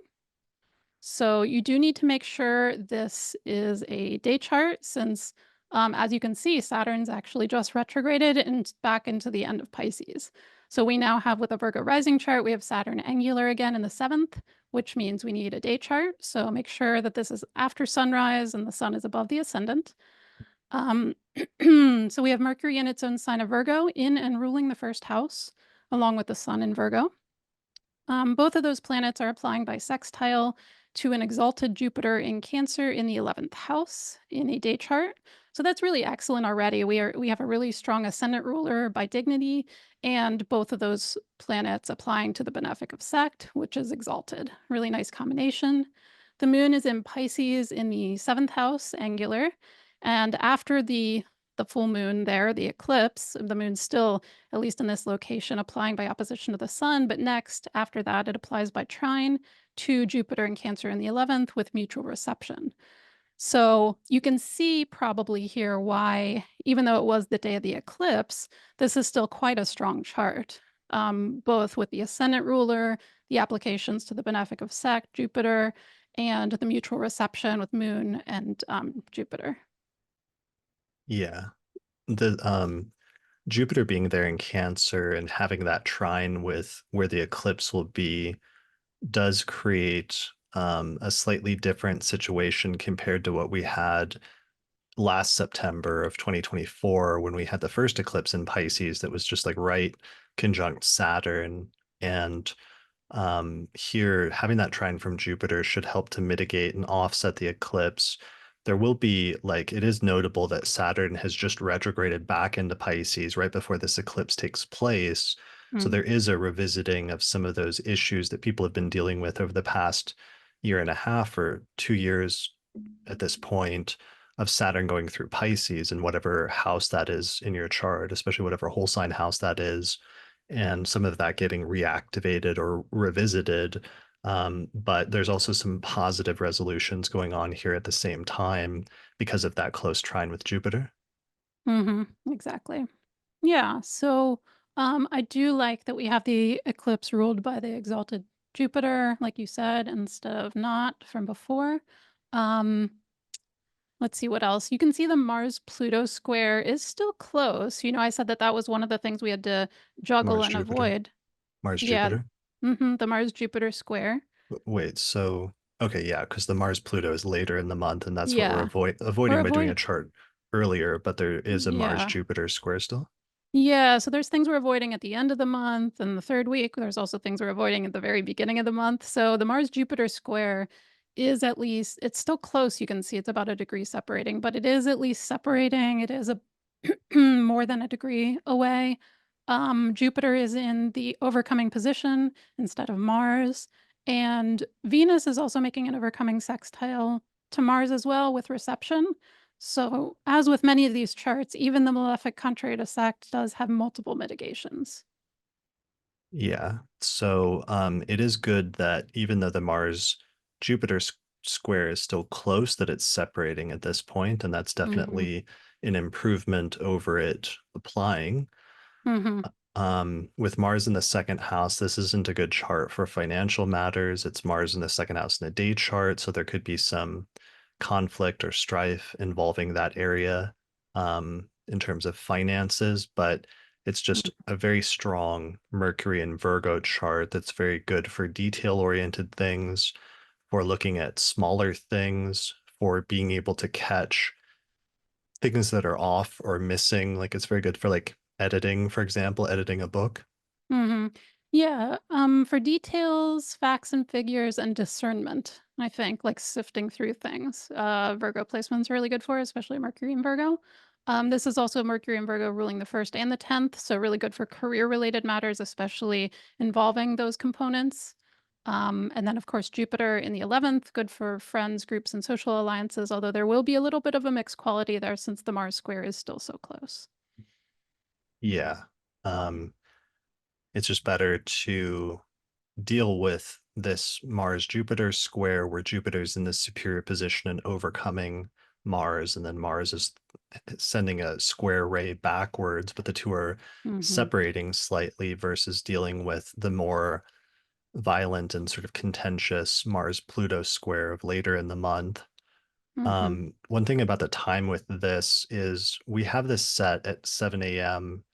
So you do need to make sure this is a day chart since, as you can see, Saturn's actually just retrograded and back into the end of Pisces. So we now have with a Virgo rising chart, we have Saturn angular again in the seventh, which means we need a day chart. So make sure that this is after sunrise and the sun is above the ascendant. Um, so we have Mercury in its own sign of Virgo in and ruling the first house, along with the sun in Virgo. Both of those planets are applying by sextile to an exalted Jupiter in Cancer in the 11th house in a day chart. So that's really excellent already. We have a really strong ascendant ruler by dignity, and both of those planets applying to the benefic of sect, which is exalted. Really nice combination. The moon is in Pisces in the 7th house, angular, and after the full moon there, the eclipse, the moon's still, at least in this location, applying by opposition to the sun. But next, after that, it applies by trine to Jupiter and Cancer in the 11th with mutual reception. So you can see probably here why, even though it was the day of the eclipse, this is still quite a strong chart, both with the ascendant ruler, the applications to the benefic of sect, Jupiter, and the mutual reception with moon and Jupiter. Yeah. The Jupiter being there in Cancer and having that trine with where the eclipse will be does create a slightly different situation compared to what we had last September of 2024 when we had the first eclipse in Pisces that was just like right conjunct Saturn. And here, having that trine from Jupiter should help to mitigate and offset the eclipse. There will be, like, it is notable that Saturn has just retrograded back into Pisces right before this eclipse takes place. So Mm. there is a revisiting of some of those issues that people have been dealing with over the past year and a half or 2 years at this point of Saturn going through Pisces and whatever house that is in your chart, especially whatever whole sign house that is, and some of that getting reactivated or revisited. But there's also some positive resolutions going on here at the same time because of that close trine with Jupiter. Exactly. Yeah, so I do like that we have the eclipse ruled by the exalted Jupiter, like you said, instead of not from before. Um, let's see what else. You can see the Mars-Pluto square is still close. I said that that was one of the things we had to juggle Mars, and Jupiter, avoid. Mars, Yeah, Jupiter. the Mars-Jupiter square. Wait, so okay, yeah, because the Mars Pluto is later in the month, and that's what we're Yeah, we're avoiding by doing a avoiding. chart earlier, but there is a Mars Yeah. Jupiter square still. Yeah, so there's things we're avoiding at the end of the month and the third week. There's also things we're avoiding at the very beginning of the month. So the Mars Jupiter square is at least, it's still close. You can see it's about a degree separating, but it is at least separating. It is a more than a degree away. Jupiter is in the overcoming position instead of Mars. And Venus is also making an overcoming sextile to Mars as well with reception. So, as with many of these charts, even the malefic contrary to sect does have multiple mitigations. Yeah. So it is good that even though the Mars Jupiter square is still close, that it's separating at this point, and that's Mhm. definitely an improvement over it applying. Mhm. With Mars in the second house, this isn't a good chart for financial matters. It's Mars in the second house in the day chart, so there could be some conflict or strife involving that area in terms of finances, but it's just a very strong Mercury and Virgo chart that's very good for detail-oriented things, for looking at smaller things, for being able to catch things that are off or missing. Like it's very good for like editing, for example, editing a book. Mhm. Yeah, for details, facts and figures, and discernment, I think, like sifting through things. Virgo placement's really good for, especially Mercury and Virgo. This is also Mercury and Virgo ruling the 1st and the 10th, so really good for career-related matters, especially involving those components. And then, of course, Jupiter in the 11th, good for friends, groups, and social alliances, although there will be a little bit of a mixed quality there since the Mars square is still so close. Yeah. Um, it's just better to deal with this Mars Jupiter square where Jupiter's in this superior position and overcoming Mars, and then Mars is sending a square ray backwards, but the two are Hmm. separating slightly versus dealing with the more violent and sort of contentious Mars Pluto square of later in the month. Hmm. One thing about the time with this is we have this set at 7 a.m.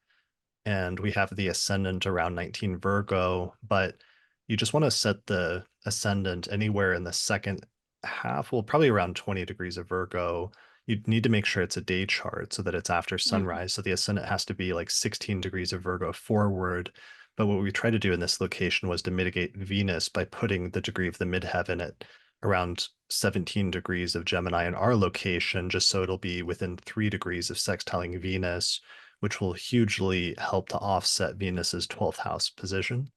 and we have the ascendant around 19 Virgo, but you just want to set the ascendant anywhere in the second half, well, probably around 20 degrees of Virgo. You need to make sure it's a day chart so that it's after Hmm. sunrise. So the ascendant has to be like 16 degrees of Virgo forward. But what we tried to do in this location was to mitigate Venus by putting the degree of the midheaven at around 17 degrees of Gemini in our location, just so it'll be within 3 degrees of sextiling Venus, which will hugely help to offset Venus's 12th house position.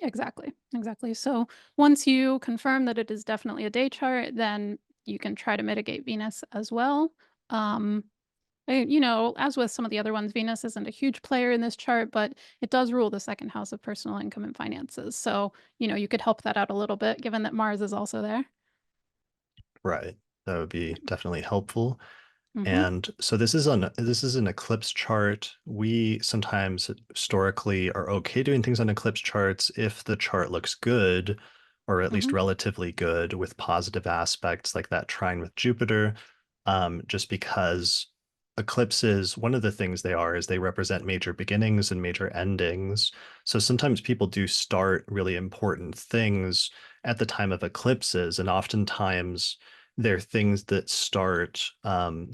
Exactly. Exactly. So once you confirm that it is definitely a day chart, then you can try to mitigate Venus as well. Um, as with some of the other ones, Venus isn't a huge player in this chart, but it does rule the 2nd house of personal income and finances. So, you could help that out a little bit given that Mars is also there. Right. That would be definitely helpful. Hmm. And so this is an eclipse chart. We sometimes historically are okay doing things on eclipse charts if the chart looks good, or at least Hmm. relatively good, with positive aspects like that trine with Jupiter. Just because eclipses, one of the things they are is they represent major beginnings and major endings. So sometimes people do start really important things at the time of eclipses, and oftentimes they're things that start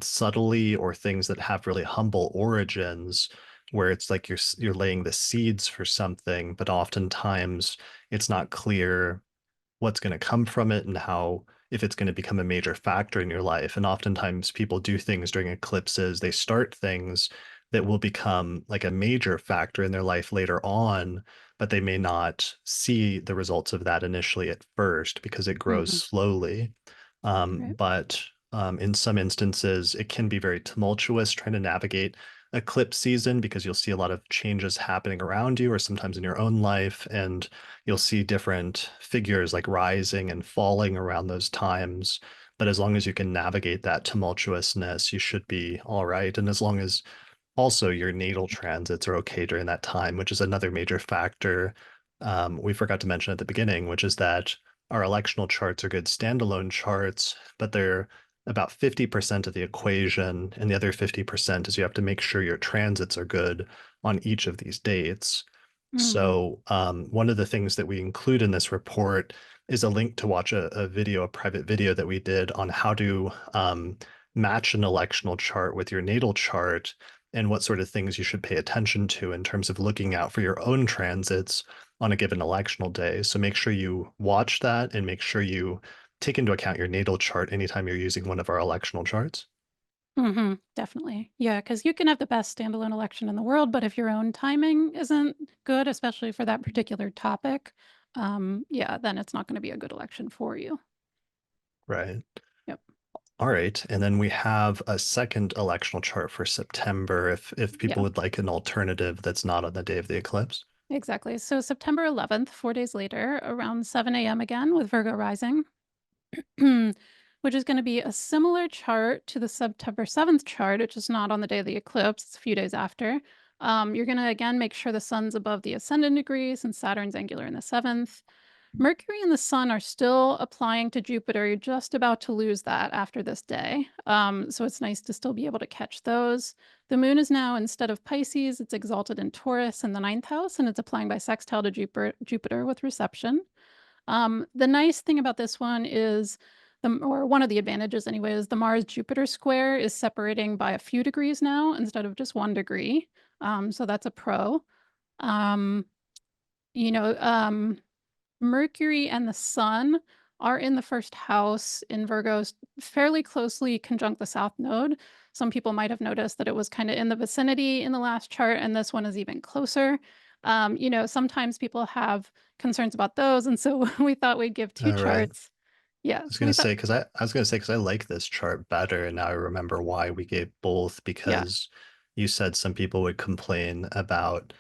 subtly, or things that have really humble origins, where it's like you're laying the seeds for something, but oftentimes it's not clear what's going to come from it and how, if it's going to become a major factor in your life. And oftentimes people do things during eclipses, they start things that will become like a major factor in their life later on, but they may not see the results of that initially at first because it grows Hmm. slowly. Right. But in some instances, it can be very tumultuous trying to navigate eclipse season because you'll see a lot of changes happening around you or sometimes in your own life. And you'll see different figures like rising and falling around those times. But as long as you can navigate that tumultuousness, you should be all right. And as long as also your natal transits are okay during that time, which is another major factor we forgot to mention at the beginning, which is that our electional charts are good standalone charts, but they're about 50% of the equation. And the other 50% is you have to make sure your transits are good on each of these dates. Hmm. So, one of the things that we include in this report is a link to watch a video, a private video that we did on how to match an electional chart with your natal chart and what sort of things you should pay attention to in terms of looking out for your own transits on a given electional day. So, make sure you watch that and make sure you take into account your natal chart anytime you're using one of our electional charts. Definitely. Yeah, because you can have the best standalone election in the world, but if your own timing isn't good, especially for that particular topic, yeah, then it's not going to be a good election for you. Right. Yep. All right. And then we have a second electional chart for September if people Yeah, would like an alternative that's not on the day of the eclipse. exactly. So September 11th, 4 days later, around 7 a.m. again with Virgo rising, which is going to be a similar chart to the September 7th chart, which is not on the day of the eclipse, it's a few days after. You're going to again make sure the sun's above the ascendant degree since Saturn's angular in the 7th. Mercury and the Sun are still applying to Jupiter. You're just about to lose that after this day. So it's nice to still be able to catch those. The Moon is now, instead of Pisces, it's exalted in Taurus in the 9th house, and it's applying by sextile to Jupiter with reception. The nice thing about this one is, or one of the advantages anyway, is the Mars Jupiter square is separating by a few degrees now instead of just 1 degree. So that's a pro. Um, you know, um, Mercury and the Sun are in the first house in Virgos, fairly closely conjunct the South Node. Some people might have noticed that it was kind of in the vicinity in the last chart, and this one is even closer. Sometimes people have concerns about those, and so we thought we'd give two All right. charts. Yeah, was we gonna thought, say because I was gonna say because I like this chart better, and now I remember why we gave both. yeah. Because you said some people would complain about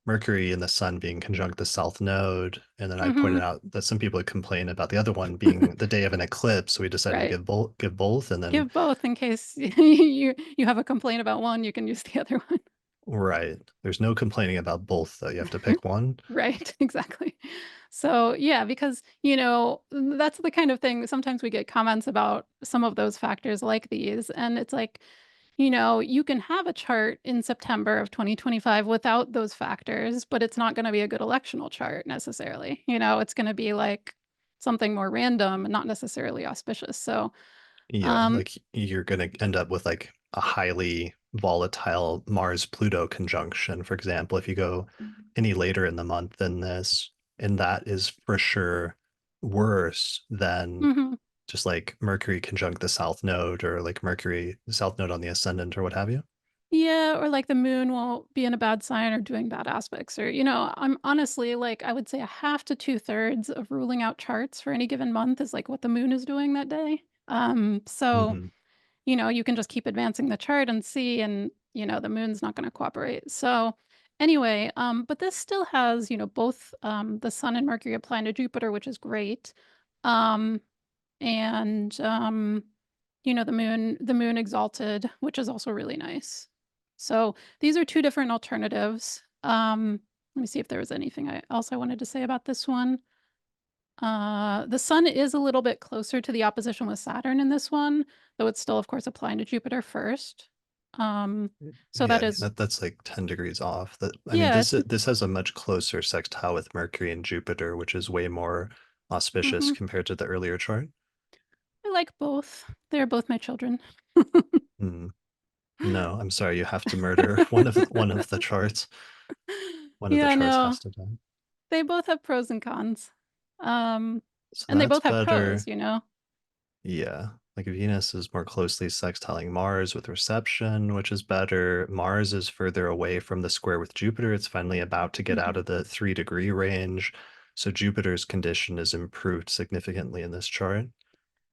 Mercury and the Sun being conjunct the South Node, and then I Hmm. pointed out that some people would complain about the other one being the day of an eclipse. So we decided to Right. give both, and then Give both in case you have a complaint about one, you can use the other one. right, there's no complaining about both though. You have to pick one. Right, exactly. So, yeah, because, that's the kind of thing sometimes we get comments about some of those factors like these, and it's like, you can have a chart in September of 2025 without those factors, but it's not gonna be a good electional chart necessarily. It's gonna be like something more random and not necessarily auspicious. So, Yeah, um like you're gonna end up with like a highly volatile Mars-Pluto conjunction, for example, if you go any later in the month than this, and that is for sure worse than mhm. just like Mercury conjunct the South Node or like Mercury South Node on the ascendant or what have you. Yeah, or like the moon will be in a bad sign or doing bad aspects, or, I'm honestly like, I would say a half to two-thirds of ruling out charts for any given month is like what the moon is doing that day. So, Hmm. you can just keep advancing the chart and see, and, the moon's not going to cooperate. So, anyway, but this still has, both the sun and Mercury applying to Jupiter, which is great. Um, and the moon exalted, which is also really nice. So these are two different alternatives. Let me see if there was anything else I wanted to say about this one. The sun is a little bit closer to the opposition with Saturn in this one, though it's still, of course, applying to Jupiter first. Um, so Yeah, that I mean is, that's like 10 degrees off. That I mean yeah, this it's, this has a much closer sextile with Mercury and Jupiter, which is way more auspicious mhm. compared to the earlier chart. I like both. They're both my children. Hmm. No, I'm sorry, you have to murder one of the charts. One of the Yeah, charts no, has to die. they both have pros and cons. Um, So and they that's both have pros, better. you know? Yeah. Like Venus is more closely sextiling Mars with reception, which is better. Mars is further away from the square with Jupiter. It's finally about to get out Mhm. of the 3-degree range. So Jupiter's condition is improved significantly in this chart.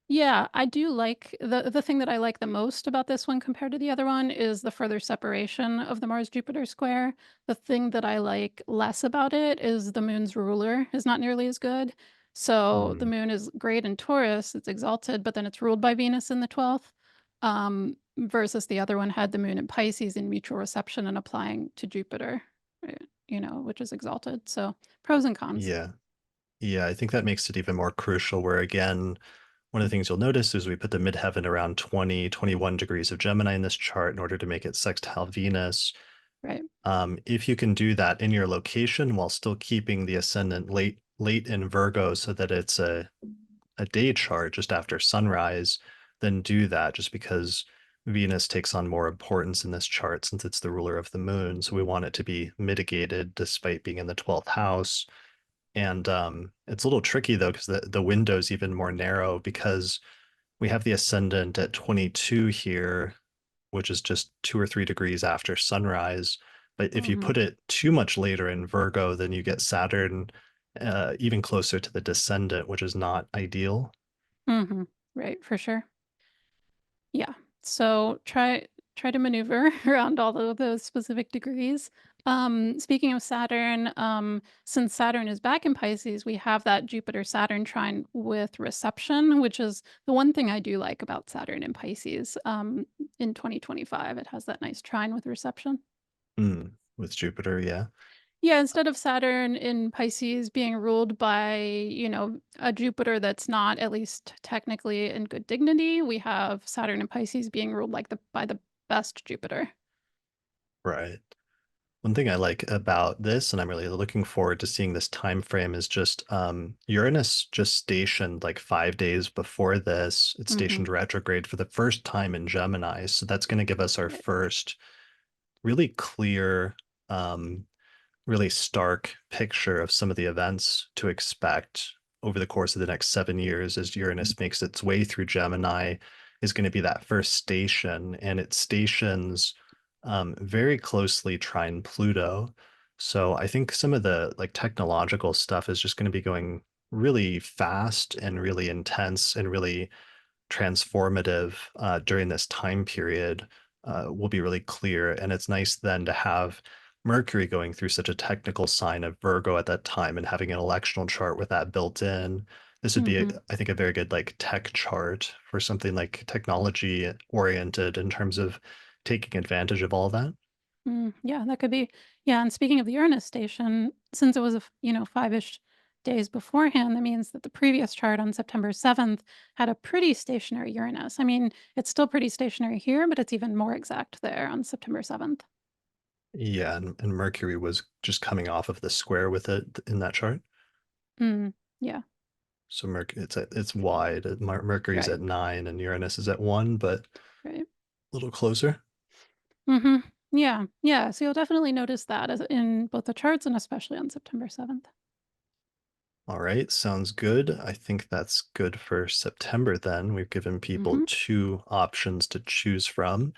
Yeah, I do like the thing that I like the most about this one compared to the other one is the further separation of the Mars Jupiter square. The thing that I like less about it is the moon's ruler is not nearly as good. So the Hmm. moon is great in Taurus, it's exalted, but then it's ruled by Venus in the 12th. Versus the other one had the moon in Pisces in mutual reception and applying to Jupiter, which is exalted. So pros and cons. Yeah. Yeah, I think that makes it even more crucial where again, one of the things you'll notice is we put the midheaven around 20, 21 degrees of Gemini in this chart in order to make it sextile Venus. Right. If you can do that in your location while still keeping the ascendant late in Virgo so that it's a day chart just after sunrise, then do that just because Venus takes on more importance in this chart since it's the ruler of the moon. So we want it to be mitigated despite being in the 12th house. And it's a little tricky though, because the window's even more narrow because we have the ascendant at 22 here, which is just 2 or 3 degrees after sunrise. But if you Hmm. put it too much later in Virgo, then you get Saturn even closer to the descendant, which is not ideal. Hmm. Right, for sure. Yeah. So try to maneuver around all of those specific degrees. Speaking of Saturn, since Saturn is back in Pisces, we have that Jupiter Saturn trine with reception, which is the one thing I do like about Saturn in Pisces. In 2025, it has that nice trine with reception. With Jupiter, yeah. Yeah, instead of Saturn in Pisces being ruled by, a Jupiter that's not at least technically in good dignity, we have Saturn in Pisces being ruled like the by the best Jupiter. Right. One thing I like about this, and I'm really looking forward to seeing this time frame, is just Uranus just stationed like 5 days before this. It's Hmm. stationed retrograde for the first time in Gemini. So that's going to give us our Right. first really clear, um, really stark picture of some of the events to expect over the course of the next 7 years as Uranus makes its way through Gemini is going to be that first station, and it stations very closely trine Pluto. So I think some of the like technological stuff is just going to be going really fast and really intense and really transformative during this time period will be really clear. And it's nice then to have Mercury going through such a technical sign of Virgo at that time and having an electional chart with that built in. This would be, Hmm. I think, a very good like tech chart for something like technology oriented in terms of taking advantage of all that. Yeah, that could be. Yeah, and speaking of the Uranus station, since it was five-ish days beforehand, that means that the previous chart on September 7th had a pretty stationary Uranus. I mean, it's still pretty stationary here, but it's even more exact there on September 7th. Yeah, and Mercury was just coming off of the square with it in that chart. Mm, yeah, So Mercury, it's wide. Mercury's right, at 9 and Uranus is at 1, but a right. little closer. Hmm. Yeah, yeah. So you'll definitely notice that in both the charts and especially on September 7th. All right, sounds good. I think that's good for September then. We've given people Hmm. two options to choose from.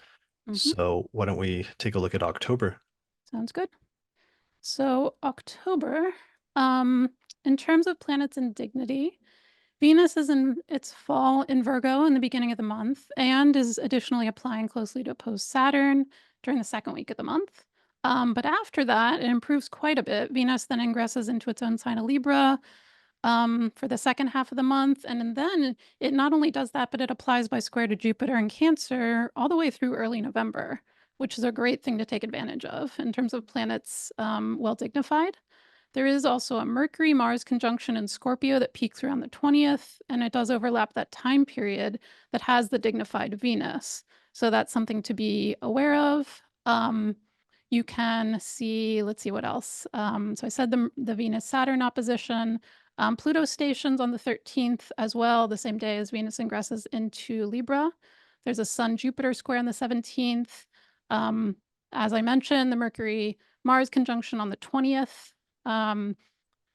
Hmm. So why don't we take a look at October? Sounds good. So October, um, in terms of planets in dignity, Venus is in its fall in Virgo in the beginning of the month and is additionally applying closely to oppose Saturn during the second week of the month. But after that, it improves quite a bit. Venus then ingresses into its own sign of Libra for the second half of the month. And then it not only does that, but it applies by square to Jupiter and Cancer all the way through early November, which is a great thing to take advantage of in terms of planets well dignified. There is also a Mercury Mars conjunction in Scorpio that peaks around the 20th, and it does overlap that time period that has the dignified Venus. So that's something to be aware of. You can see, let's see what else. So I said the Venus Saturn opposition. Pluto stations on the 13th as well, the same day as Venus ingresses into Libra. There's a Sun Jupiter square on the 17th. Um, as I mentioned, the Mercury Mars conjunction on the 20th. Um,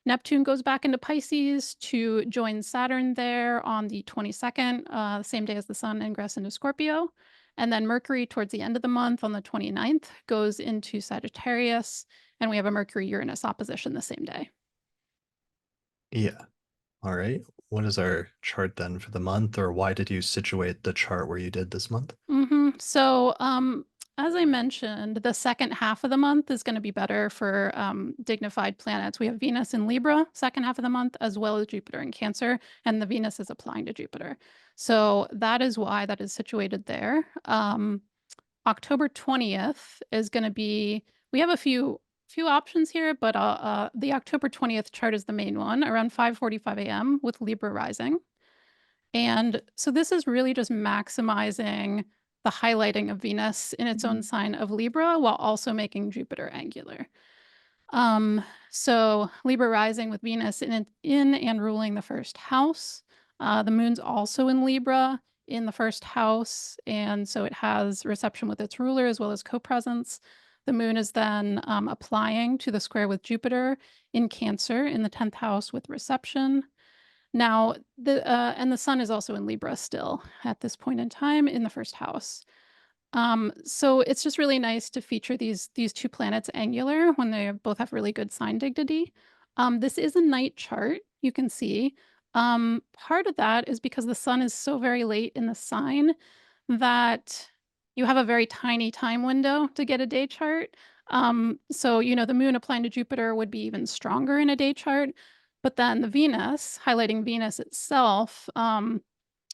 Neptune goes back into Pisces to join Saturn there on the 22nd, same day as the Sun ingress into Scorpio. And then Mercury, towards the end of the month on the 29th, goes into Sagittarius. And we have a Mercury Uranus opposition the same day. Yeah. All right. What is our chart then for the month, or why did you situate the chart where you did this month? So, as I mentioned, the second half of the month is going to be better for dignified planets. We have Venus in Libra, second half of the month, as well as Jupiter in Cancer, and the Venus is applying to Jupiter. So that is why that is situated there. October 20th is going to be, we have a few options here, but the October 20th chart is the main one around 5:45 a.m. with Libra rising. And so this is really just maximizing the highlighting of Venus in its own sign of Libra while also making Jupiter angular. Um, so Libra rising with Venus in and ruling the first house. The moon's also in Libra in the first house, and so it has reception with its ruler as well as co-presence. The moon is then applying to the square with Jupiter in Cancer in the 10th house with reception. Now, the sun is also in Libra still at this point in time in the first house. So it's just really nice to feature these two planets angular when they both have really good sign dignity. This is a night chart, you can see. Part of that is because the sun is so very late in the sign that you have a very tiny time window to get a day chart. So, the moon applying to Jupiter would be even stronger in a day chart. But then the Venus, highlighting Venus itself, in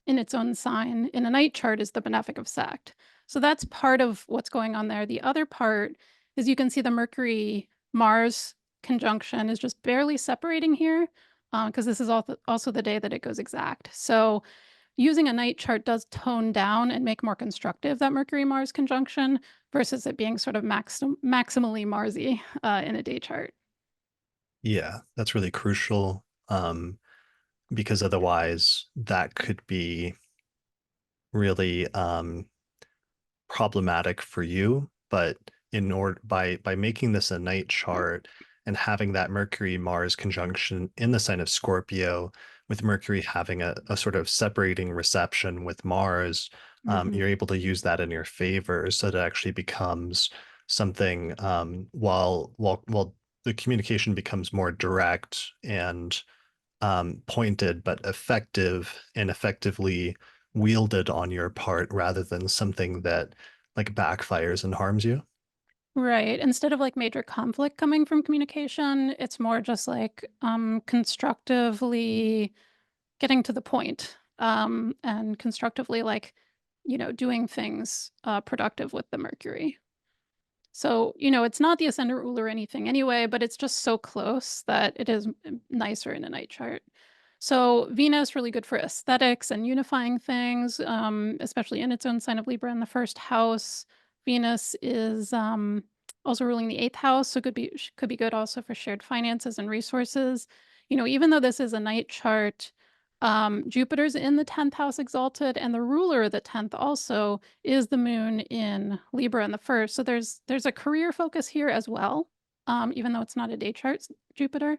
its own sign in a night chart is the benefic of sect. So that's part of what's going on there. The other part is you can see the Mercury Mars conjunction is just barely separating here because this is also the day that it goes exact. So using a night chart does tone down and make more constructive that Mercury Mars conjunction versus it being sort of maximally Marsy in a day chart. Yeah, that's really crucial. Because otherwise that could be really problematic for you. But in order by making this a night chart and having that Mercury Mars conjunction in the sign of Scorpio, with Mercury having a sort of separating reception with Mars, Hmm. you're able to use that in your favor. So that it actually becomes something, while the communication becomes more direct and pointed, but effective and effectively wielded on your part rather than something that like backfires and harms you. Right. Instead of like major conflict coming from communication, it's more just like constructively getting to the point, and constructively like, doing things productive with the Mercury. So, it's not the ascendant ruler or anything anyway, but it's just so close that it is nicer in a night chart. So, Venus really good for aesthetics and unifying things, especially in its own sign of Libra in the first house. Venus is also ruling the eighth house, so could be good also for shared finances and resources. Even though this is a night chart, Jupiter's in the 10th house exalted, and the ruler of the 10th also is the moon in Libra in the first. So there's a career focus here as well, even though it's not a day chart, Jupiter.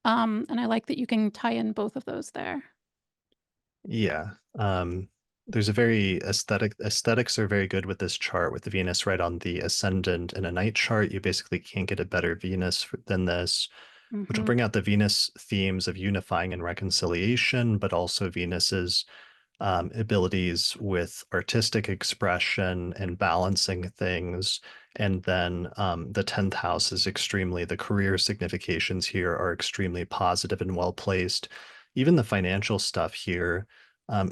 And I like that you can tie in both of those there. Yeah. There's a very aesthetics are very good with this chart with the Venus right on the ascendant in a night chart. You basically can't get a better than this, which will Hmm. bring out the Venus themes of unifying and reconciliation, but also Venus's abilities with artistic expression and balancing things. And then the 10th house is the career significations here are extremely positive and well placed. Even the financial stuff here,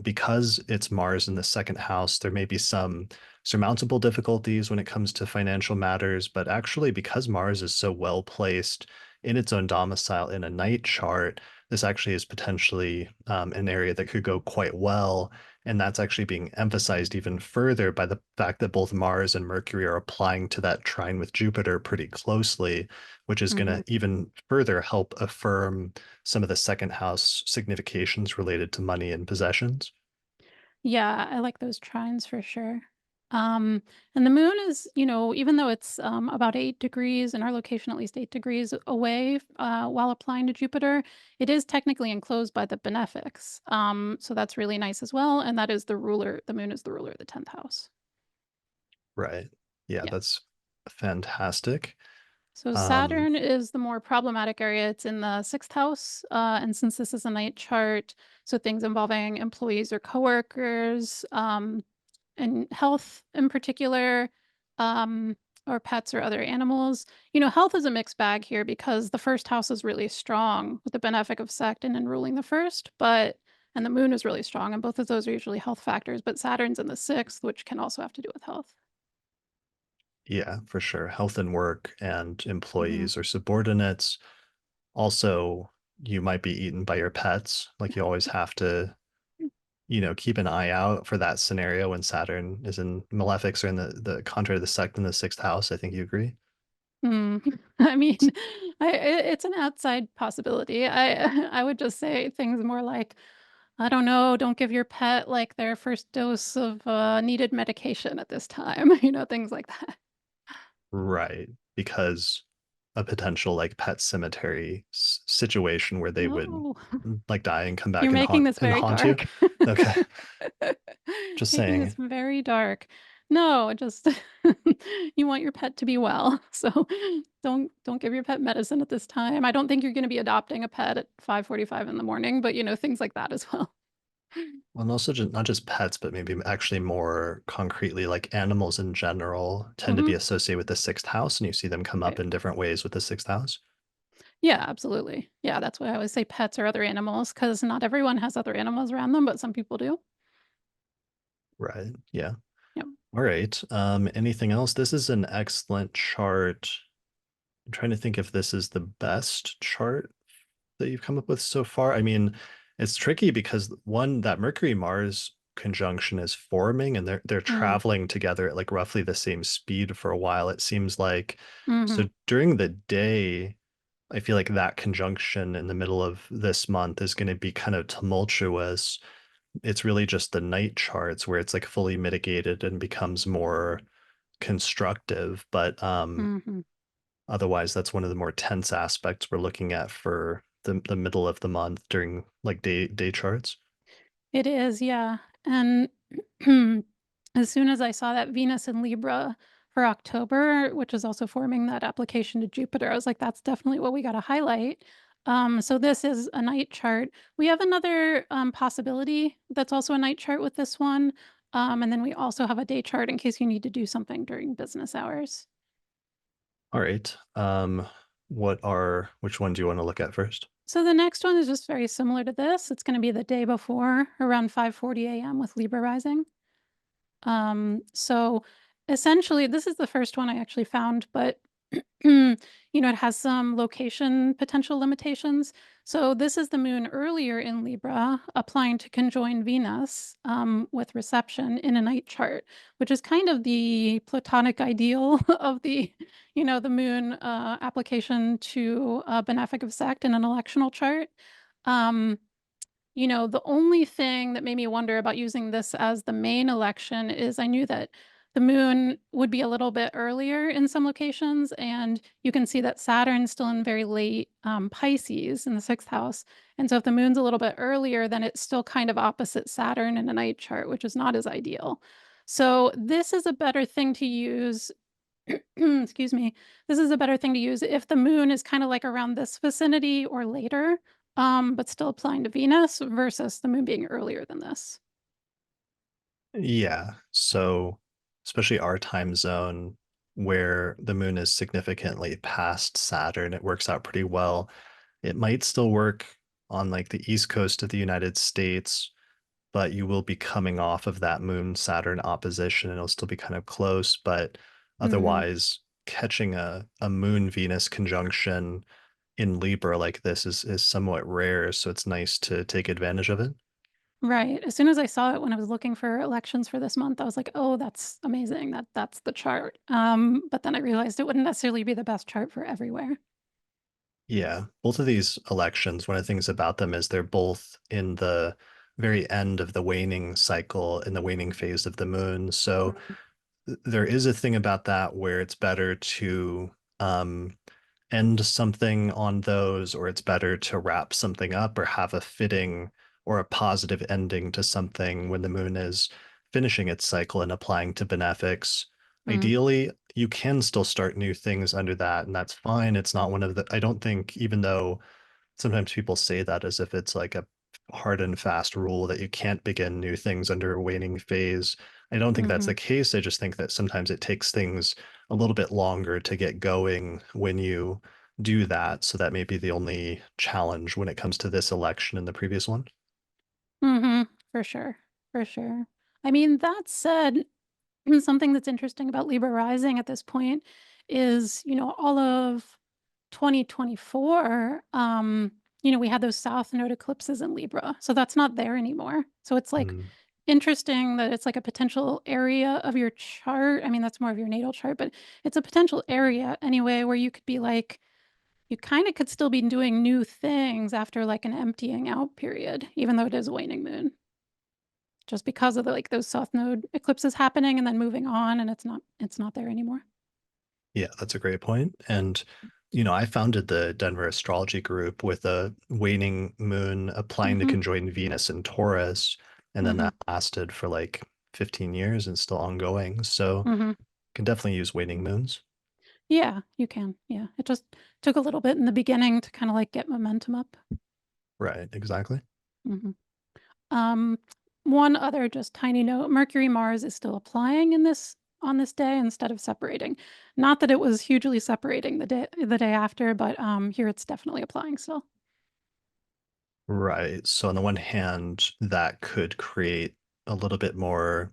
because it's Mars in the second house, there may be some surmountable difficulties when it comes to financial matters. But actually, because Mars is so well placed in its own domicile in a night chart, this actually is potentially an area that could go quite well. And that's actually being emphasized even further by the fact that both Mars and Mercury are applying to that trine with Jupiter pretty closely, which is going Hmm. to even further help affirm some of the second house significations related to money and possessions. Yeah, I like those trines for sure. Um, and the moon is, even though it's about 8 degrees in our location, at least 8 degrees away, while applying to Jupiter, it is technically enclosed by the benefics. So that's really nice as well. And that is the ruler, the moon is the ruler of the 10th house. Right. Yeah, Yeah. that's fantastic. So Um, Saturn is the more problematic area. It's in the sixth house. And since this is a night chart, so things involving employees or coworkers, and health in particular, um, or pets or other animals. Health is a mixed bag here because the first house is really strong with the benefic of Saturn and ruling the first, and the moon is really strong, and both of those are usually health factors, but Saturn's in the sixth, which can also have to do with health. yeah, for sure. Health and work and Hmm. employees or subordinates. Also, you might be eaten by your pets. Like you always have to, keep an eye out for that scenario when Saturn is in malefics or in the contrary to the sect in the sixth house. I think you agree. I mean, it's an outside possibility. I would just say things more like, I don't know, don't give your pet like their first dose of needed medication at this time, things like that. Right. Because a potential like pet cemetery situation where they would No, like die and come you're back and making this very haunt you. dark. Okay. Just Making this saying. very dark. No, just you want your pet to be well. So don't give your pet medicine at this time. I don't think you're going to be adopting a pet at 5:45 in the morning, but things like that as well. Well, and also just not just pets, but maybe actually more concretely, like animals in general tend to Hmm. be associated with the sixth house, and you see them come up Right. in different ways with the sixth house. Yeah, absolutely. Yeah, that's why I always say pets or other animals, because not everyone has other animals around them, but some people do. Right. Yeah. Yep. All right. Anything else? This is an excellent chart. I'm trying to think if this is the best chart that you've come up with so far. I mean, it's tricky because one, that Mercury Mars conjunction is forming and they're Mm. traveling together at like roughly the same speed for a while, it seems like. Hmm. So during the day, I feel like that conjunction in the middle of this month is going to be kind of tumultuous. It's really just the night charts where it's like fully mitigated and becomes more constructive. But Hmm. Otherwise, that's one of the more tense aspects we're looking at for the middle of the month during like day charts. It is, yeah. And as soon as I saw that Venus in Libra for October, which is also forming that application to Jupiter, I was like, that's definitely what we got to highlight. So this is a night chart. We have another possibility that's also a night chart with this one. And then we also have a day chart in case you need to do something during business hours. All right. Which one do you want to look at first? So the next one is just very similar to this. It's going to be the day before around 5:40 a.m. with Libra rising. So essentially, this is the first one I actually found, but it has some location potential limitations. So this is the moon earlier in Libra, applying to conjoin Venus with reception in a night chart, which is kind of the platonic ideal of the moon application to a benefic sect in an electional chart. Um, the only thing that made me wonder about using this as the main election is I knew that the moon would be a little bit earlier in some locations, and you can see that Saturn's still in very late Pisces in the sixth house. And so if the moon's a little bit earlier, then it's still kind of opposite Saturn in a night chart, which is not as ideal. So this is a better thing to use. Excuse me. This is a better thing to use if the moon is kind of like around this vicinity or later, but still applying to Venus versus the moon being earlier than this. Yeah. So, especially our time zone where the moon is significantly past Saturn, it works out pretty well. It might still work on like the east coast of the United States, but you will be coming off of that moon Saturn opposition and it'll still be kind of close. But Hmm. otherwise, catching a moon Venus conjunction in Libra like this is somewhat rare. So it's nice to take advantage of it. Right. As soon as I saw it when I was looking for elections for this month, I was like, "Oh, that's amazing. That's the chart." But then I realized it wouldn't necessarily be the best chart for everywhere. Yeah, both of these elections, one of the things about them is they're both in the very end of the waning cycle, in the waning phase of the moon. So Mhm. there is a thing about that where it's better to end something on those, or it's better to wrap something up or have a fitting or a positive ending to something when the moon is finishing its cycle and applying to benefics. Mm. Ideally, you can still start new things under that, and that's fine. It's not one of the, I don't think, even though sometimes people say that as if it's like a hard and fast rule that you can't begin new things under a waning phase. I don't think that's Mhm. the case. I just think that sometimes it takes things a little bit longer to get going when you do that. So that may be the only challenge when it comes to this election and the previous one. Mhm. For sure. For sure. I mean, that said, something that's interesting about Libra rising at this point is, all of 2024, we had those south node eclipses in Libra. So that's not there anymore. So it's like Mm. interesting that it's like a potential area of your chart. I mean, that's more of your natal chart, but it's a potential area anyway where you could be like, you kind of could still be doing new things after like an emptying out period, even though it is a waning moon, just because of like those south node eclipses happening and then moving on, and it's not there anymore. Yeah, that's a great point. And, I founded the Denver Astrology Group with a waning moon applying to Hmm. conjoin Venus and Taurus. And then Hmm. that lasted for like 15 years and still ongoing. So Hmm. can definitely use waning moons. Yeah, you can. Yeah, it just took a little bit in the beginning to kind of like get momentum up. Right, exactly. Hmm. Um, One other just tiny note: Mercury Mars is still applying in this on this day instead of separating. Not that it was hugely separating the day after, but here it's definitely applying still. Right. So on the one hand, that could create a little bit more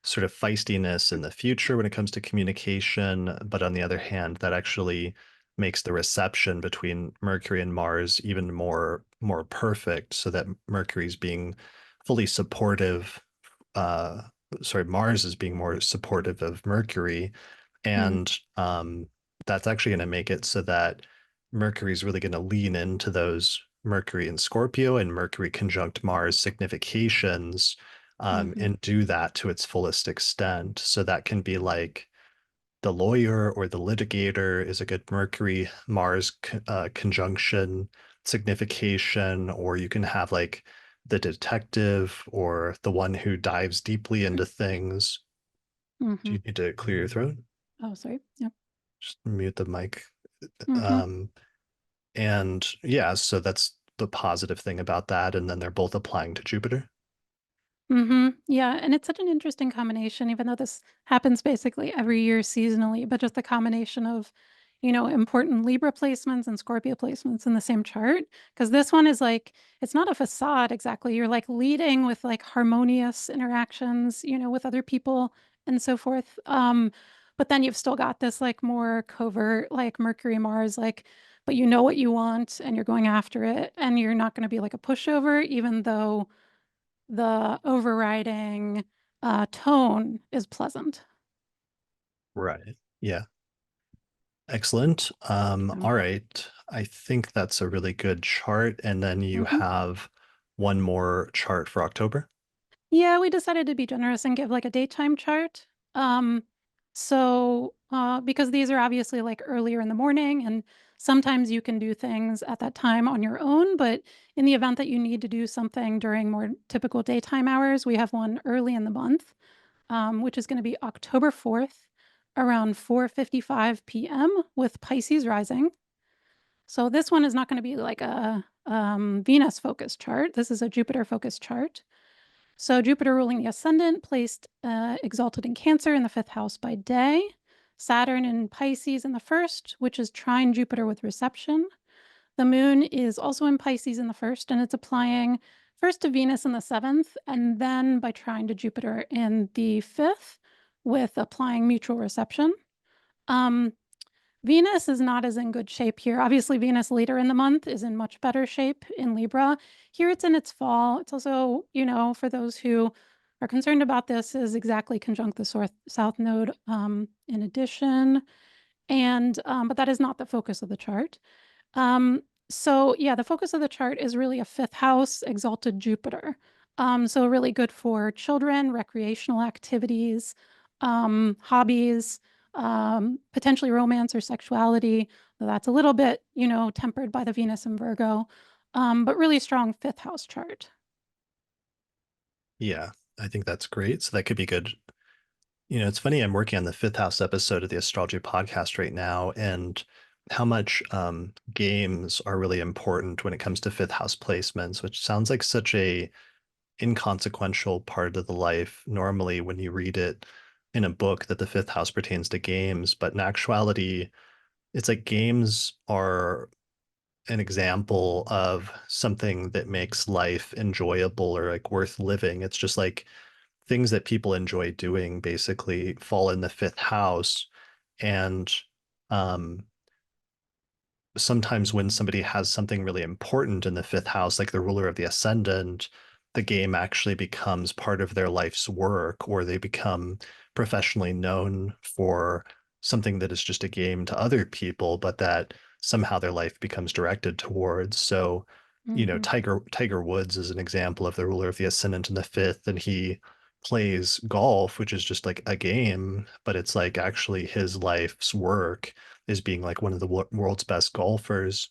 sort of feistiness in the future when it comes to communication. But on the other hand, that actually makes the reception between Mercury and Mars even more perfect, so that Mercury's being fully supportive. Uh, sorry, Mars is being more supportive of Mercury, Mm, and that's actually going to make it so that Mercury is really going to lean into those Mercury and Scorpio and Mercury conjunct Mars significations mhm, and do that to its fullest extent. So that can be like the lawyer or the litigator is a good Mercury Mars conjunction signification, or you can have like the detective or the one who dives deeply into things. Do Mm-hmm. you need to clear your throat? Oh, sorry. Yeah. Just mute the mic. Mm-hmm. Um, and yeah, so that's the positive thing about that. And then they're both applying to Jupiter. Yeah, and it's such an interesting combination, even though this happens basically every year seasonally, but just the combination of, important Libra placements and Scorpio placements in the same chart. Because this one is like, it's not a facade exactly. You're like leading with like harmonious interactions, with other people and so forth. But then you've still got this like more covert, like Mercury, Mars, like, but you know what you want and you're going after it, and you're not going to be like a pushover, even though the overriding tone is pleasant. Right. Yeah. Excellent. Yeah. All right. I think that's a really good chart. And then you Mhm. have one more chart for October. Yeah, we decided to be generous and give like a daytime chart. Um, because these are obviously like earlier in the morning, and sometimes you can do things at that time on your own, but in the event that you need to do something during more typical daytime hours, we have one early in the month, which is going to be October 4th around 4:55 p.m. with Pisces rising. So this one is not going to be like a Venus focused chart. This is a Jupiter focused chart. So Jupiter ruling the ascendant, placed exalted in Cancer in the fifth house by day. Saturn in Pisces in the first, which is trine Jupiter with reception. The moon is also in Pisces in the first, and it's applying first to Venus in the seventh, and then by trine to Jupiter in the fifth, with applying mutual reception. Um, Venus is not as in good shape here. Obviously, Venus later in the month is in much better shape in Libra. Here it's in its fall. It's also, for those who are concerned about this, is exactly conjunct the south node in addition. And but that is not the focus of the chart. So yeah, the focus of the chart is really a fifth house exalted Jupiter. So really good for children, recreational activities, hobbies, potentially romance or sexuality. Though that's a little bit, tempered by the Venus and Virgo, but really strong fifth house chart. Yeah, I think that's great. So that could be good. It's funny, I'm working on the fifth house episode of the astrology podcast right now, and how much games are really important when it comes to fifth house placements, which sounds like such a inconsequential part of the life normally when you read it in a book that the fifth house pertains to games. But in actuality, it's like games are an example of something that makes life enjoyable or like worth living. It's just like things that people enjoy doing basically fall in the fifth house. And um, sometimes when somebody has something really important in the fifth house, like the ruler of the ascendant, the game actually becomes part of their life's work, or they become professionally known for something that is just a game to other people, but that somehow their life becomes directed towards. So, Hmm. Tiger Woods is an example of the ruler of the ascendant in the fifth, and he plays golf, which is just like a game, but it's like actually his life's work is being like one of the world's best golfers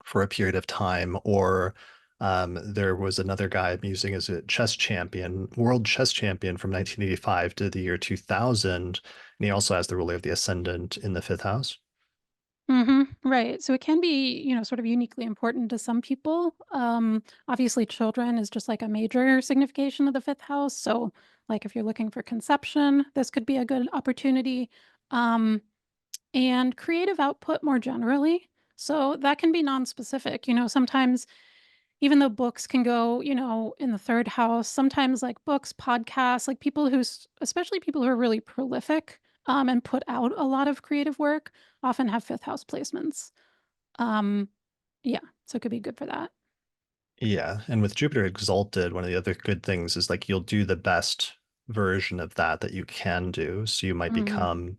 for a period of time. Or there was another guy I'm using as a chess champion, world chess champion from 1985 to the year 2000. And he also has the ruler of the ascendant in the fifth house. Right. So it can be, sort of uniquely important to some people. Obviously, children is just like a major signification of the fifth house. So, like, if you're looking for conception, this could be a good opportunity. Um, and creative output more generally. So that can be non-specific. Sometimes even though books can go, in the third house, sometimes like books, podcasts, like people especially people who are really prolific and put out a lot of creative work, often have fifth house placements. Um, yeah, so it could be good for that. Yeah. And with Jupiter exalted, one of the other good things is like you'll do the best version of that you can do. So you might Hmm. become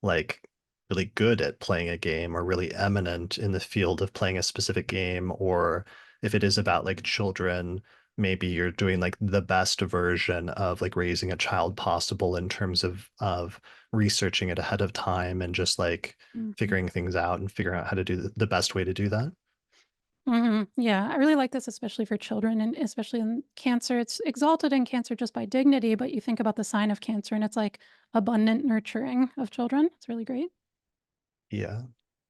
like really good at playing a game or really eminent in the field of playing a specific game. Or if it is about like children, maybe you're doing like the best version of like raising a child possible in terms of researching it ahead of time and just like Mhm. figuring things out and figuring out how to do the best way to do that. Yeah, I really like this, especially for children and especially in Cancer. It's exalted in Cancer just by dignity, but you think about the sign of Cancer and it's like abundant nurturing of children. It's really great. Yeah.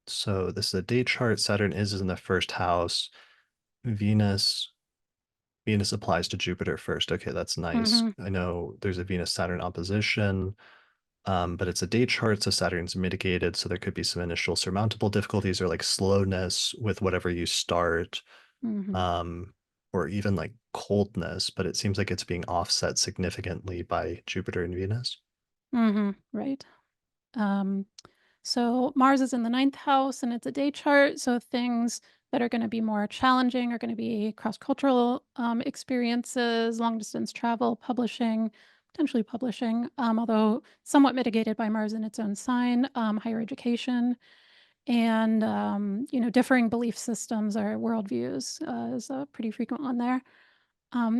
So this is a day chart. Saturn is in the first house. Venus Venus applies to Jupiter first. Okay, that's nice. hmm I know there's a Venus Saturn opposition. But it's a day chart, so Saturn's mitigated, so there could be some initial surmountable difficulties or like slowness with whatever you start, hmm um, or even like coldness, but it seems like it's being offset significantly by Jupiter and Venus. Right. Um, so Mars is in the ninth house and it's a day chart. So things that are going to be more challenging are going to be cross-cultural experiences, long distance travel, publishing, potentially publishing, although somewhat mitigated by Mars in its own sign, higher education, and differing belief systems or worldviews is a pretty frequent one there.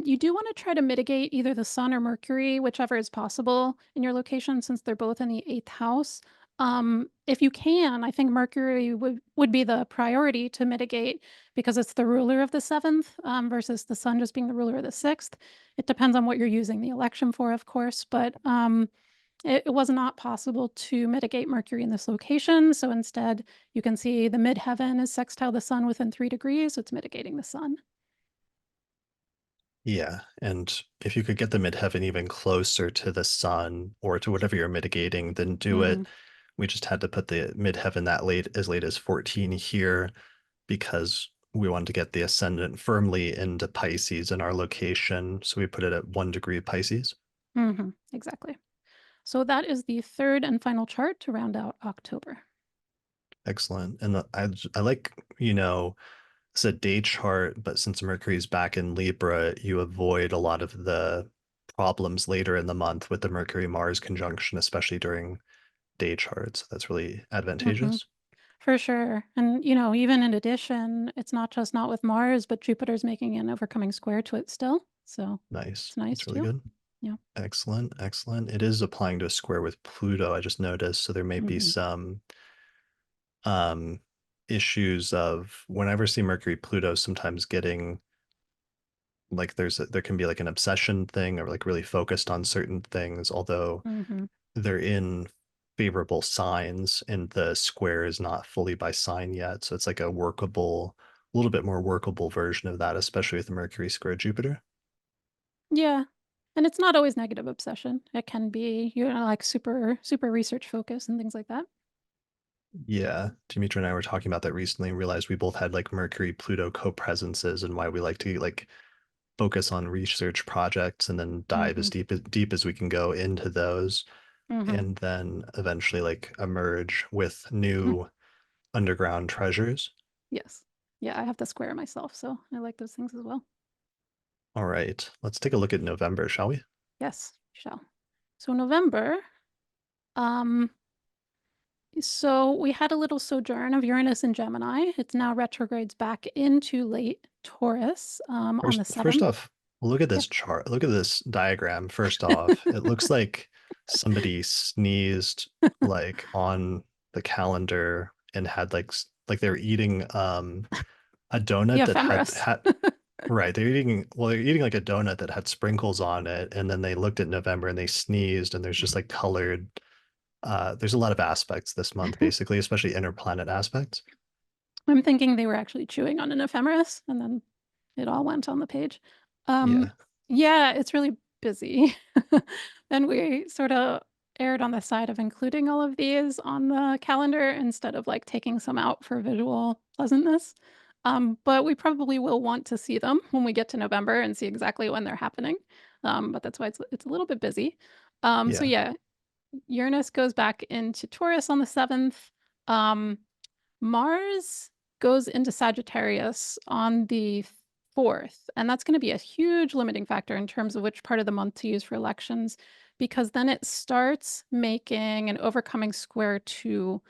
You do want to try to mitigate either the sun or Mercury, whichever is possible in your location, since they're both in the eighth house. If you can, I think Mercury would be the priority to mitigate because it's the ruler of the seventh versus the sun just being the ruler of the sixth. It depends on what you're using the election for, of course, but it was not possible to mitigate Mercury in this location. So instead, you can see the midheaven is sextile the sun within 3 degrees. So it's mitigating the sun. Yeah, and if you could get the midheaven even closer to the sun or to whatever you're mitigating, then do hmm it. We just had to put the midheaven that late as 14 here because we wanted to get the ascendant firmly into Pisces in our location. So we put it at 1 degree Pisces. Exactly. So that is the third and final chart to round out October. Excellent. And I like, it's a day chart, but since Mercury's back in Libra, you avoid a lot of the problems later in the month with the Mercury Mars conjunction, especially during day charts. That's really hmm advantageous. For sure. And, even in addition, it's not just not with Mars, but Jupiter's making an overcoming square to it still. So Nice. it's nice That's really too. good. Yeah. Excellent. Excellent. It is applying to a square with Pluto, I just noticed. So there may be hmm some um issues of whenever I see Mercury Pluto sometimes getting like there can be like an obsession thing or like really focused on certain things, although hmm they're in favorable signs and the square is not fully by sign yet. So it's like a little bit more workable version of that, especially with Mercury square Jupiter. Yeah. And it's not always negative obsession. It can be, like super, super research focused and things like that. Yeah, Dimitri and I were talking about that recently and realized we both had like Mercury Pluto co-presences and why we like to like focus on research projects and then dive hmm as deep as we can go into those hmm and then eventually like emerge with new underground treasures. Yes. Yeah, I have the square myself, so I like those things as well. All right, let's take a look at November, shall we? Yes, shall. So November, um, so we had a little sojourn of Uranus and Gemini. It's now retrogrades back into late Taurus, on the First 7th. off, look at Yeah. this chart. Look at this diagram. First off, it looks like somebody sneezed like on the calendar and had like they were eating a The donut that ephemeris. had right. They're eating like a donut that had sprinkles on it, and then they looked at November and they sneezed, and there's just like colored. There's a lot of aspects this month, basically, especially interplanet aspects. I'm thinking they were actually chewing on an ephemeris, and then it all went on the page. Um, Yeah, yeah, it's really busy. And we sort of erred on the side of including all of these on the calendar instead of like taking some out for visual pleasantness. But we probably will want to see them when we get to November and see exactly when they're happening. But that's why it's a little bit busy. So yeah. yeah, Uranus goes back into Taurus on the 7th. Um, Mars goes into Sagittarius on the 4th, and that's going to be a huge limiting factor in terms of which part of the month to use for elections, because then it starts making an overcoming square to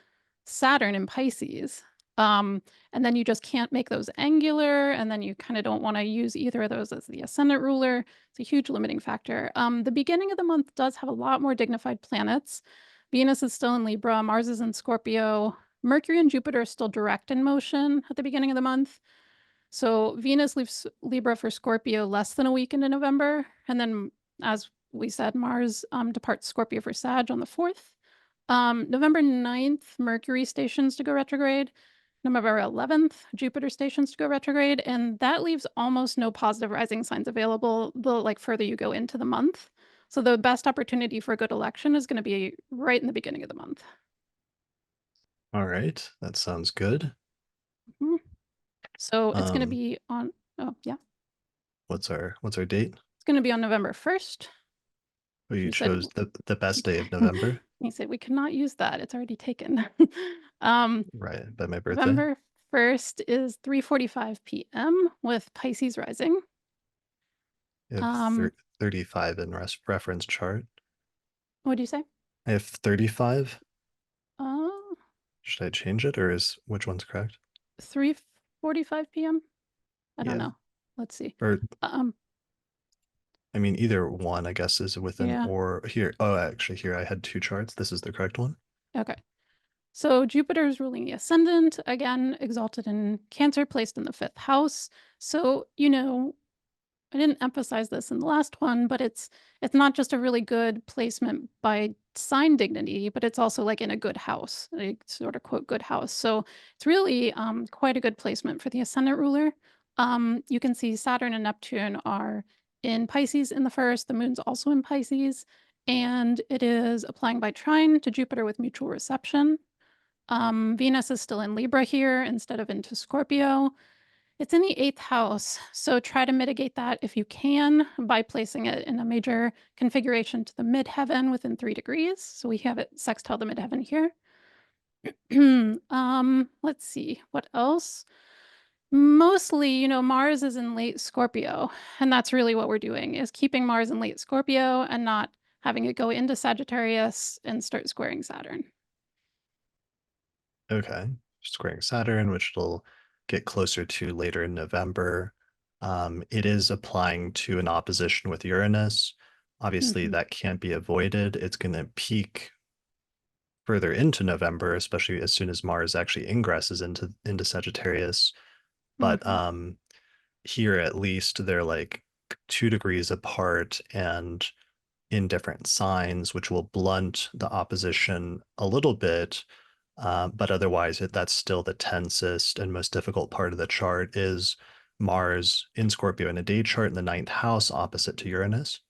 Saturn in Pisces. And then you just can't make those angular, and then you kind of don't want to use either of those as the ascendant ruler. It's a huge limiting factor. The beginning of the month does have a lot more dignified planets. Venus is still in Libra, Mars is in Scorpio, Mercury and Jupiter are still direct in motion at the beginning of the month. So Venus leaves Libra for Scorpio less than a week into November. And then, as we said, Mars departs Scorpio for Sag on the 4th. November 9th, Mercury stations to go retrograde. November 11th, Jupiter stations to go retrograde. And that leaves almost no positive rising signs available the like further you go into the month. So the best opportunity for a good election is going to be right in the beginning of the month. All right, that sounds good. Mhm. So it's going to Um, be on, oh, yeah, what's our date? it's going to be on November 1st. Oh, you You said chose the best day of November, you said we cannot use that. It's already taken. um, right? By my birthday. November 1st is 3:45 p.m. with Pisces rising. I have Um, 35 in reference chart. what do you say? I have 35. Uh, Should I change it or is which one's correct? 3:45 p.m. I don't Yeah. know. Let's see. Or Um, I mean either one I guess is within yeah. or here. Oh, actually here I had two charts. This is the correct one. Okay. So Jupiter is ruling the ascendant, again, exalted in Cancer, placed in the 5th house. So, I didn't emphasize this in the last one, but it's not just a really good placement by sign dignity, but it's also like in a good house, like sort of quote good house. So it's really quite a good placement for the ascendant ruler. You can see Saturn and Neptune are in Pisces in the first. The moon's also in Pisces, and it is applying by trine to Jupiter with mutual reception. Venus is still in Libra here instead of into Scorpio. It's in the 8th house, so try to mitigate that if you can by placing it in a major configuration to the midheaven within 3 degrees. So we have it sextile the midheaven here. Let's see, what else? Mostly, Mars is in late Scorpio, and that's really what we're doing is keeping Mars in late Scorpio and not having it go into Sagittarius and start squaring Saturn. Okay. Squaring Saturn, which will get closer to later in November. It is applying to an opposition with Uranus. Obviously, Mhm, that can't be avoided. It's going to peak further into November, especially as soon as Mars actually ingresses into Sagittarius. But mhm, here at least they're like 2 degrees apart and in different signs, which will blunt the opposition a little bit. But otherwise, that's still the tensest and most difficult part of the chart is Mars in Scorpio in a day chart in the ninth house opposite to Uranus.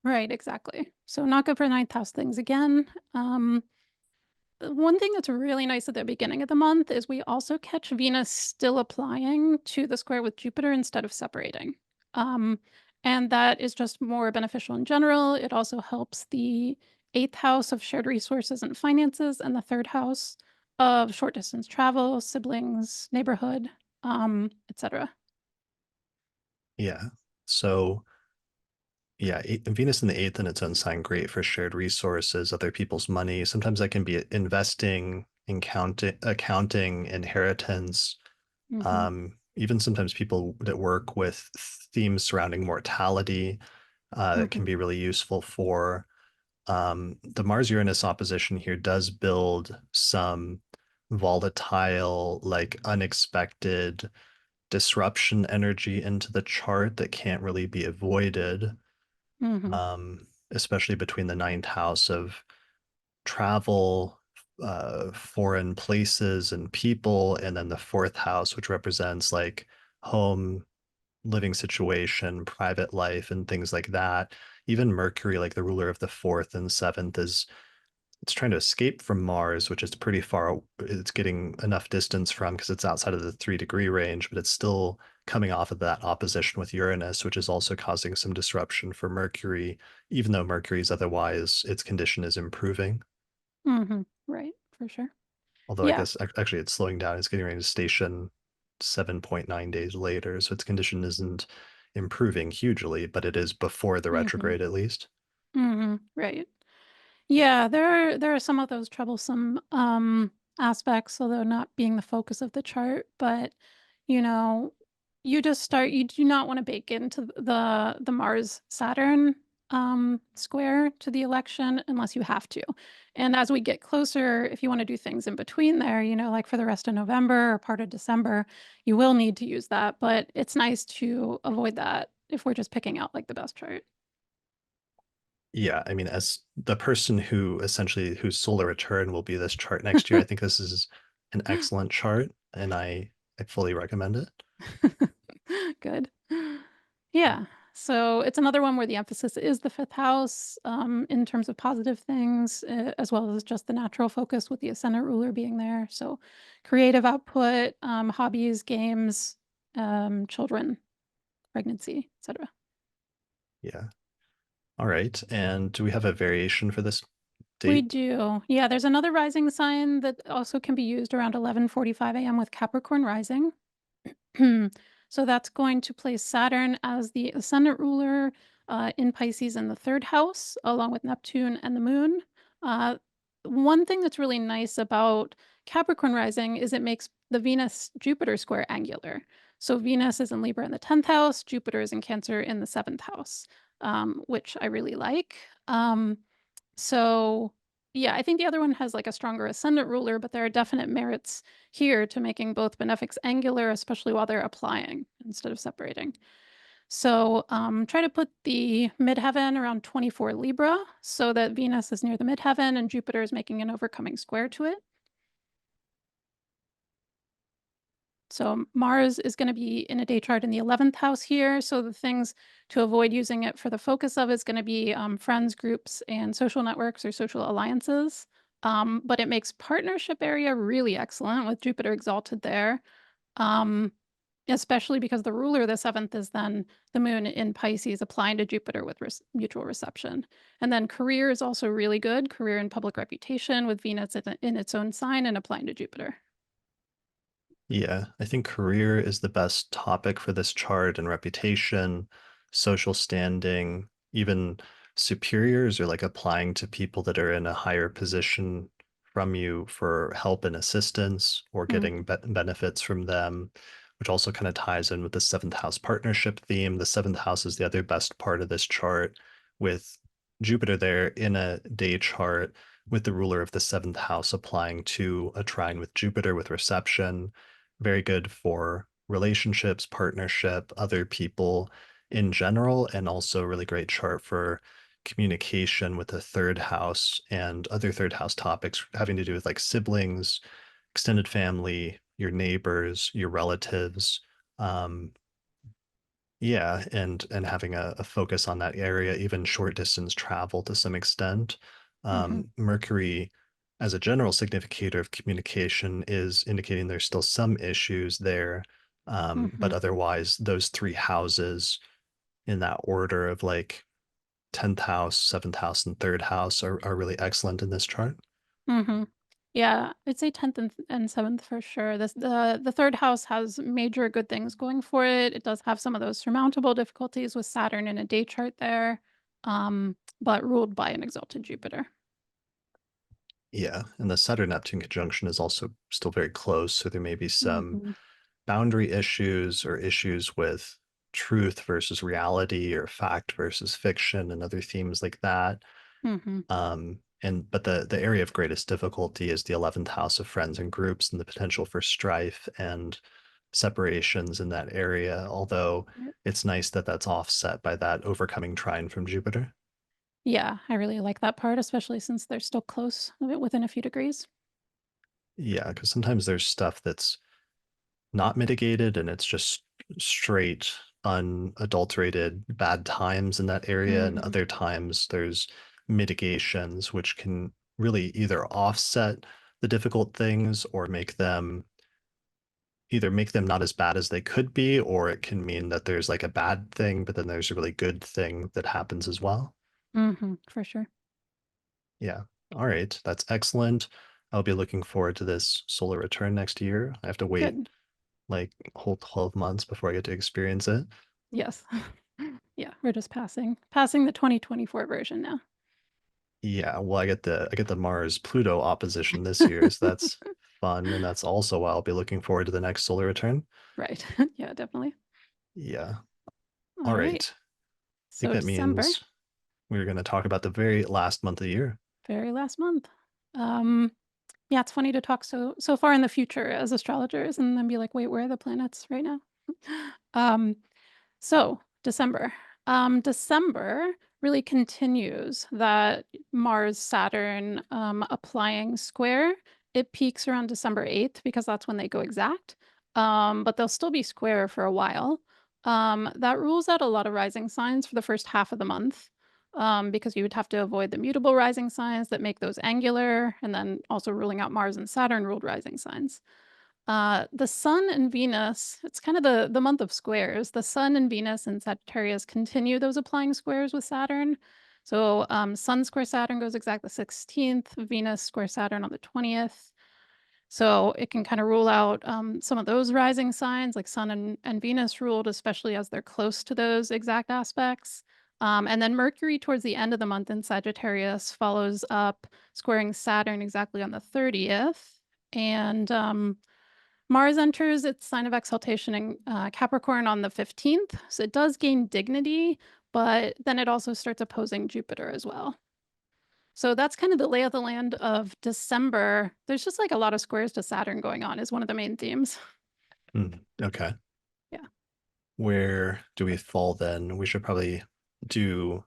right, exactly. So not good for ninth house things again. One thing that's really nice at the beginning of the month is we also catch Venus still applying to the square with Jupiter instead of separating. Um, and that is just more beneficial in general. It also helps the 8th house of shared resources and finances and the 3rd house of short distance travel, siblings, neighborhood, etc. Yeah. So yeah, Venus in the eighth in its own sign, great for shared resources, other people's money. Sometimes that can be investing, accounting, inheritance. Hmm. Even sometimes people that work with themes surrounding mortality, that can Hmm. be really useful for. The Mars Uranus opposition here does build some volatile, like unexpected disruption energy into the chart that can't really be avoided, Hmm. especially between the ninth house of travel, foreign places and people, and then the fourth house, which represents like home, living situation, private life, and things like that. Even Mercury, like the ruler of the fourth and seventh, is it's trying to escape from Mars, which is pretty far. It's getting enough distance from because it's outside of the 3 degree range, but it's still coming off of that opposition with Uranus, which is also causing some disruption for Mercury, even though Mercury's otherwise its condition is improving. Hmm. Right, for sure. Although I Yeah. guess actually it's slowing down. It's getting ready to station 7.9 days later, so its condition isn't improving hugely, but it is before the Hmm. retrograde at least. Right. Yeah, there are some of those troublesome. aspects, although not being the focus of the chart. But, you know, you do not want to bake into the Mars Saturn square to the election unless you have to. And as we get closer, if you want to do things in between there, like for the rest of November or part of December, you will need to use that. But it's nice to avoid that if we're just picking out like the best chart. Yeah, I mean, as the person who essentially whose solar return will be this chart next year, I think this is an excellent chart, and I fully recommend it. Good. Yeah. So it's another one where the emphasis is the fifth house in terms of positive things, as well as just the natural focus with the ascendant ruler being there. So creative output, hobbies, games, children, pregnancy, etc. Yeah. All right. And do we have a variation for this We date? do. Yeah, there's another rising sign that also can be used around 11:45 a.m. with Capricorn rising. So that's going to place Saturn as the ascendant ruler in Pisces in the third house, along with Neptune and the moon. Uh, One thing that's really nice about Capricorn rising is it makes the Venus Jupiter square angular. So Venus is in Libra in the 10th house, Jupiter is in Cancer in the seventh house, which I really like. So yeah, I think the other one has like a stronger ascendant ruler, but there are definite merits here to making both benefics angular, especially while they're applying instead of separating. So try to put the midheaven around 24 Libra so that Venus is near the midheaven and Jupiter is making an overcoming square to it. So Mars is going to be in a day chart in the 11th house here. So the things to avoid using it for the focus of is going to be friends, groups, and social networks or social alliances. But it makes partnership area really excellent with Jupiter exalted there, um, especially because the ruler of the seventh is then the moon in Pisces applying to Jupiter with mutual reception. And then career is also really good, career and public reputation with Venus in its own sign and applying to Jupiter. Yeah, I think career is the best topic for this chart and reputation, social standing, even superiors are like applying to people that are in a higher position from you for help and assistance or getting benefits from them, which also kind of ties in with the seventh house partnership theme. The seventh house is the other best part of this chart with Jupiter there in a day chart with the ruler of the seventh house applying to a trine with Jupiter with reception, very good for relationships, partnership, other people in general, and also a really great chart for communication with the third house and other third house topics having to do with like siblings, extended family, your neighbors, your relatives. Um, yeah, and having a focus on that area, even short distance travel to some extent. Mm-hmm. Mercury, as a general significator of communication, is indicating there's still some issues there. Mm-hmm. But otherwise, those three houses in that order of like 10th house, seventh house, and third house are really excellent in this chart. Mm-hmm. Yeah, I'd say 10th and 7th for sure. The third house has major good things going for it. It does have some of those surmountable difficulties with Saturn in a day chart there, but ruled by an exalted Jupiter. Yeah, and the Saturn Neptune conjunction is also still very close, so there may be some Mm-hmm. boundary issues or issues with truth versus reality or fact versus fiction and other themes like that. Mm-hmm. And but the area of greatest difficulty is the 11th house of friends and groups and the potential for strife and separations in that area, although Yep. it's nice that that's offset by that overcoming trine from Jupiter. Yeah, I really like that part, especially since they're still close, within a few degrees. Yeah, because sometimes there's stuff that's not mitigated and it's just straight unadulterated bad times in that area, and Mm-hmm. other times there's mitigations which can really either offset the difficult things or make them not as bad as they could be, or it can mean that there's like a bad thing but then there's a really good thing that happens as well. Mm-hmm. For sure. Yeah, all right, that's excellent. I'll be looking forward to this solar return next year. I have to wait Good. like a whole 12 months before I get to experience it. Yes. Yeah, we're just passing the 2024 version now. Yeah, well, I get the Mars Pluto opposition this year, so that's fun. And that's also why I'll be looking forward to the next solar return. Right. Yeah, definitely. Yeah. All All right. right. I think So that December, means we're going to talk about the very last month of the year. very last month. Um, yeah, it's funny to talk so far in the future as astrologers and then be like, wait, where are the planets right now? Um, So, December. December really continues that Mars Saturn applying square. It peaks around December 8th because that's when they go exact. But they'll still be square for a while. That rules out a lot of rising signs for the first half of the month because you would have to avoid the mutable rising signs that make those angular, and then also ruling out Mars and Saturn ruled rising signs. The Sun and Venus, it's kind of the month of squares. The Sun and Venus and Sagittarius continue those applying squares with Saturn. So Sun square Saturn goes exact the 16th, Venus square Saturn on the 20th. So it can kind of rule out some of those rising signs, like Sun and Venus ruled, especially as they're close to those exact aspects. And then Mercury towards the end of the month in Sagittarius follows up squaring Saturn exactly on the 30th. And Mars enters its sign of exaltation in Capricorn on the 15th. So it does gain dignity, but then it also starts opposing Jupiter as well. So that's kind of the lay of the land of December. There's just like a lot of squares to Saturn going on, is one of the main themes. Okay. Yeah. Where do we fall then? We should probably do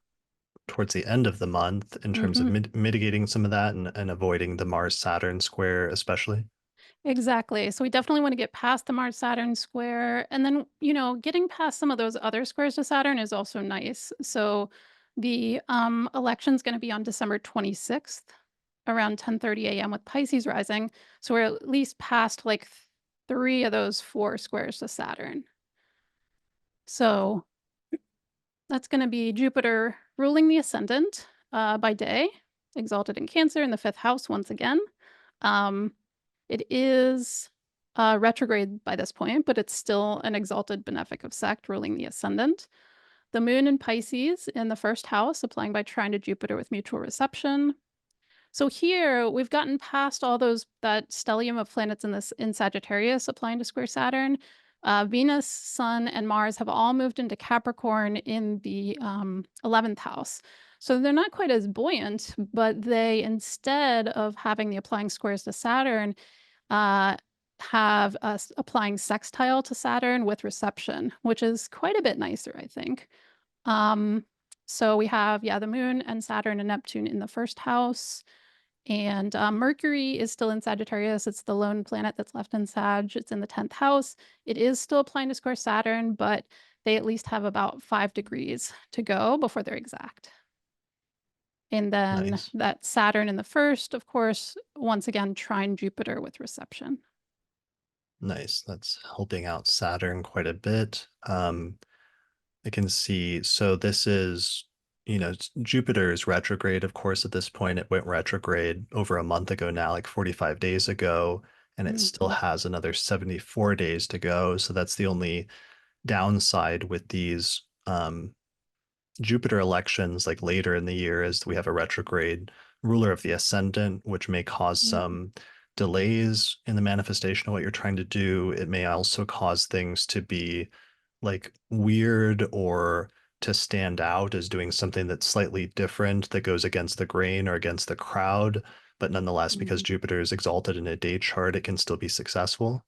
towards the end of the month in terms of Hmm. mitigating some of that and avoiding the Mars Saturn square, especially. Exactly. So we definitely want to get past the Mars Saturn square. And then, getting past some of those other squares to Saturn is also nice. So the election's going to be on December 26th around 10:30 a.m. with Pisces rising. So we're at least past like three of those four squares to Saturn. So that's going to be Jupiter ruling the ascendant by day, exalted in Cancer in the fifth house once again. Um, it is retrograde by this point, but it's still an exalted benefic of sect ruling the ascendant. The moon in Pisces in the first house, applying by trine to Jupiter with mutual reception. So here we've gotten past all that stellium of planets in Sagittarius applying to square Saturn. Venus, Sun, and Mars have all moved into Capricorn in the 11th house. So they're not quite as buoyant, but they, instead of having the applying squares to Saturn, uh, have us applying sextile to Saturn with reception, which is quite a bit nicer, I think. Um, so we have, yeah, the moon and Saturn and Neptune in the first house. And Mercury is still in Sagittarius. It's the lone planet that's left in Sag. It's in the 10th house. It is still applying to square Saturn, but they at least have about 5 degrees to go before they're exact. And then Nice. that Saturn in the first, of course, once again, trine Jupiter with reception. Nice. That's helping out Saturn quite a bit. I can see. So this is, Jupiter is retrograde, of course, at this point. It went retrograde over a month ago now, like 45 days ago, and it still Mhm. has another 74 days to go. So that's the only downside with these Jupiter elections, like later in the year, is we have a retrograde ruler of the ascendant, which may cause Mhm. some delays in the manifestation of what you're trying to do. It may also cause things to be like weird or to stand out as doing something that's slightly different that goes against the grain or against the crowd. But nonetheless, because Mhm. Jupiter is exalted in a day chart, it can still be successful.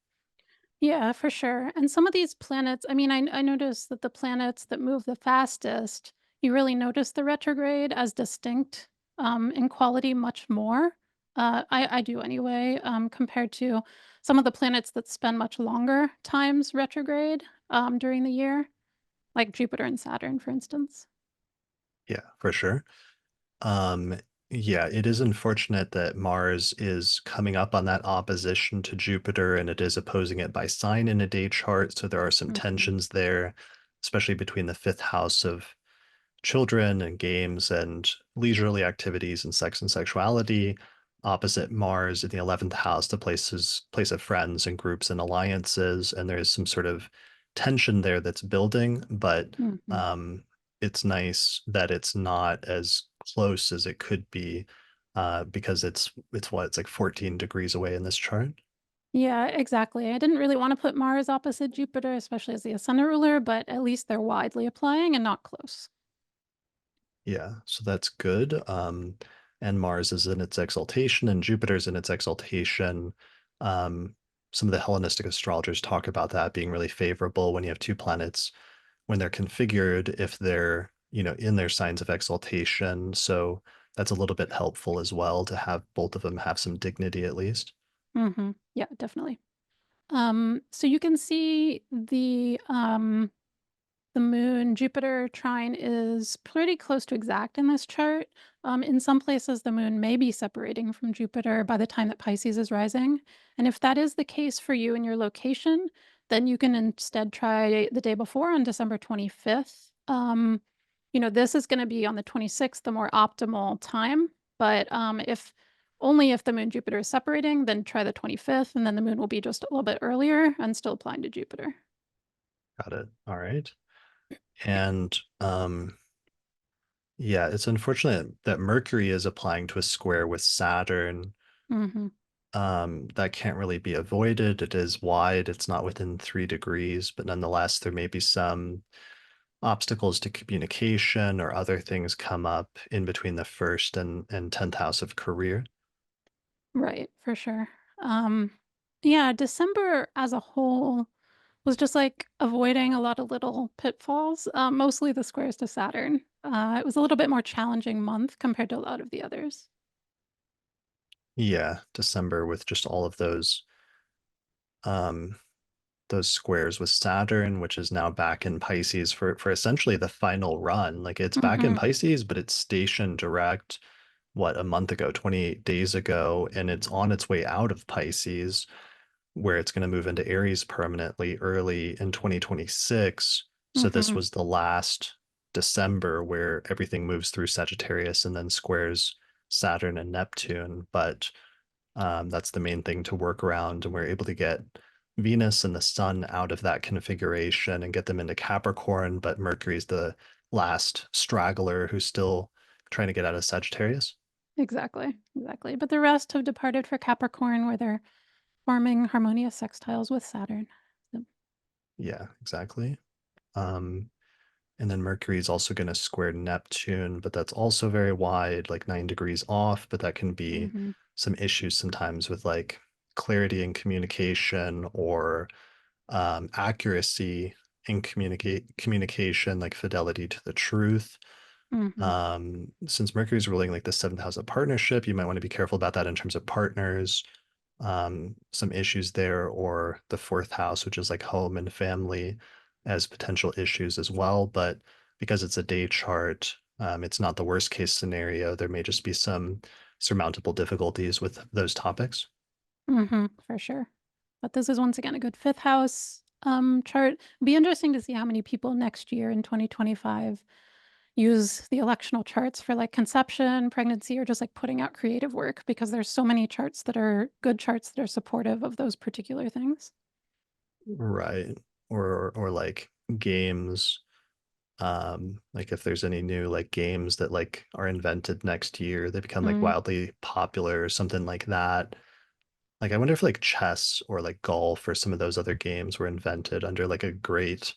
Yeah, for sure. And some of these planets, I mean, I noticed that the planets that move the fastest, you really notice the retrograde as distinct in quality much more. I do anyway, compared to some of the planets that spend much longer times retrograde during the year, like Jupiter and Saturn, for instance. Yeah, for sure. Um, yeah, it is unfortunate that Mars is coming up on that opposition to Jupiter and it is opposing it by sign in a day chart. So there are some Mhm. tensions there, especially between the fifth house of children and games and leisurely activities and sex and sexuality, opposite Mars in the 11th house, the place of friends and groups and alliances. And there's some sort of tension there that's building, but Mhm. it's nice that it's not as close as it could be because it's like 14 degrees away in this chart. Yeah, exactly. I didn't really want to put Mars opposite Jupiter, especially as the ascendant ruler, but at least they're widely applying and not close. Yeah, so that's good. And Mars is in its exaltation and Jupiter's in its exaltation. Um, some of the Hellenistic astrologers talk about that being really favorable when you have two planets when they're configured, if they're, in their signs of exaltation. So that's a little bit helpful as well to have both of them have some dignity at least. Yeah, definitely. So you can see the moon Jupiter trine is pretty close to exact in this chart. In some places, the moon may be separating from Jupiter by the time that Pisces is rising. And if that is the case for you in your location, then you can instead try the day before on December 25th. This is going to be on the 26th, the more optimal time. But if only if the moon Jupiter is separating, then try the 25th, and then the moon will be just a little bit earlier and still applying to Jupiter. Got it. All right. And yeah, it's unfortunate that Mercury is applying to a square with Saturn. Hmm. That can't really be avoided. It is wide, it's not within 3 degrees, but nonetheless, there may be some obstacles to communication or other things come up in between the first and 10th house of career. Right, for sure. Um, yeah, December as a whole was just like avoiding a lot of little pitfalls, mostly the squares to Saturn. It was a little bit more challenging month compared to a lot of the others. Yeah, December with just all of um those squares with Saturn, which is now back in Pisces for essentially the final run. Like it's back in Hmm. Pisces, but it's stationed direct, what, a month ago, 28 days ago, and it's on its way out of Pisces, where it's going to move into Aries permanently early in 2026. So this Hmm. was the last December where everything moves through Sagittarius and then squares Saturn and Neptune. But that's the main thing to work around. And we're able to get Venus and the Sun out of that configuration and get them into Capricorn. But Mercury's the last straggler who's still trying to get out of Sagittarius. Exactly, exactly. But the rest have departed for Capricorn, where they're forming harmonious sextiles with Saturn. So, Yeah, exactly. Um, And then Mercury is also going to square Neptune, but that's also very wide, like 9 degrees off. But that can be mhm, some issues sometimes with like clarity in communication or accuracy in communication, like fidelity to the truth. mhm, Since Mercury's ruling like the seventh house of partnership, you might want to be careful about that in terms of partners, some issues there, or the fourth house, which is like home and family, as potential issues as well. But because it's a day chart, it's not the worst case scenario. There may just be some surmountable difficulties with those topics. for sure. But this is once again a good fifth house chart. Be interesting to see how many people next year in 2025 use the electional charts for like conception, pregnancy, or just like putting out creative work because there's so many charts that are good charts that are supportive of those particular things. Right. Or like games, like if there's any new like games that like are invented next year, they become like Mm, wildly popular or something like that. Like I wonder if like chess or like golf or some of those other games were invented under like a great,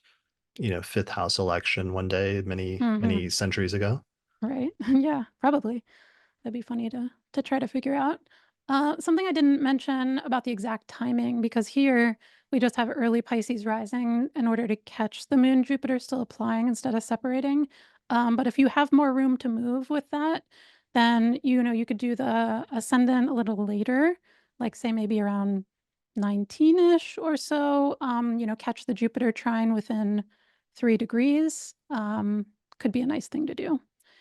fifth house election one day, many, hmm. many centuries ago. Right. Yeah, probably. That'd be funny to try to figure out. Something I didn't mention about the exact timing, because here we just have early Pisces rising in order to catch the moon Jupiter still applying instead of separating. But if you have more room to move with that, then you could do the ascendant a little later, like say maybe around 19-ish or so. Catch the Jupiter trine within 3 degrees. Could be a nice thing to do.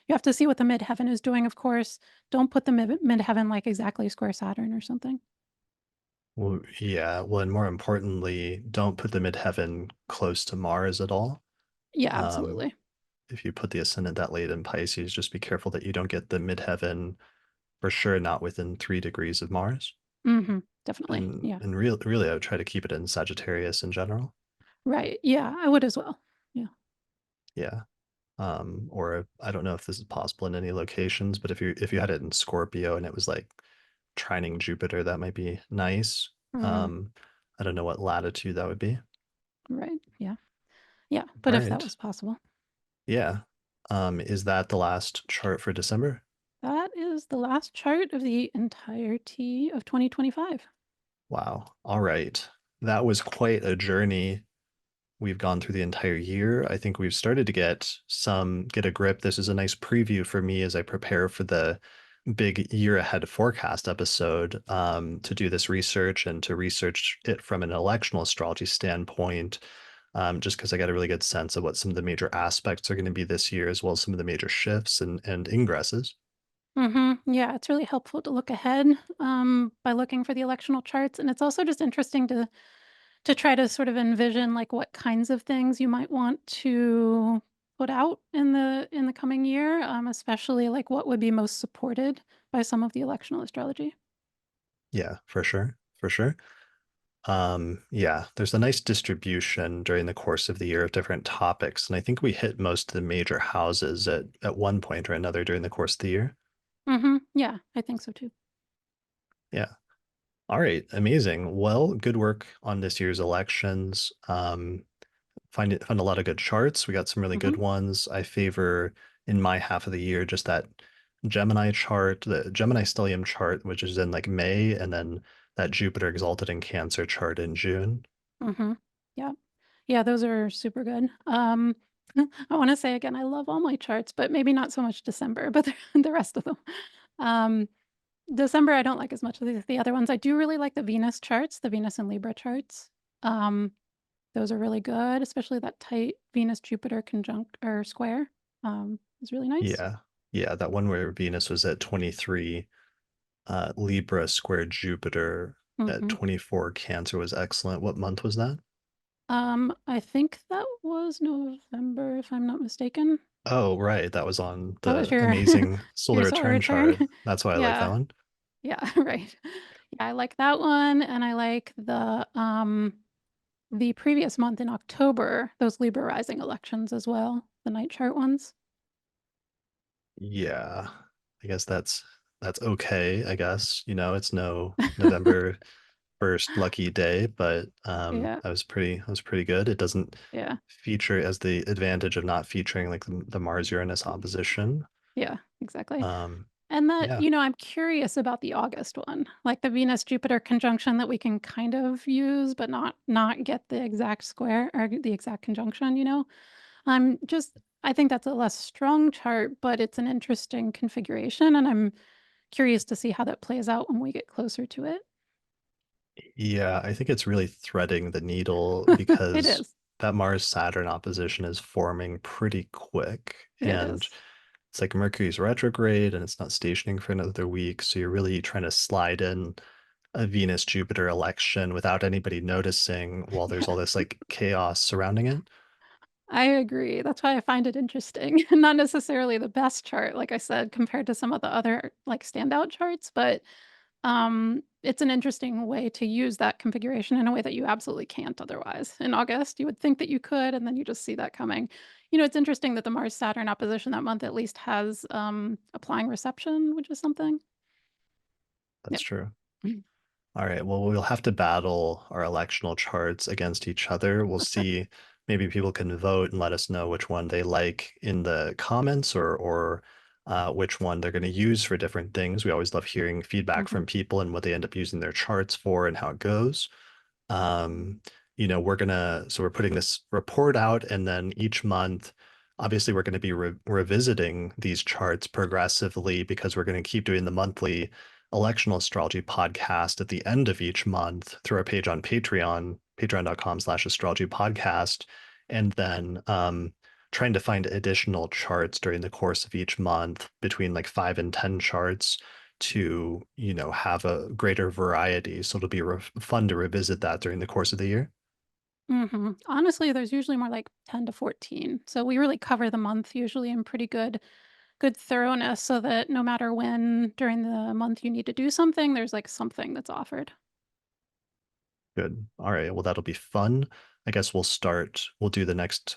You have to see what the midheaven is doing, of course. Don't put the midheaven like exactly square Saturn or something. Well, yeah. Well, and more importantly, don't put the midheaven close to Mars at all. Yeah, Um, absolutely. if you put the ascendant that late in Pisces, just be careful that you don't get the midheaven for sure not within 3 degrees of Mars. Definitely. And Yeah. and really, I would try to keep it in Sagittarius in general. Right. Yeah, I would as well. Yeah. Yeah. Or I don't know if this is possible in any locations, but if you had it in Scorpio and it was like trining Jupiter, that might be nice. Mhm. Um, I don't know what latitude that would be. Right. Yeah. Yeah. But All if that right. was possible, Yeah. Is that the last chart for December? that is the last chart of the entirety of 2025. Wow. All right. That was quite a journey. We've gone through the entire year. I think we've started to get a grip. This is a nice preview for me as I prepare for the big year ahead forecast episode, to do this research and to research it from an electional astrology standpoint, just because I got a really good sense of what some of the major aspects are going to be this year, as well as some of the major shifts and ingresses. Yeah, it's really helpful to look ahead by looking for the electional charts, and it's also just interesting to try to sort of envision like what kinds of things you might want to put out in the coming year, especially like what would be most supported by some of the electional astrology. Yeah, for sure. For sure. Yeah, there's a nice distribution during the course of the year of different topics, and I think we hit most of the major houses at one point or another during the course of the year. Yeah, I think so too. Yeah. All right, amazing. Well, good work on this year's elections. Found a lot of good charts. We got some really hmm good ones. I favor in my half of the year just that Gemini chart, the Gemini stellium chart, which is in like May, and then that Jupiter exalted in Cancer chart in June. hmm Yeah. Yeah, those are super good. I want to say again, I love all my charts, but maybe not so much December, but the rest of them. Um, December, I don't like as much as the other ones. I do really like the Venus charts, the Venus and Libra charts. Um, those are really good, especially that tight Venus Jupiter conjunct or square. Is really nice. Yeah. Yeah, that one where Venus was at 23, Libra square Jupiter at hmm 24, Cancer was excellent. What month was that? I think that was November, if I'm not mistaken. Oh, right. That was on That was the your amazing solar your solar return return. chart. That's why I like that Yeah. one. Yeah, right. Yeah, I like that one, and I like the previous month in October, those Libra rising elections as well, the night chart ones. Yeah. I guess that's okay, I guess. It's no November 1st lucky day, but Yeah, I was pretty good. It doesn't yeah, feature as the advantage of not featuring like the Mars Uranus opposition. yeah, exactly. Um, And that, yeah, I'm curious about the August one, like the Venus Jupiter conjunction that we can kind of use, but not get the exact square or the exact conjunction. I'm just I think that's a less strong chart, but it's an interesting configuration, and I'm curious to see how that plays out when we get closer to it. yeah, I think it's really threading the needle It because is. that Mars Saturn opposition is forming pretty quick. It And is. it's like Mercury's retrograde and it's not stationing for another week. So you're really trying to slide in a Venus Jupiter election without anybody noticing while there's Yeah. all this like chaos surrounding it. I agree. That's why I find it interesting. Not necessarily the best chart, like I said, compared to some of the other like standout charts, but it's an interesting way to use that configuration in a way that you absolutely can't otherwise. In August, you would think that you could, and then you just see that coming. It's interesting that the Mars Saturn opposition that month at least has applying reception, which is something. That's Yeah. true. All right. Well, we'll have to battle our electional charts against each other. We'll see. Maybe people can vote and let us know which one they like in the comments or which one they're going to use for different things. We always love hearing feedback hmm from people and what they end up using their charts for and how it goes. Um, we're putting this report out, and then each month, obviously, we're going to be revisiting these charts progressively because we're going to keep doing the monthly electional astrology podcast at the end of each month through our page on Patreon, patreon.com/astrology podcast, and then trying to find additional charts during the course of each month between like 5 and 10 charts to, have a greater variety. So it'll be fun to revisit that during the course of the year. Honestly, there's usually more like 10 to 14. So we really cover the month usually in pretty good thoroughness so that no matter when during the month you need to do something, there's like something that's offered. Good. All right. Well, that'll be fun. I guess we'll do the next.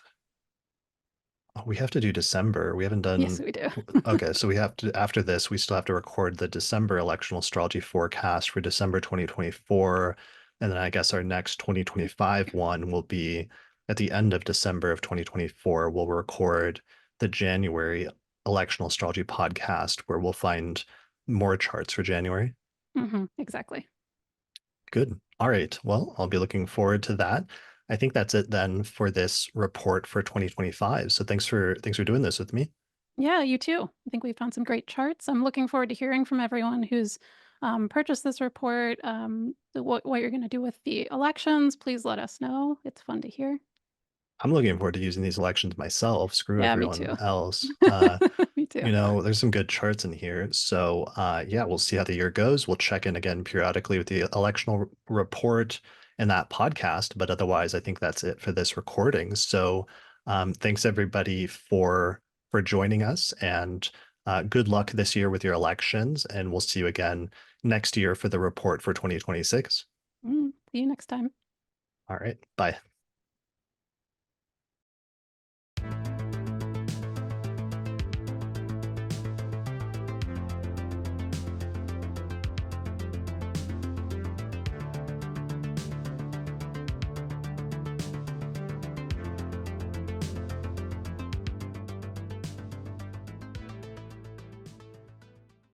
Oh, we have to do December. We haven't Yes, done. we do. Okay. So we have to, after this, we still have to record the December electional astrology forecast for December 2024. And then I guess our next 2025 one will be at the end of December of 2024. We'll record the January Electional Astrology podcast where we'll find more charts for January. Exactly. Good. All right. Well, I'll be looking forward to that. I think that's it then for this report for 2025. So thanks for doing this with me. Yeah, you too. I think we found some great charts. I'm looking forward to hearing from everyone who's purchased this report. What you're going to do with the elections, please let us know. It's fun to hear. I'm looking forward to using these elections myself. Screw Yeah, me everyone too. else. Me too. There's some good charts in here. So, yeah, we'll see how the year goes. We'll check in again periodically with the electional report and that podcast. But otherwise, I think that's it for this recording. So, thanks everybody for joining us, and good luck this year with your elections. And we'll see you again next year for the report for 2026. See you next time. All right, bye.